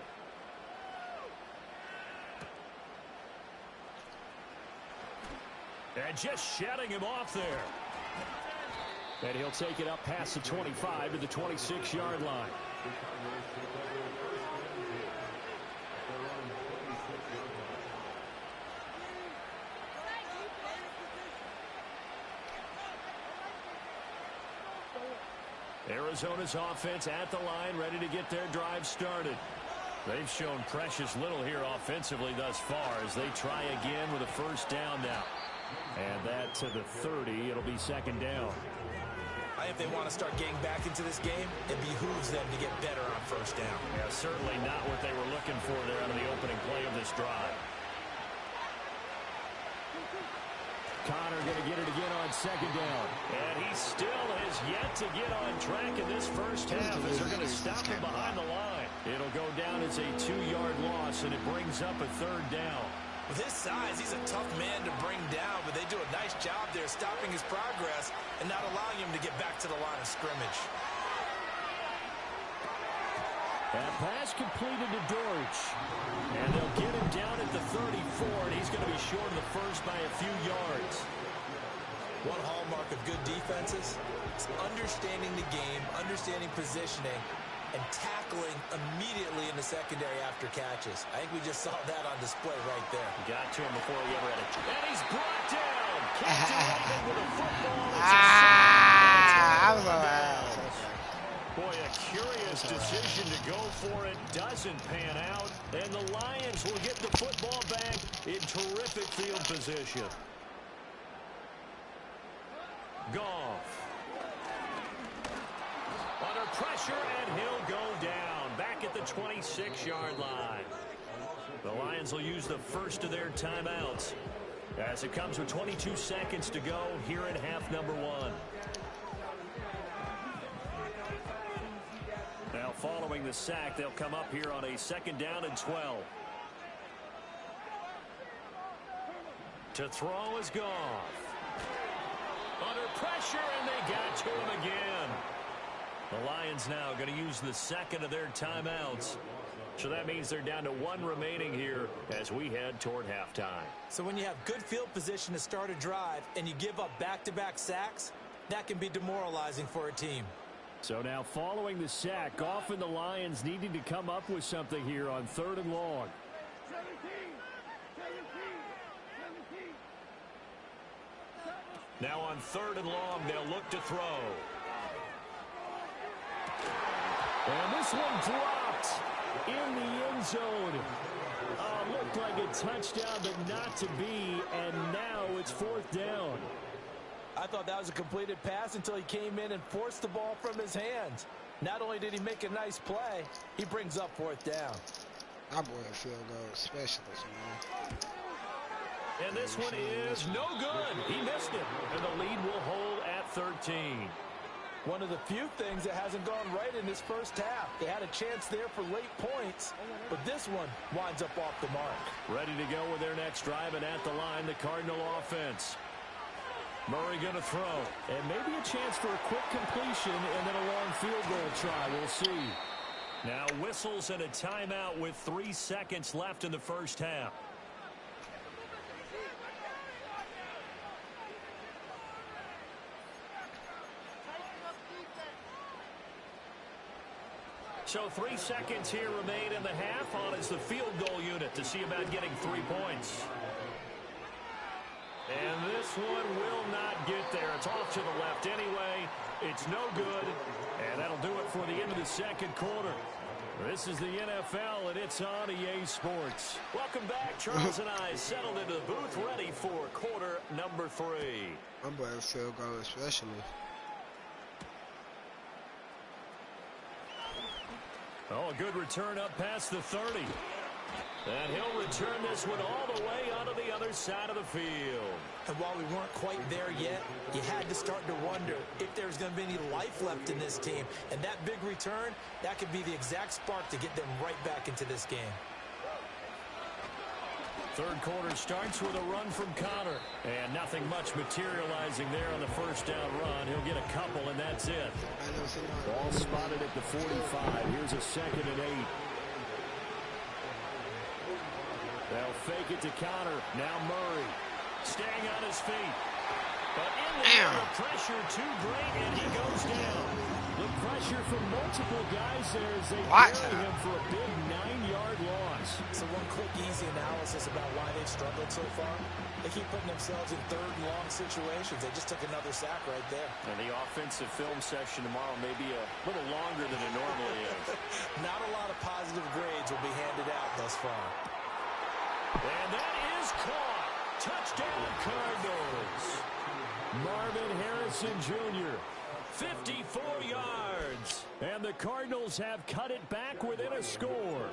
And just shutting him off there. And he'll take it up past the 25 to the 26-yard line. Arizona's offense at the line, ready to get their drive started. They've shown precious little here offensively thus far as they try again with a first down now. And that to the 30. It'll be second down. If they want to start getting back into this game, it behooves them to get better on first down. Yeah, certainly not what they were looking for there out of the opening play of this drive. Connor going to get it again on second down. And he still has yet to get on track in this first half as they're going to stop him behind the line. It'll go down as a 2-yard loss, and it brings up a third down. With his size, he's a tough man to bring down, but they do a nice job there stopping his progress and not allowing him to get back to the line of scrimmage. That pass completed to Dortch. And they'll get him down at the 34, and he's going to be short of the first by a few yards. One hallmark of good defenses is understanding the game, understanding positioning, and tackling immediately in the secondary after catches. I think we just saw that on display right there. Got to him before he ever had it. And he's brought down. Kicked open with a football. I was alright. Boy, a curious decision to go for it. Doesn't pan out. And the Lions will get the football back in terrific field position. Goff. Under pressure, and he'll go down. Back at the 26-yard line. The Lions will use the first of their timeouts as it comes with 22 seconds to go here at half number 1. Now following the sack, they'll come up here on a second down and 12. To throw is Goff. Under pressure, and they got to him again. The Lions now going to use the second of their timeouts. So that means they're down to 1 remaining here as we head toward halftime. So when you have good field position to start a drive and you give up back-to-back sacks, that can be demoralizing for a team. So now following the sack, Goff and the Lions needing to come up with something here on 3rd and long. Now on 3rd and long, they'll look to throw. And this one dropped in the end zone. Looked like a touchdown, but not to be. And now it's 4th down. I thought that was a completed pass until he came in and forced the ball from his hands. Not only did he make a nice play, he brings up 4th down. My boy a field goal specialist, man. And this one is no good. He missed it. And the lead will hold at 13. One of the few things that hasn't gone right in this first half. They had a chance there for late points, but this one winds up off the mark. Ready to go with their next drive, and at the line, the Cardinal offense. Murray going to throw. And maybe a chance for a quick completion and then a long field goal try. We'll see. Now whistles and a timeout with 3 seconds left in the first half. So 3 seconds here remain in the half. On is the field goal unit to see about getting 3 points. And this one will not get there. It's off to the left anyway. It's no good. And that'll do it for the end of the second quarter. This is the NFL, and it's on EA Sports. Welcome back. Charles and I settled into the booth, ready for quarter number 3. I'm glad field goal especially. Oh, a good return up past the 30. And he'll return this one all the way onto the other side of the field. And while we weren't quite there yet, you had to start to wonder if there's going to be any life left in this team. And that big return, that could be the exact spark to get them right back into this game. Third quarter starts with a run from Connor. And nothing much materializing there on the first down run. He'll get a couple, and that's it. Ball spotted at the 45. Here's a 2nd and 8. They'll fake it to Connor. Now Murray staying on his feet. But in the air, the pressure too great, and he goes down. The pressure from multiple guys there as they carry him for a big 9-yard loss. So one quick, easy analysis about why they've struggled so far. They keep putting themselves in 3rd and long situations. They just took another sack right there. And the offensive film session tomorrow may be a little longer than it normally is. Not a lot of positive grades will be handed out thus far. And that is caught. Touchdown, Cardinals. Marvin Harrison Jr., 54 yards. And the Cardinals have cut it back within a score.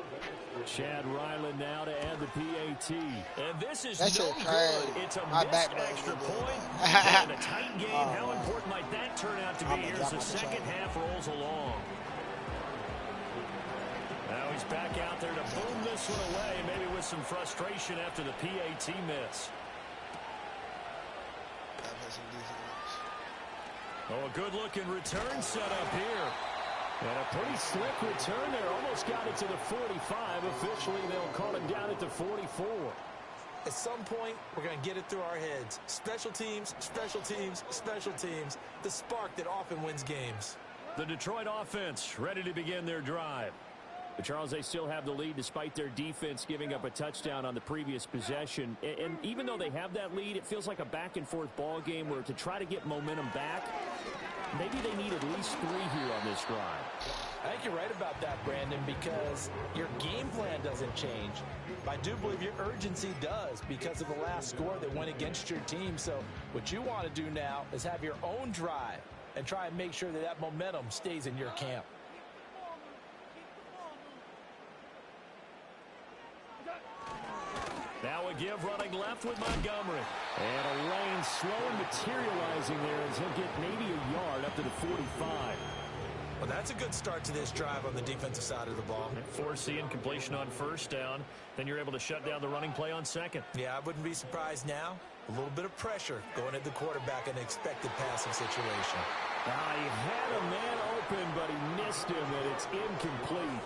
Chad Ryland now to add the PAT. And this is no good. It's a missed extra point. And a tight game. How important might that turn out to be here as the second half rolls along? Now he's back out there to boom this one away, maybe with some frustration after the PAT miss. Oh, a good-looking return set up here. And a pretty slick return there. Almost got it to the 45. Officially, they'll call him down at the 44. At some point, we're going to get it through our heads. Special teams, special teams, special teams. The spark that often wins games. The Detroit offense ready to begin their drive. But Charles, they still have the lead despite their defense giving up a touchdown on the previous possession. And even though they have that lead, it feels like a back-and-forth ball game where to try to get momentum back, maybe they need at least 3 here on this drive. I think you're right about that, Brandon, because your game plan doesn't change. I do believe your urgency does because of the last score that went against your team. So what you want to do now is have your own drive and try and make sure that that momentum stays in your camp. Now a give running left with Montgomery. And a lane slow and materializing there as he'll get maybe a yard up to the 45. Well, that's a good start to this drive on the defensive side of the ball. Force the incompletion on first down. Then you're able to shut down the running play on second. Yeah, I wouldn't be surprised now. A little bit of pressure going at the quarterback in an expected passing situation. He had a man open, but he missed him, and it's incomplete.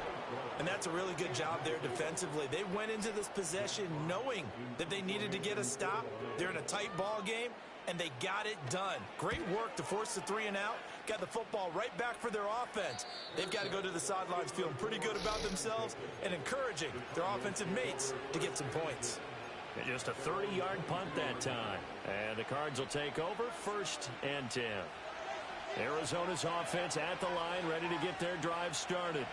And that's a really good job there defensively. They went into this possession knowing that they needed to get a stop. They're in a tight ball game, and they got it done. Great work to force the 3 and out. Got the football right back for their offense. They've got to go to the sidelines feeling pretty good about themselves and encouraging their offensive mates to get some points. And just a 30-yard punt that time. And the Cards will take over 1st and 10. Arizona's offense at the line, ready to get their drive started.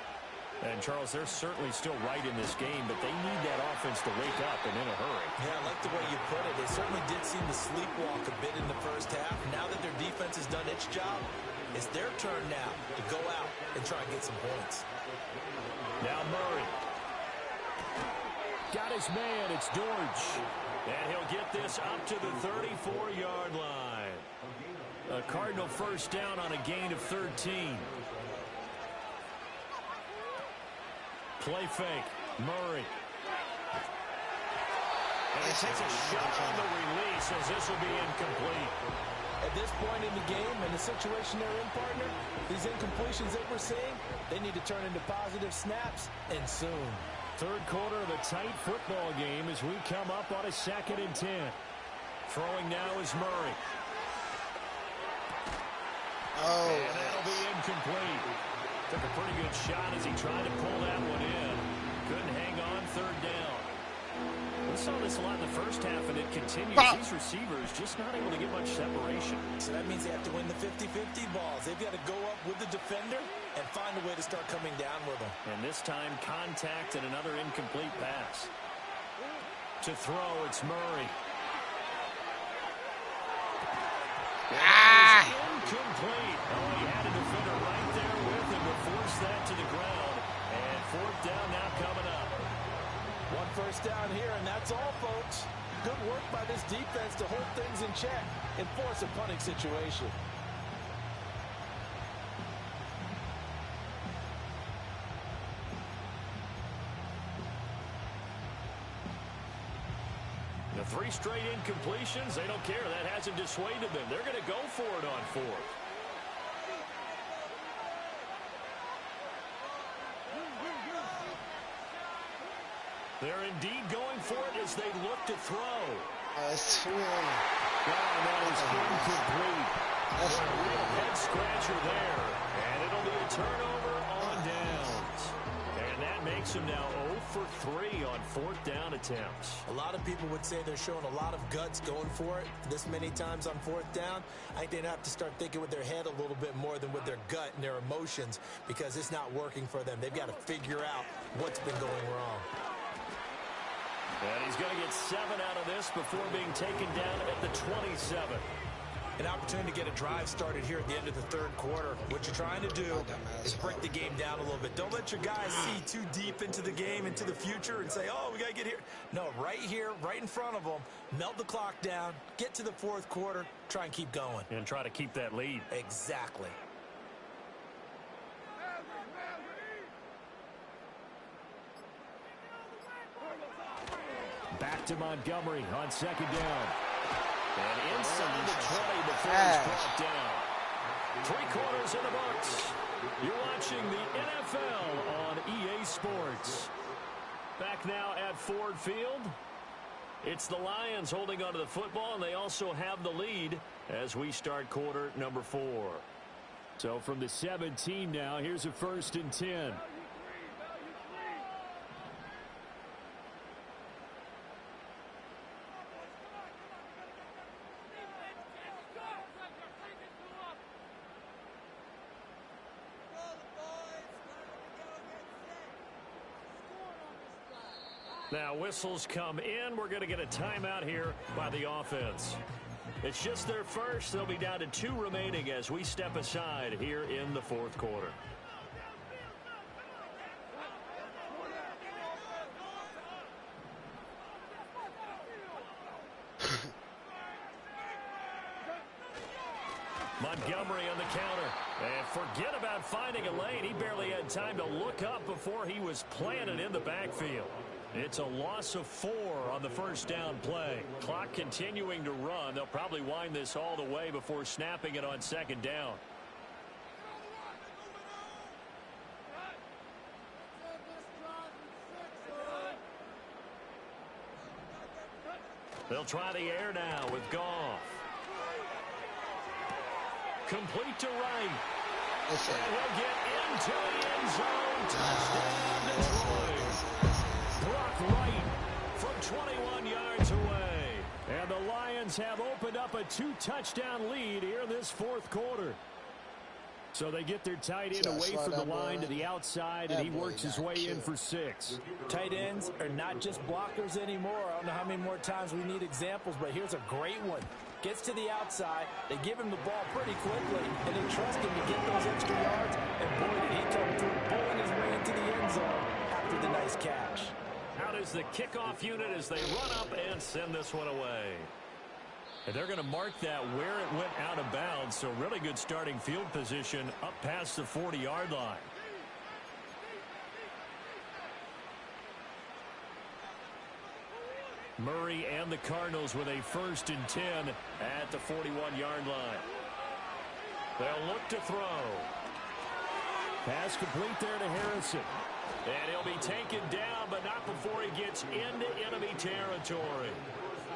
And, Charles, they're certainly still right in this game, but they need that offense to wake up and in a hurry. Yeah, I like the way you put it. They certainly did seem to sleepwalk a bit in the first half. Now that their defense has done its job, it's their turn now to go out and try and get some points. Now Murray. Got his man. It's Dortch. And he'll get this up to the 34-yard line. A Cardinal first down on a gain of 13. Play fake. Murray. And he takes a shot on the release as this will be incomplete. At this point in the game and the situation they're in, partner, these incompletions that we're seeing, they need to turn into positive snaps, and soon. Third quarter of a tight football game as we come up on a 2nd and 10. Throwing now is Murray. Oh, and that'll be incomplete. Took a pretty good shot as he tried to pull that one in. Couldn't hang on 3rd down. We saw this a lot in the first half, and it continues. These receivers just not able to get much separation. So that means they have to win the 50-50 balls. They've got to go up with the defender and find a way to start coming down with them. And this time, contact and another incomplete pass. To throw, it's Murray. Incomplete. Oh, he had a defender right there with him to force that to the ground. And 4th down now coming up. 1 first down here, and that's all, folks. Good work by this defense to hold things in check and force a punting situation. The 3 straight incompletions, they don't care. That hasn't dissuaded them. They're going to go for it on 4th. They're indeed going for it as they look to throw. That's too early. That is incomplete. That's a real head scratcher there. And it'll be a turnover on downs. And that makes them now 0 for 3 on 4th down attempts. A lot of people would say they're showing a lot of guts going for it this many times on 4th down. I think they'd have to start thinking with their head a little bit more than with their gut and their emotions, because it's not working for them. They've got to figure out what's been going wrong. And he's going to get 7 out of this before being taken down at the 27. An opportunity to get a drive started here at the end of the 3rd quarter. What you're trying to do is break the game down a little bit. Don't let your guys see too deep into the game, into the future, and say, oh, we got to get here. No, right here, right in front of them, melt the clock down, get to the 4th quarter, try and keep going. And try to keep that lead. Exactly. Back to Montgomery on 2nd down. And inside the 20 before he's brought down. 3 quarters in the books. You're watching the NFL on EA Sports. Back now at Ford Field. It's the Lions holding onto the football, and they also have the lead as we start quarter number 4. So from the 17 now, here's a 1st and 10. Now whistles come in. We're going to get a timeout here by the offense. It's just their first. They'll be down to 2 remaining as we step aside here in the 4th quarter. Montgomery on the counter. And forget about finding a lane. He barely had time to look up before he was planted in the backfield. It's a loss of 4 on the 1st down play. Clock continuing to run. They'll probably wind this all the way before snapping it on 2nd down. They'll try the air now with Goff. Complete to Wright. And he'll get into the end zone. Touchdown, Detroit. Brock Wright from 21 yards away. And the Lions have opened up a 2-touchdown lead here in this 4th quarter. So they get their tight end away from the line to the outside, and he works his way in for 6. Tight ends are not just blockers anymore. I don't know how many more times we need examples, but here's a great one. Gets to the outside, they give him the ball pretty quickly, and they trust him to get those extra yards, and boy, did he come through, bowling his way into the end zone after the nice catch. Out is the kickoff unit as they run up and send this one away. And they're going to mark that where it went out of bounds, so really good starting field position up past the 40-yard line. Murray and the Cardinals with a 1st and 10 at the 41-yard line. They'll look to throw. Pass complete there to Harrison. And he'll be taken down, but not before he gets into enemy territory.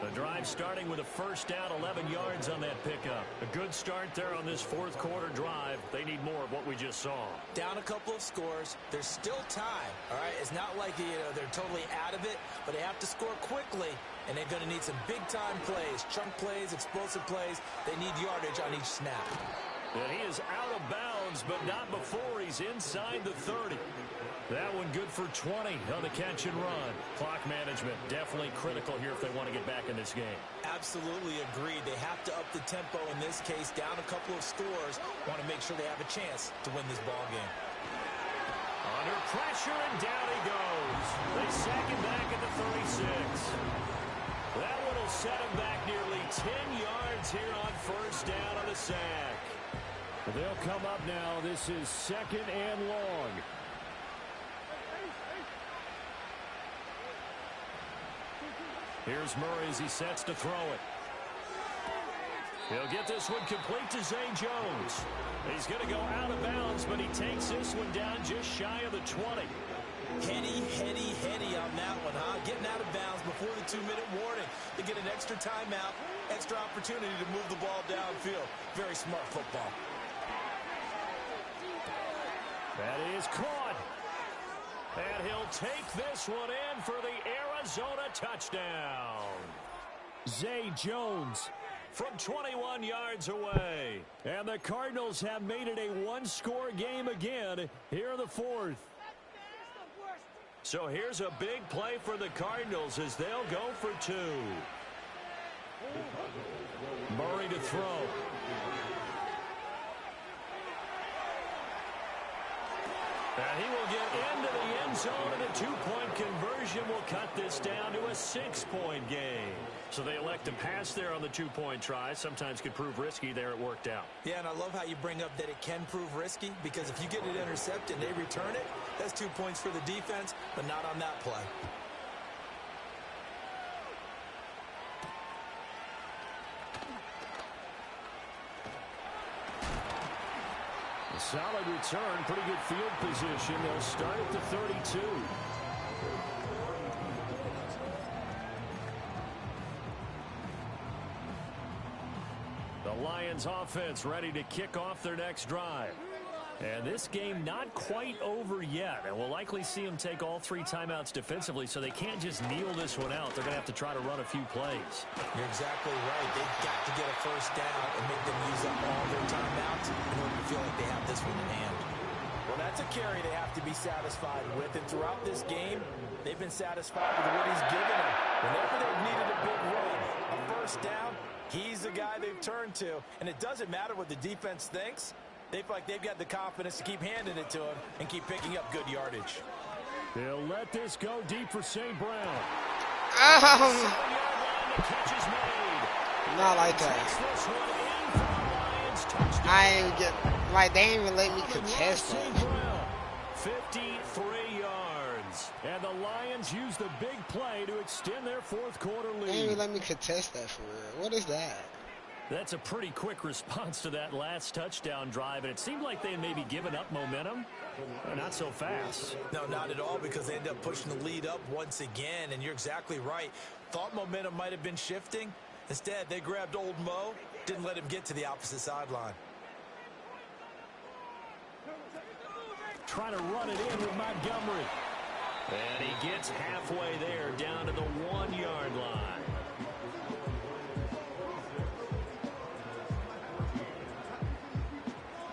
The drive starting with a 1st down, 11 yards on that pickup. A good start there on this 4th quarter drive. They need more of what we just saw. Down a couple of scores. There's still time, all right? It's not like they're totally out of it, but they have to score quickly, and they're going to need some big-time plays, chunk plays, explosive plays. They need yardage on each snap. And he is out of bounds, but not before he's inside the 30. That one good for 20 on the catch and run. Clock management definitely critical here if they want to get back in this game. Absolutely agreed. They have to up the tempo in this case, down a couple of scores. Want to make sure they have a chance to win this ball game. Under pressure, and down he goes. They sack him back at the 36. That one will set him back nearly 10 yards here on 1st down on the sack. They'll come up now. This is 2nd and long. Here's Murray as he sets to throw it. He'll get this one complete to Zay Jones. He's going to go out of bounds, but he takes this one down just shy of the 20. Heady on that one, huh? Getting out of bounds before the 2-minute warning. They get an extra timeout, extra opportunity to move the ball downfield. Very smart football. That is caught. And he'll take this one in for the Arizona touchdown. Zay Jones from 21 yards away. And the Cardinals have made it a one-score game again here in the 4th. So here's a big play for the Cardinals as they'll go for 2. Murray to throw. And he will get into the end zone, and a 2-point conversion will cut this down to a 6-point game. So they elect to pass there on the 2-point try. Sometimes could prove risky. There it worked out. Yeah, and I love how you bring up that it can prove risky, because if you get it intercepted and they return it, that's 2 points for the defense, but not on that play. Solid return, pretty good field position. They'll start at the 32. The Lions offense ready to kick off their next drive. And this game not quite over yet. And we'll likely see them take all 3 timeouts defensively, so they can't just kneel this one out. They're going to have to try to run a few plays. You're exactly right. They've got to get a 1st down and make them use up all their timeouts in order to feel like they have this one in hand. Well, that's a carry they have to be satisfied with. And throughout this game, they've been satisfied with what he's given them. Whenever they've needed a big run, a 1st down, he's the guy they've turned to. And it doesn't matter what the defense thinks. They feel like they've got the confidence to keep handing it to him and keep picking up good yardage. They'll let this go deep for St. Brown. Not like that. I ain't get, like, they ain't even let me contest that. 53 yards. And the Lions use the big play to extend their 4th quarter lead. They ain't even let me contest that for real. What is that? That's a pretty quick response to that last touchdown drive, and it seemed like they had maybe given up momentum. Not so fast. No, not at all, because they end up pushing the lead up once again, and you're exactly right. Thought momentum might have been shifting. Instead, they grabbed old Mo, didn't let him get to the opposite sideline. Trying to run it in with Montgomery. And he gets halfway there, down to the 1-yard line.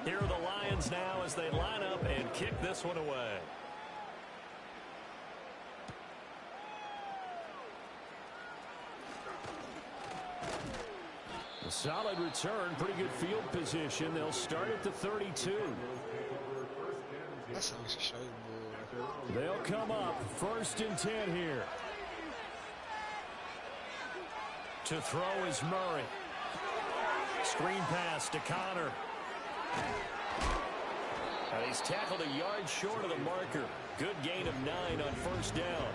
Here are the Lions now as they line up and kick this one away. A solid return, pretty good field position. They'll start at the 32. That sounds straight bull. They'll come up 1st and 10 here. To throw is Murray. Screen pass to Connor. And he's tackled a yard short of the marker. Good gain of 9 on 1st down.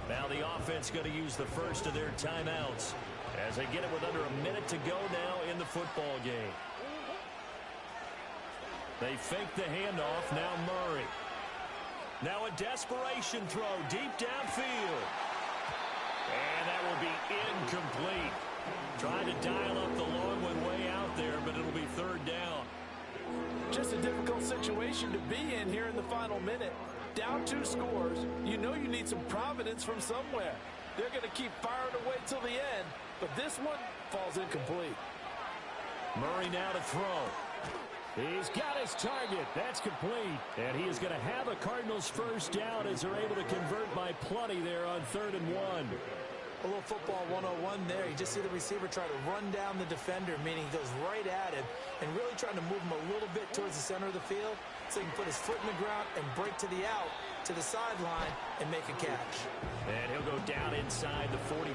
Now the offense going to use the first of their timeouts as they get it with under a minute to go now in the football game. They fake the handoff. Now Murray. Now a desperation throw deep downfield. And that will be incomplete. Trying to dial up the long one way out there, but it'll be third down. Just a difficult situation to be in here in the final minute. Down 2 scores, you know you need some providence from somewhere. They're going to keep firing away till the end, but this one falls incomplete. Murray now to throw. He's got his target. That's complete. And he is going to have a Cardinals first down as they're able to convert by plenty there on 3rd and 1. A little football 101 there. You just see the receiver try to run down the defender, meaning he goes right at him and really trying to move him a little bit towards the center of the field so he can put his foot in the ground and break to the out, to the sideline, and make a catch. And he'll go down inside the 45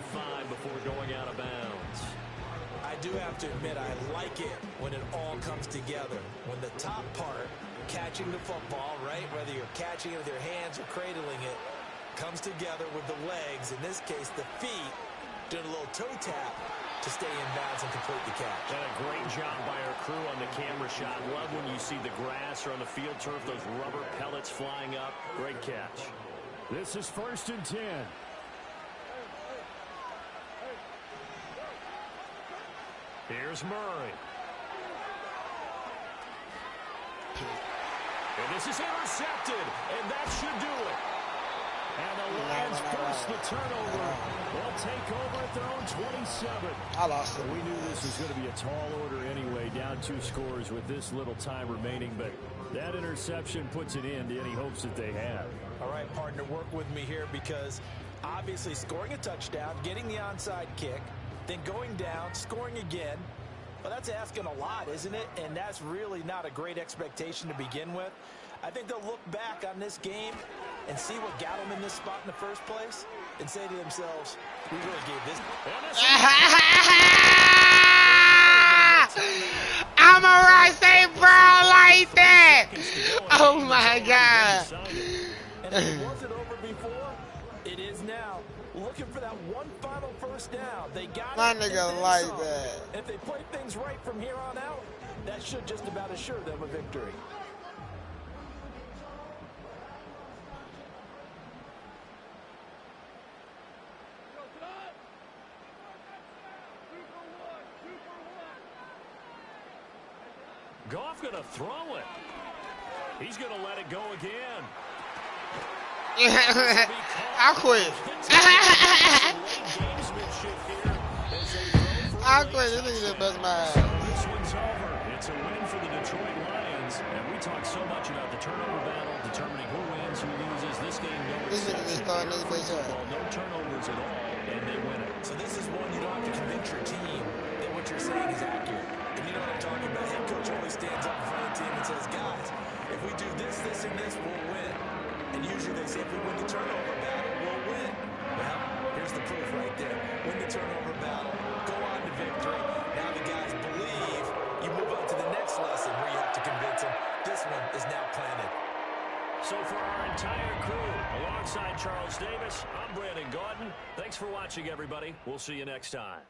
before going out of bounds. I do have to admit, I like it when it all comes together. When the top part, catching the football, right, whether you're catching it with your hands or cradling it, comes together with the legs, in this case the feet, doing a little toe tap to stay in bounds and complete the catch. And a great job by our crew on the camera shot. Love when you see the grass or on the field turf, those rubber pellets flying up. Great catch. This is 1st and 10. Here's Murray. And this is intercepted, and that should do it. And the Lions force the turnover. They'll take over at their own 27. I lost it. We knew this was going to be a tall order anyway, down 2 scores with this little time remaining, but that interception puts an end to any hopes that they have. All right, partner, work with me here because obviously scoring a touchdown, getting the onside kick, then going down, scoring again. Well, that's asking a lot, isn't it? And that's really not a great expectation to begin with. I think they'll look back on this game and see what got them in this spot in the first place and say to themselves, we really gave this. I'm a Rice bro like that. Oh my God. And if it wasn't over before, it is now. Looking for that one final first down. They got My it. nigga like that. If they play things right from here on out, that should just about assure them a victory. Goff going to throw it. He's going to let it go again. I quit. I quit. This nigga just bust my ass. This one's over. It's a win for the Detroit Lions. And we talk so much about the turnover battle, determining who wins, who loses. This game, no This nigga just starting this place up. No turnovers at all, and they win it. So this is one you don't have to convince your team that what you're saying is accurate. And you know what I'm talking about. Head coach always stands up in front of the team and says, guys, if we do this, this, and this, we'll win. And usually they say if we win the turnover battle, we'll win. Well, here's the proof right there. Win the turnover battle, go on to victory. Now the guys believe. You move on to the next lesson where you have to convince them. This one is now planted. So for our entire crew, alongside Charles Davis, I'm Brandon Gaudin. Thanks for watching, everybody. We'll see you next time.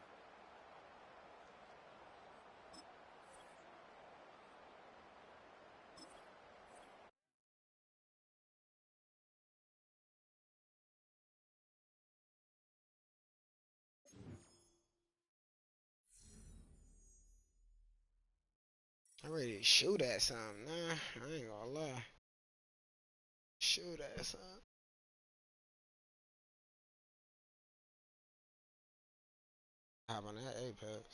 I'm ready to shoot at something. Nah, I ain't gonna lie. Shoot at something. Hop on that Apex.